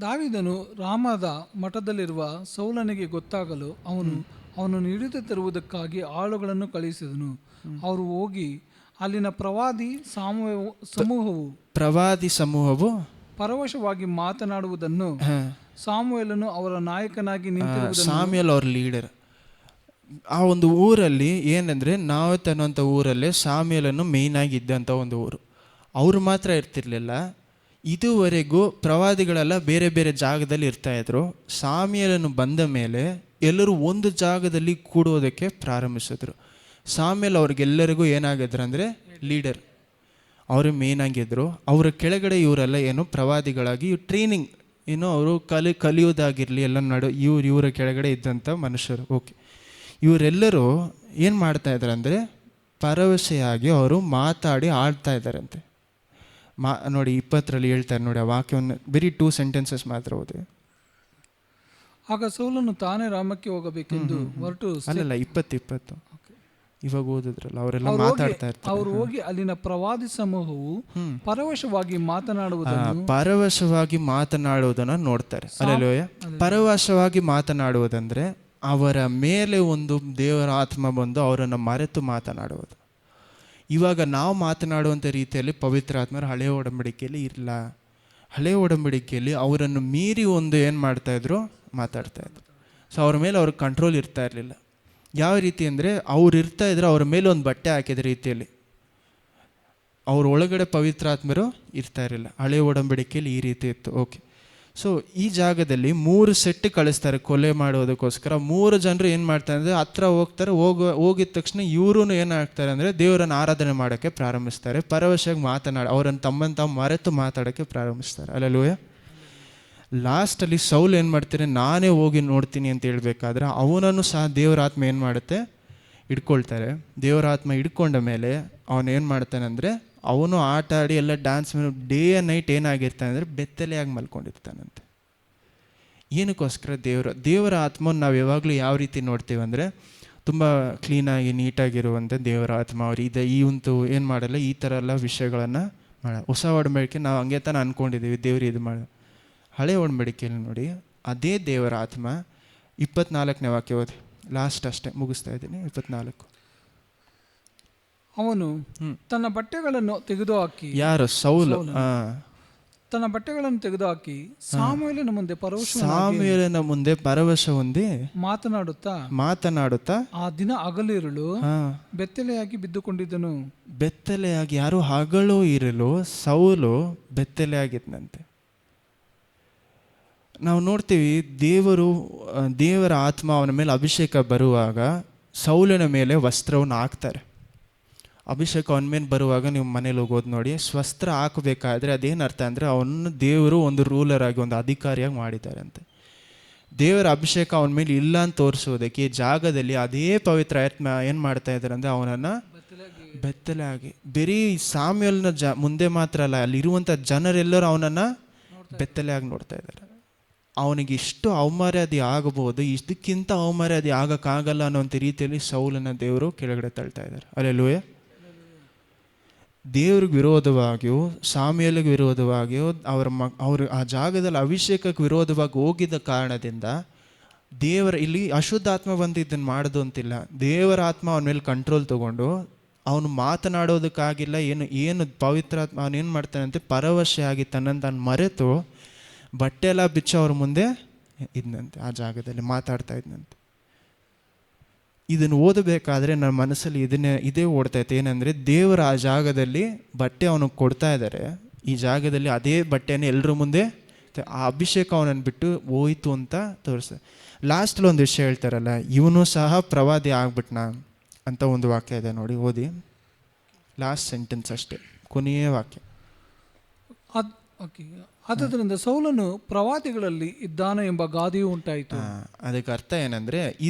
ದಾವೀದನು ರಾಮದ ಮಠದಲ್ಲಿರುವ ಸೌಲನಿಗೆ ಗೊತ್ತಾಗಲು ಅವನನ್ನು ಹಿಡಿದು ತರುವುದಕ್ಕಾಗಿ ಆಳುಗಳನ್ನು ಕಳುಹಿಸಿದನು. ಅವರು ಹೋಗಿ ಅಲ್ಲಿನ ಪ್ರವಾದಿ ಸಮೂಹವು ಪರವಶವಾಗಿ ಮಾತನಾಡುವುದನ್ನು ಸಾಮುವೇಲನು ಅವರ ನಾಯಕನಾಗಿ ನಿಂತಿರುವುದನ್ನು, ಸಾಮ್ಯೇಲ್ ಅವ್ರ ಲೀಡರ್. ಆ ಒಂದು ಊರಲ್ಲಿ ಏನಂದರೆ, ನಾವತ್ ಅನ್ನೋಂಥ ಊರಲ್ಲೇ ಸಾಮ್ಯೇಲನ್ನು ಮೇಯ್ನಾಗಿ ಇದ್ದಂಥ ಒಂದು ಊರು. ಅವರು ಮಾತ್ರ ಇರ್ತಿರ್ಲಿಲ್ಲ, ಇದುವರೆಗೂ ಪ್ರವಾದಿಗಳೆಲ್ಲ ಬೇರೆ ಬೇರೆ ಜಾಗದಲ್ಲಿ ಇರ್ತಾಯಿದ್ರು. ಸಾಮ್ಯೇಲನು ಬಂದ ಮೇಲೆ ಎಲ್ಲರೂ ಒಂದು ಜಾಗದಲ್ಲಿ ಕೂಡೋದಕ್ಕೆ ಪ್ರಾರಂಭಿಸಿದ್ರು. ಸಾಮ್ಯೇಲ್ ಅವ್ರಿಗೆಲ್ಲರಿಗೂ ಏನಾಗಿದ್ರು ಅಂದರೆ ಲೀಡರ್, ಅವರು ಮೇಯ್ನಾಗಿದ್ದರು. ಅವರ ಕೆಳಗಡೆ ಇವರೆಲ್ಲ ಏನು ಪ್ರವಾದಿಗಳಾಗಿ ಟ್ರೈನಿಂಗ್, ಏನೋ ಅವರು ಕಲಿಯೋದಾಗಿರಲಿ ಎಲ್ಲ ಇವರ ಕೆಳಗಡೆ ಇದ್ದಂಥ ಮನುಷ್ಯರು. ಓಕೆ. ಇವರೆಲ್ಲರೂ ಏನು ಮಾಡ್ತಾಯಿದ್ದಾರೆ ಅಂದರೆ ಭರವಸೆಯಾಗಿ ಅವರು ಮಾತಾಡಿ ಆಡ್ತಾ ಇದ್ದಾರಂತೆ. ನೋಡಿ 20ರಲ್ಲಿ ಹೇಳ್ತಾರೆ ನೋಡಿ, ಆ ವಾಕ್ಯವನ್ನು ಬರೀ 2 ಸೆಂಟೆನ್ಸಸ್ ಮಾತ್ರ ಓದಿ. ಆಗ ಸೌಲನು ತಾನೇ ರಾಮಕ್ಕೆ ಹೋಗಬೇಕೆಂದು ಹೊರಟು, ಅಲ್ಲಲ್ಲ 20 ಇವಾಗ ಓದಿದ್ರಲ್ಲ, ಅವರೆಲ್ಲ ಮಾತಾಡ್ತಾ ಇರ್ತಾರೆ. ಅವರು ಹೋಗಿ ಅಲ್ಲಿನ ಪ್ರವಾದಿ ಸಮೂಹವು ಪರವಶವಾಗಿ ಮಾತನಾಡುವುದನ್ನು ನೋಡ್ತಾರೆ. ಅಲ್ಲೆಲ್ಲೂಯ. ಪರವಶವಾಗಿ ಮಾತನಾಡುವುದಂದ್ರೆ ಅವರ ಮೇಲೆ ಒಂದು ದೇವರ ಆತ್ಮ ಬಂದು ಅವರನ್ನು ಮರೆತು ಮಾತನಾಡುವುದು. ಇವಾಗ ನಾವು ಮಾತನಾಡುವಂಥ ರೀತಿಯಲ್ಲಿ ಪವಿತ್ರ ಆತ್ಮರು ಹಳೆಯ ಒಡಂಬಡಿಕೆಯಲ್ಲಿ ಇರಲ್ಲ. ಹಳೆಯ ಒಡಂಬಡಿಕೆಯಲ್ಲಿ ಅವರನ್ನು ಮೀರಿ ಒಂದು ಏನು ಮಾಡ್ತಾಯಿದ್ರು, ಮಾತಾಡ್ತಾಯಿದ್ರು. ಸೊ ಅವ್ರ ಮೇಲೆ ಅವ್ರಿಗೆ ಕಂಟ್ರೋಲ್ ಇರ್ತಾ ಇರಲಿಲ್ಲ. ಯಾವ ರೀತಿ ಅಂದರೆ, ಅವ್ರು ಇರ್ತಾ ಇದ್ರು, ಅವ್ರ ಮೇಲೆ ಒಂದು ಬಟ್ಟೆ ಹಾಕಿದ ರೀತಿಯಲ್ಲಿ, ಅವ್ರ ಒಳಗಡೆ ಪವಿತ್ರಾತ್ಮರು ಇರ್ತಾ ಇರಲಿಲ್ಲ. ಹಳೆಯ ಒಡಂಬಡಿಕೆಯಲ್ಲಿ ಈ ರೀತಿ ಇತ್ತು. ಓಕೆ. ಸೊ ಈ ಜಾಗದಲ್ಲಿ 3 ಸೆಟ್ ಕಳಿಸ್ತಾರೆ ಕೊಲೆ ಮಾಡೋದಕ್ಕೋಸ್ಕರ. 3 ಜನರು ಏನು ಮಾಡ್ತಾರೆ ಅಂದರೆ ಹತ್ರ ಹೋಗ್ತಾರೆ. ಹೋಗಿದ ತಕ್ಷಣ ಇವರು ಏನಾಗ್ತಾರೆ ಅಂದರೆ ದೇವರನ್ನು ಆರಾಧನೆ ಮಾಡೋಕ್ಕೆ ಪ್ರಾರಂಭಿಸ್ತಾರೆ. ಪರವಶವಾಗಿ ಅವರನ್ನು ತಮ್ಮನ್ನು ತಾವು ಮರೆತು ಮಾತಾಡೋಕ್ಕೆ ಪ್ರಾರಂಭಿಸ್ತಾರೆ. ಅಲ್ಲೆಲ್ಲೂಯ. ಲಾಸ್ಟಲ್ಲಿ ಸೌಲ್ ಏನು ಮಾಡ್ತಾರೆ, ನಾನೇ ಹೋಗಿ ನೋಡ್ತೀನಿ ಅಂತ ಹೇಳ್ಬೇಕಾದ್ರೆ ಅವನನ್ನು ಸಹ ದೇವರಾತ್ಮ ಏನು ಮಾಡುತ್ತೆ, ಹಿಡ್ಕೊಳ್ತಾರೆ. ದೇವರಾತ್ಮ ಹಿಡ್ಕೊಂಡ ಮೇಲೆ ಅವನೇನು ಮಾಡ್ತಾನೆ ಅಂದರೆ, ಅವನು ಆಟ ಆಡಿ ಎಲ್ಲ ಡ್ಯಾನ್ಸ್ ಮೇಲೆ ಡೇ ಆ್ಯಂಡ್ ನೈಟ್ ಏನಾಗಿರ್ತಾನೆ ಅಂದರೆ ಬೆತ್ತಲೆಯಾಗಿ ಮಲ್ಕೊಂಡಿರ್ತಾನಂತೆ. ಏನಕ್ಕೋಸ್ಕರ ದೇವರ ಆತ್ಮವನ್ನು ನಾವು ಯಾವಾಗಲೂ ಯಾವ ರೀತಿ ನೋಡ್ತೀವಿ ಅಂದರೆ, ತುಂಬ ಕ್ಲೀನಾಗಿ ನೀಟಾಗಿರುವಂಥ ದೇವರ ಆತ್ಮ. ಅವ್ರು ಈ ಒಂದು ಏನು ಮಾಡಲ್ಲ, ಈ ಥರ ಎಲ್ಲ ವಿಷಯಗಳನ್ನು ಹೊಸ ಒಡಂಬಡಿಕೆ ನಾವು ಹಂಗೆ ತಾನು ಅಂದ್ಕೊಂಡಿದ್ದೀವಿ ದೇವರು ಇದು ಮಾಡ. ಹಳೆ ಒಡಂಬಡಿಕೆಯಲ್ಲಿ ನೋಡಿ ಅದೇ ದೇವರ ಆತ್ಮ. 24ನೇ ವಾಕ್ಯ ಓದಿ, ಲಾಸ್ಟ್ ಅಷ್ಟೇ ಮುಗಿಸ್ತಾ ಇದ್ದೀನಿ. 24. ಅವನು ತನ್ನ ಬಟ್ಟೆಗಳನ್ನು ತೆಗೆದುಹಾಕಿ, ಯಾರು? ಸೌಲು ತನ್ನ ಬಟ್ಟೆಗಳನ್ನು ತೆಗೆದುಹಾಕಿ ಸಾಮುವೇಲನ ಮುಂದೆ ಸಾಮುವೇಲನ ಮುಂದೆ ಭರವಸೆ ಹೊಂದಿ ಮಾತನಾಡುತ್ತಾ ಆ ದಿನ ಹಗಲಿರುಳು ಹಾ ಬೆತ್ತಲೆಯಾಗಿ ಬಿದ್ದುಕೊಂಡಿದ್ದನು. ಬೆತ್ತಲೆಯಾಗಿ, ಯಾರು ಹಗಲು ಇರಲು ಸೌಲು ಬೆತ್ತಲೆಯಾಗಿದ್ದಂತೆ. ನಾವು ನೋಡ್ತೀವಿ ದೇವರ ಆತ್ಮ ಅವನ ಮೇಲೆ ಅಭಿಷೇಕ ಬರುವಾಗ ಸೌಲನ ಮೇಲೆ ವಸ್ತ್ರವನ್ನು ಹಾಕ್ತಾರೆ. ಅಭಿಷೇಕ ಅವನ ಮೇಲೆ ಬರುವಾಗ ನೀವು ಮನೇಲಿ ಹೋಗೋದು ನೋಡಿ, ವಸ್ತ್ರ ಹಾಕಬೇಕಾದ್ರೆ ಅದೇನರ್ಥ ಅಂದರೆ ಅವನು ದೇವರು ಒಂದು ರೂಲರ್ ಆಗಿ, ಒಂದು ಅಧಿಕಾರಿಯಾಗಿ ಮಾಡಿದ್ದಾರೆ ಅಂತೆ. ದೇವರ ಅಭಿಷೇಕ ಅವನ ಮೇಲೆ ಇಲ್ಲ ಅಂತ ತೋರಿಸೋದಕ್ಕೆ ಈ ಜಾಗದಲ್ಲಿ ಅದೇ ಪವಿತ್ರ ಆತ್ಮ ಏನು ಮಾಡ್ತಾ ಇದ್ದಾರೆ ಅಂದರೆ ಅವನನ್ನು ಬೆತ್ತಲೆಯಾಗಿ, ಬರೀ ಸಾಮ್ಯಲ್ನ ಮುಂದೆ ಮಾತ್ರ ಅಲ್ಲ, ಅಲ್ಲಿರುವಂಥ ಜನರೆಲ್ಲರೂ ಅವನನ್ನು ಬೆತ್ತಲೆಯಾಗಿ ನೋಡ್ತಾ ಇದ್ದಾರೆ. ಅವನಿಗೆ ಇಷ್ಟು ಅವಮರ್ಯಾದೆ ಆಗಬಹುದು, ಇದಕ್ಕಿಂತ ಅವಮರ್ಯಾದೆ ಆಗಕ್ಕಾಗಲ್ಲ ಅನ್ನೋಂಥ ರೀತಿಯಲ್ಲಿ ಸೌಲನ ದೇವರು ಕೆಳಗಡೆ ತಳ್ತಾ ಇದ್ದಾರೆ. ಹಲ್ಲೆಲೂಯಾ. ದೇವ್ರಿಗೆ ವಿರೋಧವಾಗಿಯೂ ಸಾಮ್ಯಲಿಗೆ ವಿರೋಧವಾಗಿಯೂ ಅವರು ಆ ಜಾಗದಲ್ಲಿ ಅಭಿಷೇಕಕ್ಕೆ ವಿರೋಧವಾಗಿ ಹೋಗಿದ್ದ ಕಾರಣದಿಂದ ಇಲ್ಲಿ ಅಶುದ್ಧಾತ್ಮ ಬಂದು ಇದನ್ನು ಮಾಡೋದು ಅಂತಿಲ್ಲ. ದೇವರ ಆತ್ಮ ಅವನ ಮೇಲೆ ಕಂಟ್ರೋಲ್ ತಗೊಂಡು ಅವನು ಮಾತನಾಡೋದಕ್ಕಾಗಿಲ್ಲ, ಏನು ಪವಿತ್ರಾತ್ಮ ಅವನೇನು ಮಾಡ್ತಾನೆ ಅಂತ ಪರವಶೆ ಆಗಿ ತನ್ನನ್ನು ಮರೆತು ಬಟ್ಟೆ ಎಲ್ಲ ಬಿಚ್ಚಿ ಅವ್ರ ಮುಂದೆ ಇದ್ನಂತೆ, ಆ ಜಾಗದಲ್ಲಿ ಮಾತಾಡ್ತಾ ಇದ್ನಂತೆ. ಇದನ್ನು ಓದಬೇಕಾದ್ರೆ ನನ್ನ ಮನಸ್ಸಲ್ಲಿ ಇದೇ ಓಡ್ತೈತೆ, ಏನಂದರೆ ದೇವರ ಆ ಜಾಗದಲ್ಲಿ ಬಟ್ಟೆ ಅವನಿಗೆ ಕೊಡ್ತಾ ಇದ್ದಾರೆ, ಈ ಜಾಗದಲ್ಲಿ ಅದೇ ಬಟ್ಟೆನೇ ಎಲ್ಲರ ಮುಂದೆ ಆ ಅಭಿಷೇಕ ಅವನನ್ನು ಬಿಟ್ಟು ಹೋಯ್ತು ಅಂತ ತೋರಿಸ್ತಾರೆ. ಲಾಸ್ಟಲ್ಲಿ ಒಂದು ವಿಷಯ ಹೇಳ್ತಾರಲ್ಲ, ಇವನು ಸಹ ಪ್ರವಾದಿ ಆಗ್ಬಿಟ್ನಾ ಅಂತ ಒಂದು ವಾಕ್ಯ ಇದೆ ನೋಡಿ, ಓದಿ. ಲಾಸ್ಟ್ ಸೆಂಟೆನ್ಸ್ ಅಷ್ಟೇ, ಕೊನೆಯ ವಾಕ್ಯ. ಆದ್ದರಿಂದ ಸೌಲನು ಪ್ರವಾದಿಗಳಲ್ಲಿ ಇದ್ದಾನೆ ಎಂಬ ಗಾದೆಯೂ ಉಂಟಾಯಿತು. ಅದಕ್ಕೆ ಅರ್ಥ ಏನಂದರೆ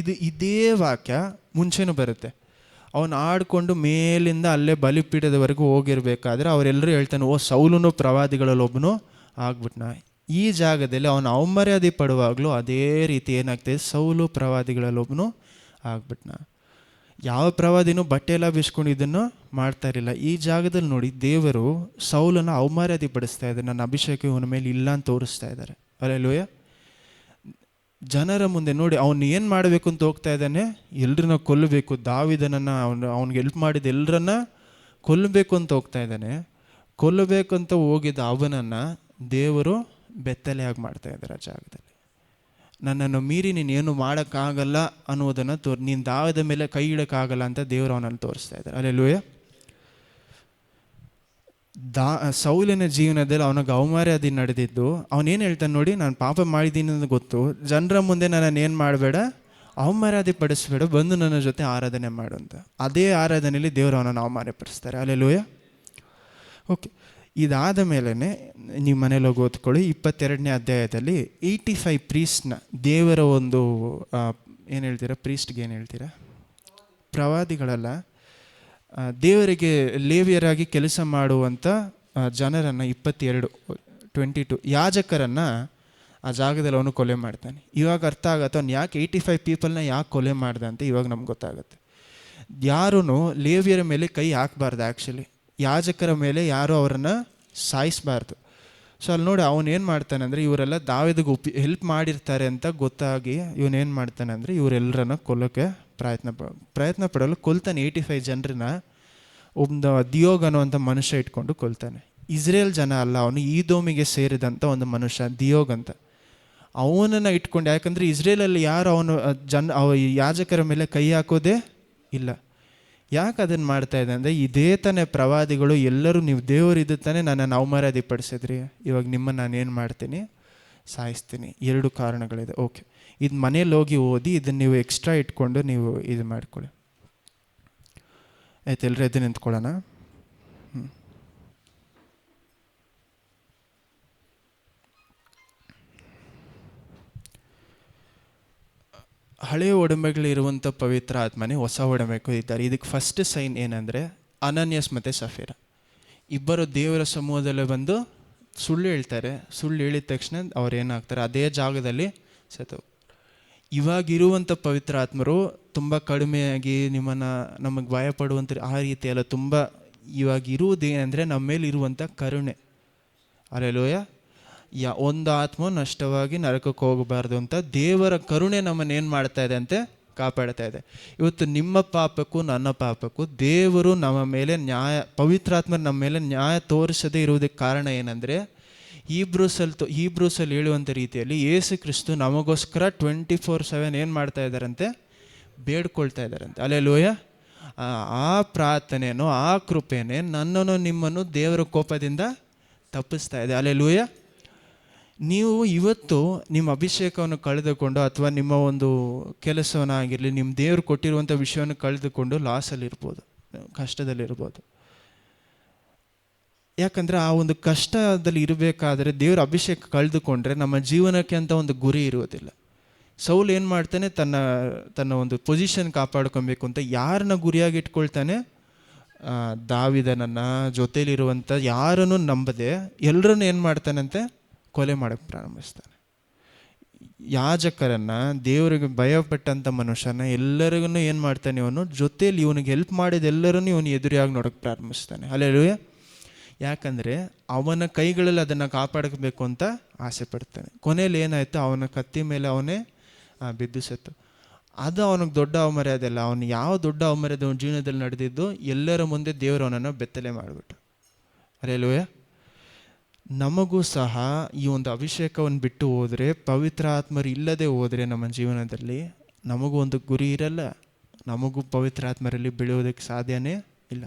ಇದೇ ವಾಕ್ಯ ಮುಂಚೆನೂ ಬರುತ್ತೆ. ಅವನು ಆಡ್ಕೊಂಡು ಮೇಲಿಂದ ಅಲ್ಲೇ ಬಲಿಪೀಠದವರೆಗೂ ಹೋಗಿರ್ಬೇಕಾದ್ರೆ ಅವರೆಲ್ಲರೂ ಹೇಳ್ತಾನೆ, ಓ ಸೌಲನು ಪ್ರವಾದಿಗಳಲ್ಲಿ ಒಬ್ಬನು ಆಗ್ಬಿಟ್ನ. ಈ ಜಾಗದಲ್ಲಿ ಅವನು ಅವಮರ್ಯಾದೆ ಪಡುವಾಗಲೂ ಅದೇ ರೀತಿ ಏನಾಗ್ತದೆ, ಸೌಲು ಪ್ರವಾದಿಗಳಲ್ಲಿ ಒಬ್ಬನು ಆಗ್ಬಿಟ್ನ. ಯಾವ ಪ್ರವಾದಿನೂ ಬಟ್ಟೆ ಎಲ್ಲ ಬಿಸ್ಕೊಂಡು ಇದನ್ನು ಮಾಡ್ತಾ ಇರಲಿಲ್ಲ. ಈ ಜಾಗದಲ್ಲಿ ನೋಡಿ ದೇವರು ಸೌಲನ ಅವಮರ್ಯಾದೆ ಪಡಿಸ್ತಾ ಇದ್ದಾರೆ, ನನ್ನ ಅಭಿಷೇಕ ಇವನ ಮೇಲೆ ಇಲ್ಲ ಅಂತ ತೋರಿಸ್ತಾ ಇದ್ದಾರೆ. ಹಲ್ಲೆಲೂಯಾ. ಜನರ ಮುಂದೆ ನೋಡಿ ಅವನು ಏನು ಮಾಡಬೇಕು ಅಂತ ಹೋಗ್ತಾ ಇದ್ದಾನೆ, ಎಲ್ಲರನ್ನ ಕೊಲ್ಲಬೇಕು, ದಾವೀದನನ್ನು ಅವ್ನಿಗೆ ಹೆಲ್ಪ್ ಮಾಡಿದ ಎಲ್ಲರನ್ನ ಕೊಲ್ಲಬೇಕು ಅಂತ ಹೋಗ್ತಾ ಇದ್ದಾನೆ. ಕೊಲ್ಲಬೇಕಂತ ಹೋಗಿದ್ದ ಅವನನ್ನು ದೇವರು ಬೆತ್ತಲೆಯಾಗಿ ಮಾಡ್ತಾ ಇದ್ದಾರೆ ಆ ಜಾಗದಲ್ಲಿ. ನನ್ನನ್ನು ಮೀರಿ ನೀನು ಏನು ಮಾಡೋಕ್ಕಾಗಲ್ಲ ಅನ್ನೋದನ್ನು ನೀನು ದಾವದ ಮೇಲೆ ಕೈ ಇಡೋಕ್ಕಾಗಲ್ಲ ಅಂತ ದೇವರು ಅವನಲ್ಲಿ ತೋರಿಸ್ತಾ ಇದ್ದಾರೆ. ಹಲ್ಲೆಲೂಯಾ. ಸೌಲಿನ ಜೀವನದಲ್ಲಿ ಅವನಿಗೆ ಅವಮರ್ಯಾದೆ ನಡೆದಿದ್ದು, ಅವನೇನು ಹೇಳ್ತಾನೆ ನೋಡಿ, ನಾನು ಪಾಪ ಮಾಡಿದ್ದೀನಿ ಅಂತ ಗೊತ್ತು, ಜನರ ಮುಂದೆ ನನ್ನನ್ನು ಏನು ಮಾಡಬೇಡ, ಅವಮರ್ಯಾದೆ ಪಡಿಸ್ಬೇಡ, ಬಂದು ನನ್ನ ಜೊತೆ ಆರಾಧನೆ ಮಾಡು ಅಂತ. ಅದೇ ಆರಾಧನೆಯಲ್ಲಿ ದೇವರು ಅವನನ್ನು ಅವಮರ್ಯಾದೆ ಪಡಿಸ್ತಾರೆ. ಹಲ್ಲೆಲೂಯಾ. ಓಕೆ, ಇದಾದ ಮೇಲೇ ನೀವು ಮನೇಲಿ ಹೋಗಿ ಓದ್ಕೊಳ್ಳಿ. 22ನೇ ಅಧ್ಯಾಯದಲ್ಲಿ 85 ಪ್ರೀಸ್ಟ್ನ ದೇವರ ಒಂದು ಏನು ಹೇಳ್ತೀರಾ, ಪ್ರೀಸ್ಟ್ಗೆ ಏನು ಹೇಳ್ತೀರಾ, ಪ್ರವಾದಿಗಳಲ್ಲ, ದೇವರಿಗೆ ಲೇವಿಯರಾಗಿ ಕೆಲಸ ಮಾಡುವಂಥ ಜನರನ್ನು 22 ಯಾಜಕರನ್ನು ಆ ಜಾಗದಲ್ಲಿ ಅವನು ಕೊಲೆ ಮಾಡ್ತಾನೆ. ಇವಾಗ ಅರ್ಥ ಆಗುತ್ತೆ ಅವ್ನು ಯಾಕೆ 85 ಪೀಪಲ್ನ ಯಾಕೆ ಕೊಲೆ ಮಾಡ್ದೆ ಅಂತ ಇವಾಗ ನಮ್ಗೆ ಗೊತ್ತಾಗುತ್ತೆ. ಯಾರೂ ಲೇವಿಯರ ಮೇಲೆ ಕೈ ಹಾಕಬಾರ್ದು, ಆ್ಯಕ್ಚುಲಿ ಯಾಜಕರ ಮೇಲೆ ಯಾರು ಅವರನ್ನು ಸಾಯಿಸಬಾರ್ದು. ಸೊ ಅಲ್ಲಿ ನೋಡಿ ಅವನೇನು ಮಾಡ್ತಾನೆ ಅಂದರೆ, ಇವರೆಲ್ಲ ದಾವೀದಿಗೆ ಹೆಲ್ಪ್ ಮಾಡಿರ್ತಾರೆ ಅಂತ ಗೊತ್ತಾಗಿ ಇವನೇನು ಮಾಡ್ತಾನೆ ಅಂದರೆ ಇವರೆಲ್ಲರನ್ನ ಕೊಲ್ಲೋಕ್ಕೆ ಪ್ರಯತ್ನ ಪಡಲು ಕೊಲ್ತಾನೆ. 85 ಜನರನ್ನ ಒಂದು ದಿಯೋಗ್ ಅನ್ನುವಂಥ ಮನುಷ್ಯ ಇಟ್ಕೊಂಡು ಕೊಲ್ತಾನೆ. ಇಸ್ರೇಲ್ ಜನ ಅಲ್ಲ, ಅವನು ಈದೋಮಿಗೆ ಸೇರಿದಂಥ ಒಂದು ಮನುಷ್ಯ ದಿಯೋಗ್ ಅಂತ, ಅವನನ್ನು ಇಟ್ಕೊಂಡು. ಯಾಕಂದರೆ ಇಸ್ರೇಲಲ್ಲಿ ಯಾರು ಯಾಜಕರ ಮೇಲೆ ಕೈ ಹಾಕೋದೇ ಇಲ್ಲ. ಯಾಕೆ ಅದನ್ನು ಮಾಡ್ತಾ ಇದೆ ಅಂದರೆ, ಇದೇ ತಾನೇ ಪ್ರವಾದಿಗಳು ಎಲ್ಲರೂ ನೀವು ದೇವರು ಇದು ತಾನೇ ನನ್ನನ್ನು ಅವಮರ್ಯಾದೆ ಪಡಿಸಿದ್ರಿ, ಇವಾಗ ನಿಮ್ಮನ್ನು ನಾನೇನು ಮಾಡ್ತೀನಿ, ಸಾಯಿಸ್ತೀನಿ. 2 ಕಾರಣಗಳಿದೆ. ಓಕೆ, ಇದು ಮನೇಲಿ ಹೋಗಿ ಓದಿ, ಇದನ್ನು ನೀವು ಎಕ್ಸ್ಟ್ರಾ ಇಟ್ಕೊಂಡು ನೀವು ಇದು ಮಾಡ್ಕೊಳ್ಳಿ. ಆಯ್ತು, ಎಲ್ಲರೂ ಎದ್ದು ನಿಂತ್ಕೊಳ್ಳೋಣ. ಹಳೆಯ ಒಡಂಬೆಗಳಿರುವಂಥ ಪವಿತ್ರ ಆತ್ಮನೇ ಹೊಸ ಒಡಂಬೆಗೂ ಇದ್ದಾರೆ. ಇದಕ್ಕೆ ಫಸ್ಟ್ ಸೈನ್ ಏನಂದರೆ, ಅನನ್ಯಸ್ ಮತ್ತು ಸಫೀರ ಇಬ್ಬರು ದೇವರ ಸಮೂಹದಲ್ಲೇ ಬಂದು ಸುಳ್ಳು ಹೇಳ್ತಾರೆ. ಸುಳ್ಳು ಹೇಳಿದ ತಕ್ಷಣ ಅವ್ರು ಏನಾಗ್ತಾರೆ, ಅದೇ ಜಾಗದಲ್ಲಿ ಸತ್ತು. ಇವಾಗಿರುವಂಥ ಪವಿತ್ರ ಆತ್ಮರು ತುಂಬ ಕಡಿಮೆಯಾಗಿ ನಮಗೆ ಭಯ ಪಡುವಂಥ ಆ ರೀತಿ ಎಲ್ಲ ತುಂಬ ಇವಾಗಿರುವುದೇನೆಂದರೆ ನಮ್ಮ ಮೇಲೆ ಇರುವಂಥ ಕರುಣೆ. ಹಲ್ಲೆಲೂಯಾ. ಒಂದು ಆತ್ಮ ನಷ್ಟವಾಗಿ ನರಕಕ್ಕೆ ಹೋಗಬಾರ್ದು ಅಂತ ದೇವರ ಕರುಣೆ ನಮ್ಮನ್ನೇನು ಮಾಡ್ತಾ ಇದೆ ಅಂತೆ, ಕಾಪಾಡ್ತಾ ಇದೆ. ಇವತ್ತು ನಿಮ್ಮ ಪಾಪಕ್ಕೂ ನನ್ನ ಪಾಪಕ್ಕೂ ದೇವರು ನಮ್ಮ ಮೇಲೆ ಪವಿತ್ರಾತ್ಮ ನಮ್ಮ ಮೇಲೆ ನ್ಯಾಯ ತೋರಿಸದೇ ಇರುವುದಕ್ಕೆ ಕಾರಣ ಏನಂದರೆ, ಹೀಬ್ರೂಸಲ್ಲಿ ಹೇಳುವಂಥ ರೀತಿಯಲ್ಲಿ ಯೇಸು ಕ್ರಿಸ್ತು ನಮಗೋಸ್ಕರ 24/7 ಏನು ಮಾಡ್ತಾ ಇದ್ದಾರಂತೆ, ಬೇಡ್ಕೊಳ್ತಾ ಇದ್ದಾರಂತೆ. ಅಲ್ಲೆಲೂಯ. ಆ ಪ್ರಾರ್ಥನೆನೋ ಆ ಕೃಪೆನೇ ನನ್ನನ್ನು ನಿಮ್ಮನ್ನು ದೇವರ ಕೋಪದಿಂದ ತಪ್ಪಿಸ್ತಾ ಇದೆ. ಅಲ್ಲೆಲೂಯ. ನೀವು ಇವತ್ತು ನಿಮ್ಮ ಅಭಿಷೇಕವನ್ನು ಕಳೆದುಕೊಂಡು ಅಥವಾ ನಿಮ್ಮ ಒಂದು ಕೆಲಸವನ್ನಾಗಿರಲಿ, ನಿಮ್ಮ ದೇವರು ಕೊಟ್ಟಿರುವಂಥ ವಿಷಯವನ್ನು ಕಳೆದುಕೊಂಡು ಲಾಸಲ್ಲಿರ್ಬೋದು, ಕಷ್ಟದಲ್ಲಿರ್ಬೋದು. ಯಾಕಂದರೆ ಆ ಒಂದು ಕಷ್ಟದಲ್ಲಿ ಇರಬೇಕಾದ್ರೆ ದೇವರ ಅಭಿಷೇಕ ಕಳೆದುಕೊಂಡ್ರೆ ನಮ್ಮ ಜೀವನಕ್ಕೆ ಅಂತ ಒಂದು ಗುರಿ ಇರುವುದಿಲ್ಲ. ಸೌಲ್ ಏನು ಮಾಡ್ತಾನೆ, ತನ್ನ ಒಂದು ಪೊಸಿಷನ್ ಕಾಪಾಡ್ಕೊಬೇಕು ಅಂತ ಯಾರನ್ನ ಗುರಿಯಾಗಿ ಇಟ್ಕೊಳ್ತಾನೆ, ದಾವಿದನನ್ನು, ಜೊತೆಲಿರುವಂಥ ಯಾರನ್ನು ನಂಬದೆ ಎಲ್ಲರನ್ನು ಏನು ಮಾಡ್ತಾನಂತೆ, ಕೊಲೆ ಮಾಡೋಕ್ಕೆ ಪ್ರಾರಂಭಿಸ್ತಾನೆ. ಯಾಜಕರನ್ನು, ದೇವರಿಗೆ ಭಯಪಟ್ಟಂಥ ಮನುಷ್ಯನ ಎಲ್ಲರಿಗೂ ಏನು ಮಾಡ್ತಾನೆ, ಇವನು ಜೊತೆಯಲ್ಲಿ ಇವನಿಗೆ ಹೆಲ್ಪ್ ಮಾಡಿದೆಲ್ಲರನ್ನು ಇವನು ಎದುರಿಯಾಗಿ ನೋಡೋಕ್ಕೆ ಪ್ರಾರಂಭಿಸ್ತಾನೆ. ಅಲ್ಲೆಲೂಯ. ಯಾಕಂದರೆ ಅವನ ಕೈಗಳಲ್ಲಿ ಅದನ್ನು ಕಾಪಾಡಬೇಕು ಅಂತ ಆಸೆ ಪಡ್ತಾನೆ. ಕೊನೆಯಲ್ಲಿ ಏನಾಯಿತು, ಅವನ ಕತ್ತಿ ಮೇಲೆ ಅವನೇ ಬಿದ್ದು ಸತ್ತು. ಅದು ಅವನಿಗೆ ದೊಡ್ಡ ಅವಮರ್ಯಾದೆ ಅಲ್ಲ. ಅವನು ಯಾವ ದೊಡ್ಡ ಅವಮರ್ಯಾದೆ ಅವನ ಜೀವನದಲ್ಲಿ ನಡೆದಿದ್ದು, ಎಲ್ಲರ ಮುಂದೆ ದೇವರು ಅವನನ್ನು ಬೆತ್ತಲೆ ಮಾಡಿಬಿಟ್ಟು. ಅಲ್ಲೆಲೂಯ. ನಮಗೂ ಸಹ ಈ ಒಂದು ಅಭಿಷೇಕವನ್ನು ಬಿಟ್ಟು ಹೋದರೆ, ಪವಿತ್ರ ಆತ್ಮರು ಇಲ್ಲದೆ ಹೋದರೆ ನಮ್ಮ ಜೀವನದಲ್ಲಿ ನಮಗೂ ಒಂದು ಗುರಿ ಇರಲ್ಲ, ನಮಗೂ ಪವಿತ್ರ ಆತ್ಮರಲ್ಲಿ ಬೆಳೆಯೋದಕ್ಕೆ ಸಾಧ್ಯನೇ ಇಲ್ಲ.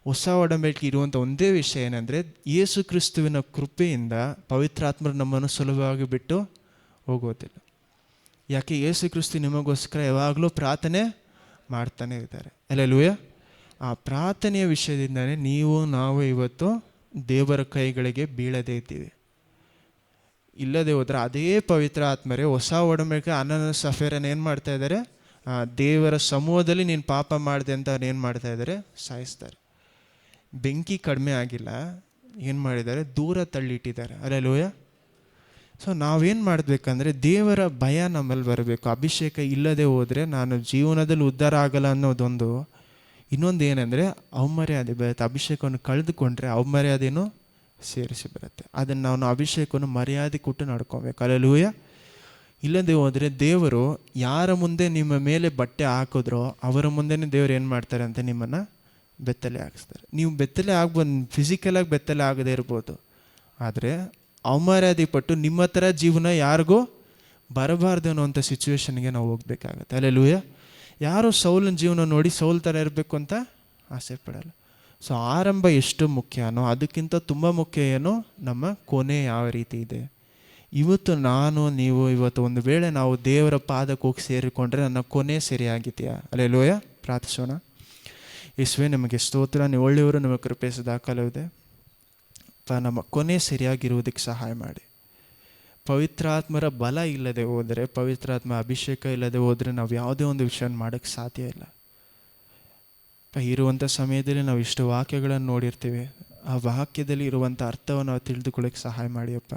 ಹೊಸ ಒಡಂಬಡಿಕೆ ಇರುವಂಥ ಒಂದೇ ವಿಷಯ ಏನಂದರೆ, ಯೇಸು ಕ್ರಿಸ್ತುವಿನ ಕೃಪೆಯಿಂದ ಪವಿತ್ರಾತ್ಮರು ನಮ್ಮನ್ನು ಸುಲಭವಾಗಿ ಬಿಟ್ಟು ಹೋಗೋದಿಲ್ಲ. ಯಾಕೆ, ಯೇಸು ಕ್ರಿಸ್ತು ನಿಮಗೋಸ್ಕರ ಯಾವಾಗಲೂ ಪ್ರಾರ್ಥನೆ ಮಾಡ್ತಾನೆ ಇದ್ದಾರೆ. ಅಲ್ಲೆಲೂಯ. ಆ ಪ್ರಾರ್ಥನೆಯ ವಿಷಯದಿಂದನೇ ನಾವು ಇವತ್ತು ದೇವರ ಕೈಗಳಿಗೆ ಬೀಳದೇ ಇದ್ದೀವಿ. ಇಲ್ಲದೆ ಹೋದರೆ ಅದೇ ಪವಿತ್ರ ಆತ್ಮರೇ ಹೊಸ ಒಡಂಬಡಿಕೆ ಅನನ ಸಫೇರನ್ನು ಏನು ಮಾಡ್ತಾ ಇದ್ದಾರೆ, ದೇವರ ಸಮೂಹದಲ್ಲಿ ನೀನು ಪಾಪ ಮಾಡಿದೆ ಅಂತ ಏನು ಮಾಡ್ತಾ ಇದ್ದಾರೆ, ಸಾಯಿಸ್ತಾರೆ. ಬೆಂಕಿ ಕಡಿಮೆ ಆಗಿಲ್ಲ, ಏನು ಮಾಡಿದ್ದಾರೆ, ದೂರ ತಳ್ಳಿಟ್ಟಿದ್ದಾರೆ. ಅಲ್ಲೆಲೂಯ. ಸೊ ನಾವೇನು ಮಾಡಬೇಕಂದ್ರೆ, ದೇವರ ಭಯ ನಮ್ಮಲ್ಲಿ ಬರಬೇಕು. ಅಭಿಷೇಕ ಇಲ್ಲದೆ ಹೋದರೆ ನಾನು ಜೀವನದಲ್ಲಿ ಉದ್ಧಾರ ಆಗಲ್ಲ ಅನ್ನೋದೊಂದು. ಇನ್ನೊಂದು ಏನಂದರೆ, ಅವಮರ್ಯಾದೆ ಬರುತ್ತೆ. ಅಭಿಷೇಕವನ್ನು ಕಳೆದುಕೊಂಡ್ರೆ ಅವಮರ್ಯಾದೆನೂ ಸೇರಿಸಿ ಬರುತ್ತೆ. ಅದನ್ನು ನಾವು ಅಭಿಷೇಕವನ್ನು ಮರ್ಯಾದೆ ಕೊಟ್ಟು ನಡ್ಕೊಬೇಕು. ಅಲ್ಲೆಲೂಯ. ಇಲ್ಲದೆ ಹೋದರೆ ದೇವರು ಯಾರ ಮುಂದೆ ನಿಮ್ಮ ಮೇಲೆ ಬಟ್ಟೆ ಹಾಕಿದ್ರೋ ಅವರ ಮುಂದೆನೇ ದೇವರು ಏನು ಮಾಡ್ತಾರೆ ಅಂತ ನಿಮ್ಮನ್ನು ಬೆತ್ತಲೆ ಹಾಕಿಸ್ತಾರೆ. ನೀವು ಬೆತ್ತಲೆ ಆಗ್ಬೋದು, ಫಿಸಿಕಲಾಗಿ ಬೆತ್ತಲೆ ಆಗದೇ ಇರ್ಬೋದು, ಆದರೆ ಅವಮರ್ಯಾದೆ ಪಟ್ಟು ನಿಮ್ಮ ಥರ ಜೀವನ ಯಾರಿಗೂ ಬರಬಾರ್ದು ಅನ್ನೋವಂಥ ಸಿಚುವೇಶನ್ಗೆ ನಾವು ಹೋಗ್ಬೇಕಾಗತ್ತೆ. ಅಲ್ಲೆಲೂಯ. ಯಾರು ಸೌಲನ ಜೀವನ ನೋಡಿ ಸೌಲ್ ಥರ ಇರಬೇಕು ಅಂತ ಆಸೆ ಪಡಲ್ಲ. ಸೊ ಆರಂಭ ಎಷ್ಟು ಮುಖ್ಯನೋ ಅದಕ್ಕಿಂತ ತುಂಬ ಮುಖ್ಯ ಏನು, ನಮ್ಮ ಕೊನೆ ಯಾವ ರೀತಿ ಇದೆ. ಇವತ್ತು ನೀವು ಇವತ್ತು ಒಂದು ವೇಳೆ ನಾವು ದೇವರ ಪಾದಕ್ಕೆ ಹೋಗಿ ಸೇರಿಕೊಂಡ್ರೆ ನನ್ನ ಕೊನೆ ಸರಿಯಾಗಿದೆಯಾ? ಅಲ್ಲೆಲೂಯ. ಪ್ರಾರ್ಥಿಸೋಣ. ಯೇಸುವೇ, ನಿಮಗೆ ಸ್ತೋತ್ರ. ನೀವು ಒಳ್ಳೆಯವರು, ನಿಮಗೆ ಕೃಪೆ ದಾಖಲಿದೆ. ನಮ್ಮ ಕೊನೆ ಸರಿಯಾಗಿರುವುದಕ್ಕೆ ಸಹಾಯ ಮಾಡಿ. ಪವಿತ್ರಾತ್ಮರ ಬಲ ಇಲ್ಲದೆ ಹೋದರೆ, ಪವಿತ್ರಾತ್ಮ ಅಭಿಷೇಕ ಇಲ್ಲದೆ ಹೋದರೆ ನಾವು ಯಾವುದೇ ಒಂದು ವಿಷಯ ಮಾಡೋಕ್ಕೆ ಸಾಧ್ಯ ಇಲ್ಲ. ಇರುವಂಥ ಸಮಯದಲ್ಲಿ ನಾವು ಇಷ್ಟು ವಾಕ್ಯಗಳನ್ನು ನೋಡಿರ್ತೀವಿ. ಆ ವಾಕ್ಯದಲ್ಲಿ ಇರುವಂಥ ಅರ್ಥವನ್ನು ನಾವು ತಿಳಿದುಕೊಳ್ಳೋಕ್ಕೆ ಸಹಾಯ ಮಾಡಿಯಪ್ಪ.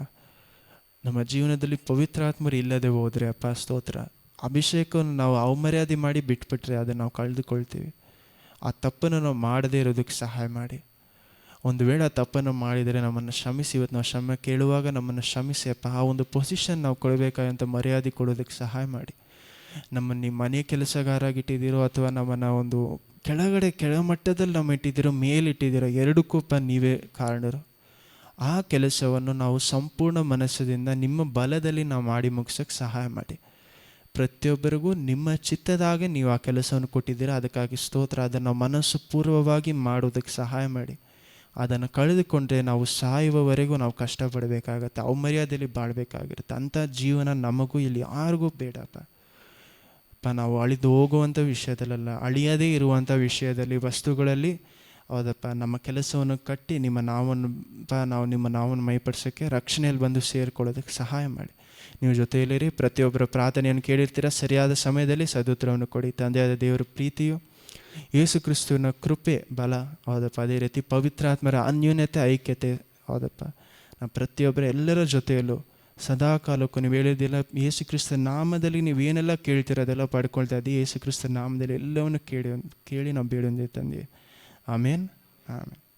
ನಮ್ಮ ಜೀವನದಲ್ಲಿ ಪವಿತ್ರಾತ್ಮರು ಇಲ್ಲದೆ ಹೋದರೆ ಅಪ್ಪ ಸ್ತೋತ್ರ, ಅಭಿಷೇಕವನ್ನು ನಾವು ಅವಮರ್ಯಾದೆ ಮಾಡಿ ಬಿಟ್ಬಿಟ್ರೆ ಅದನ್ನು ನಾವು ಕಳೆದುಕೊಳ್ತೀವಿ. ಆ ತಪ್ಪನ್ನು ನಾವು ಮಾಡದೇ ಇರೋದಕ್ಕೆ ಸಹಾಯ ಮಾಡಿ. ಒಂದು ವೇಳೆ ಆ ತಪ್ಪನ್ನು ಮಾಡಿದರೆ ನಮ್ಮನ್ನು ಕ್ಷಮಿಸಿ. ಇವತ್ತು ನಾವು ಕ್ಷಮೆ ಕೇಳುವಾಗ ನಮ್ಮನ್ನು ಕ್ಷಮಿಸಿ ಅಪ್ಪ. ಆ ಒಂದು ಪೊಸಿಷನ್ ನಾವು ಕೊಡಬೇಕಾದಂಥ ಮರ್ಯಾದೆ ಕೊಡೋದಕ್ಕೆ ಸಹಾಯ ಮಾಡಿ. ನಮ್ಮನ್ನು ನಿಮ್ಮ ಮನೆ ಕೆಲಸಗಾರಾಗಿಟ್ಟಿದ್ದೀರೋ ಅಥವಾ ನಮ್ಮನ್ನು ಒಂದು ಕೆಳಮಟ್ಟದಲ್ಲಿ ನಮ್ಮ ಇಟ್ಟಿದ್ದೀರೋ, ಮೇಲಿಟ್ಟಿದ್ದೀರೋ, ಎರಡಕ್ಕೂ ನೀವೇ ಕಾರಣರು. ಆ ಕೆಲಸವನ್ನು ನಾವು ಸಂಪೂರ್ಣ ಮನಸ್ಸಿನಿಂದ ನಿಮ್ಮ ಬಲದಲ್ಲಿ ನಾವು ಮಾಡಿ ಮುಗಿಸೋಕ್ಕೆ ಸಹಾಯ ಮಾಡಿ. ಪ್ರತಿಯೊಬ್ಬರಿಗೂ ನಿಮ್ಮ ಚಿತ್ತದಾಗೆ ನೀವು ಆ ಕೆಲಸವನ್ನು ಕೊಟ್ಟಿದ್ದೀರಾ, ಅದಕ್ಕಾಗಿ ಸ್ತೋತ್ರ. ಅದನ್ನು ಮನಸ್ಸು ಪೂರ್ವವಾಗಿ ಮಾಡೋದಕ್ಕೆ ಸಹಾಯ ಮಾಡಿ. ಅದನ್ನು ಕಳೆದುಕೊಂಡ್ರೆ ನಾವು ಸಾಯುವವರೆಗೂ ನಾವು ಕಷ್ಟಪಡಬೇಕಾಗತ್ತೆ, ಅವಮರ್ಯಾದೆಯಲ್ಲಿ ಬಾಳಬೇಕಾಗಿರುತ್ತೆ. ಅಂಥ ಜೀವನ ನಮಗೂ ಇಲ್ಲಿ ಯಾರಿಗೂ ಬೇಡಪ್ಪ. ನಾವು ಅಳಿದು ಹೋಗುವಂಥ ವಿಷಯದಲ್ಲ, ಅಳಿಯದೇ ಇರುವಂಥ ವಿಷಯದಲ್ಲಿ, ವಸ್ತುಗಳಲ್ಲಿ ಹೌದಪ್ಪ, ನಮ್ಮ ಕೆಲಸವನ್ನು ಕಟ್ಟಿ ನಾವು ನಿಮ್ಮ ನಾವನ್ನು ಮೈಪಡಿಸೋಕ್ಕೆ ರಕ್ಷಣೆಯಲ್ಲಿ ಬಂದು ಸೇರಿಕೊಳ್ಳೋದಕ್ಕೆ ಸಹಾಯ ಮಾಡಿ. ನೀವು ಜೊತೆಯಲ್ಲಿರಿ. ಪ್ರತಿಯೊಬ್ಬರ ಪ್ರಾರ್ಥನೆಯನ್ನು ಕೇಳಿರ್ತೀರ. ಸರಿಯಾದ ಸಮಯದಲ್ಲಿ ಸದುತ್ತರವನ್ನು ಕೊಡಿ. ತಂದೆಯಾದ ದೇವರ ಪ್ರೀತಿಯು, ಯೇಸು ಕ್ರಿಸ್ತುವಿನ ಕೃಪೆ, ಬಲ ಹೌದಪ್ಪ, ಅದೇ ರೀತಿ ಪವಿತ್ರಾತ್ಮರ ಅನ್ಯೋನ್ಯತೆ, ಐಕ್ಯತೆ ಹೌದಪ್ಪ, ನಾವು ಪ್ರತಿಯೊಬ್ಬರ ಎಲ್ಲರ ಜೊತೆಯಲ್ಲೂ ಸದಾ ಕಾಲಕ್ಕೂ ನೀವು ಹೇಳಿದಿಲ್ಲ, ಯೇಸು ಕ್ರಿಸ್ತ ನಾಮದಲ್ಲಿ ನೀವೇನೆಲ್ಲ ಕೇಳ್ತೀರ ಅದೆಲ್ಲ ಪಡ್ಕೊಳ್ತಾ ಇದ್ದೀವಿ. ಯೇಸು ಕ್ರಿಸ್ತ ನಾಮದಲ್ಲಿ ಎಲ್ಲವನ್ನು ಕೇಳಿ ನಾವು ಬೇಡೊಂದೇ ತಂದೆ. ಆಮೇನ್. ಆಮೇನ್.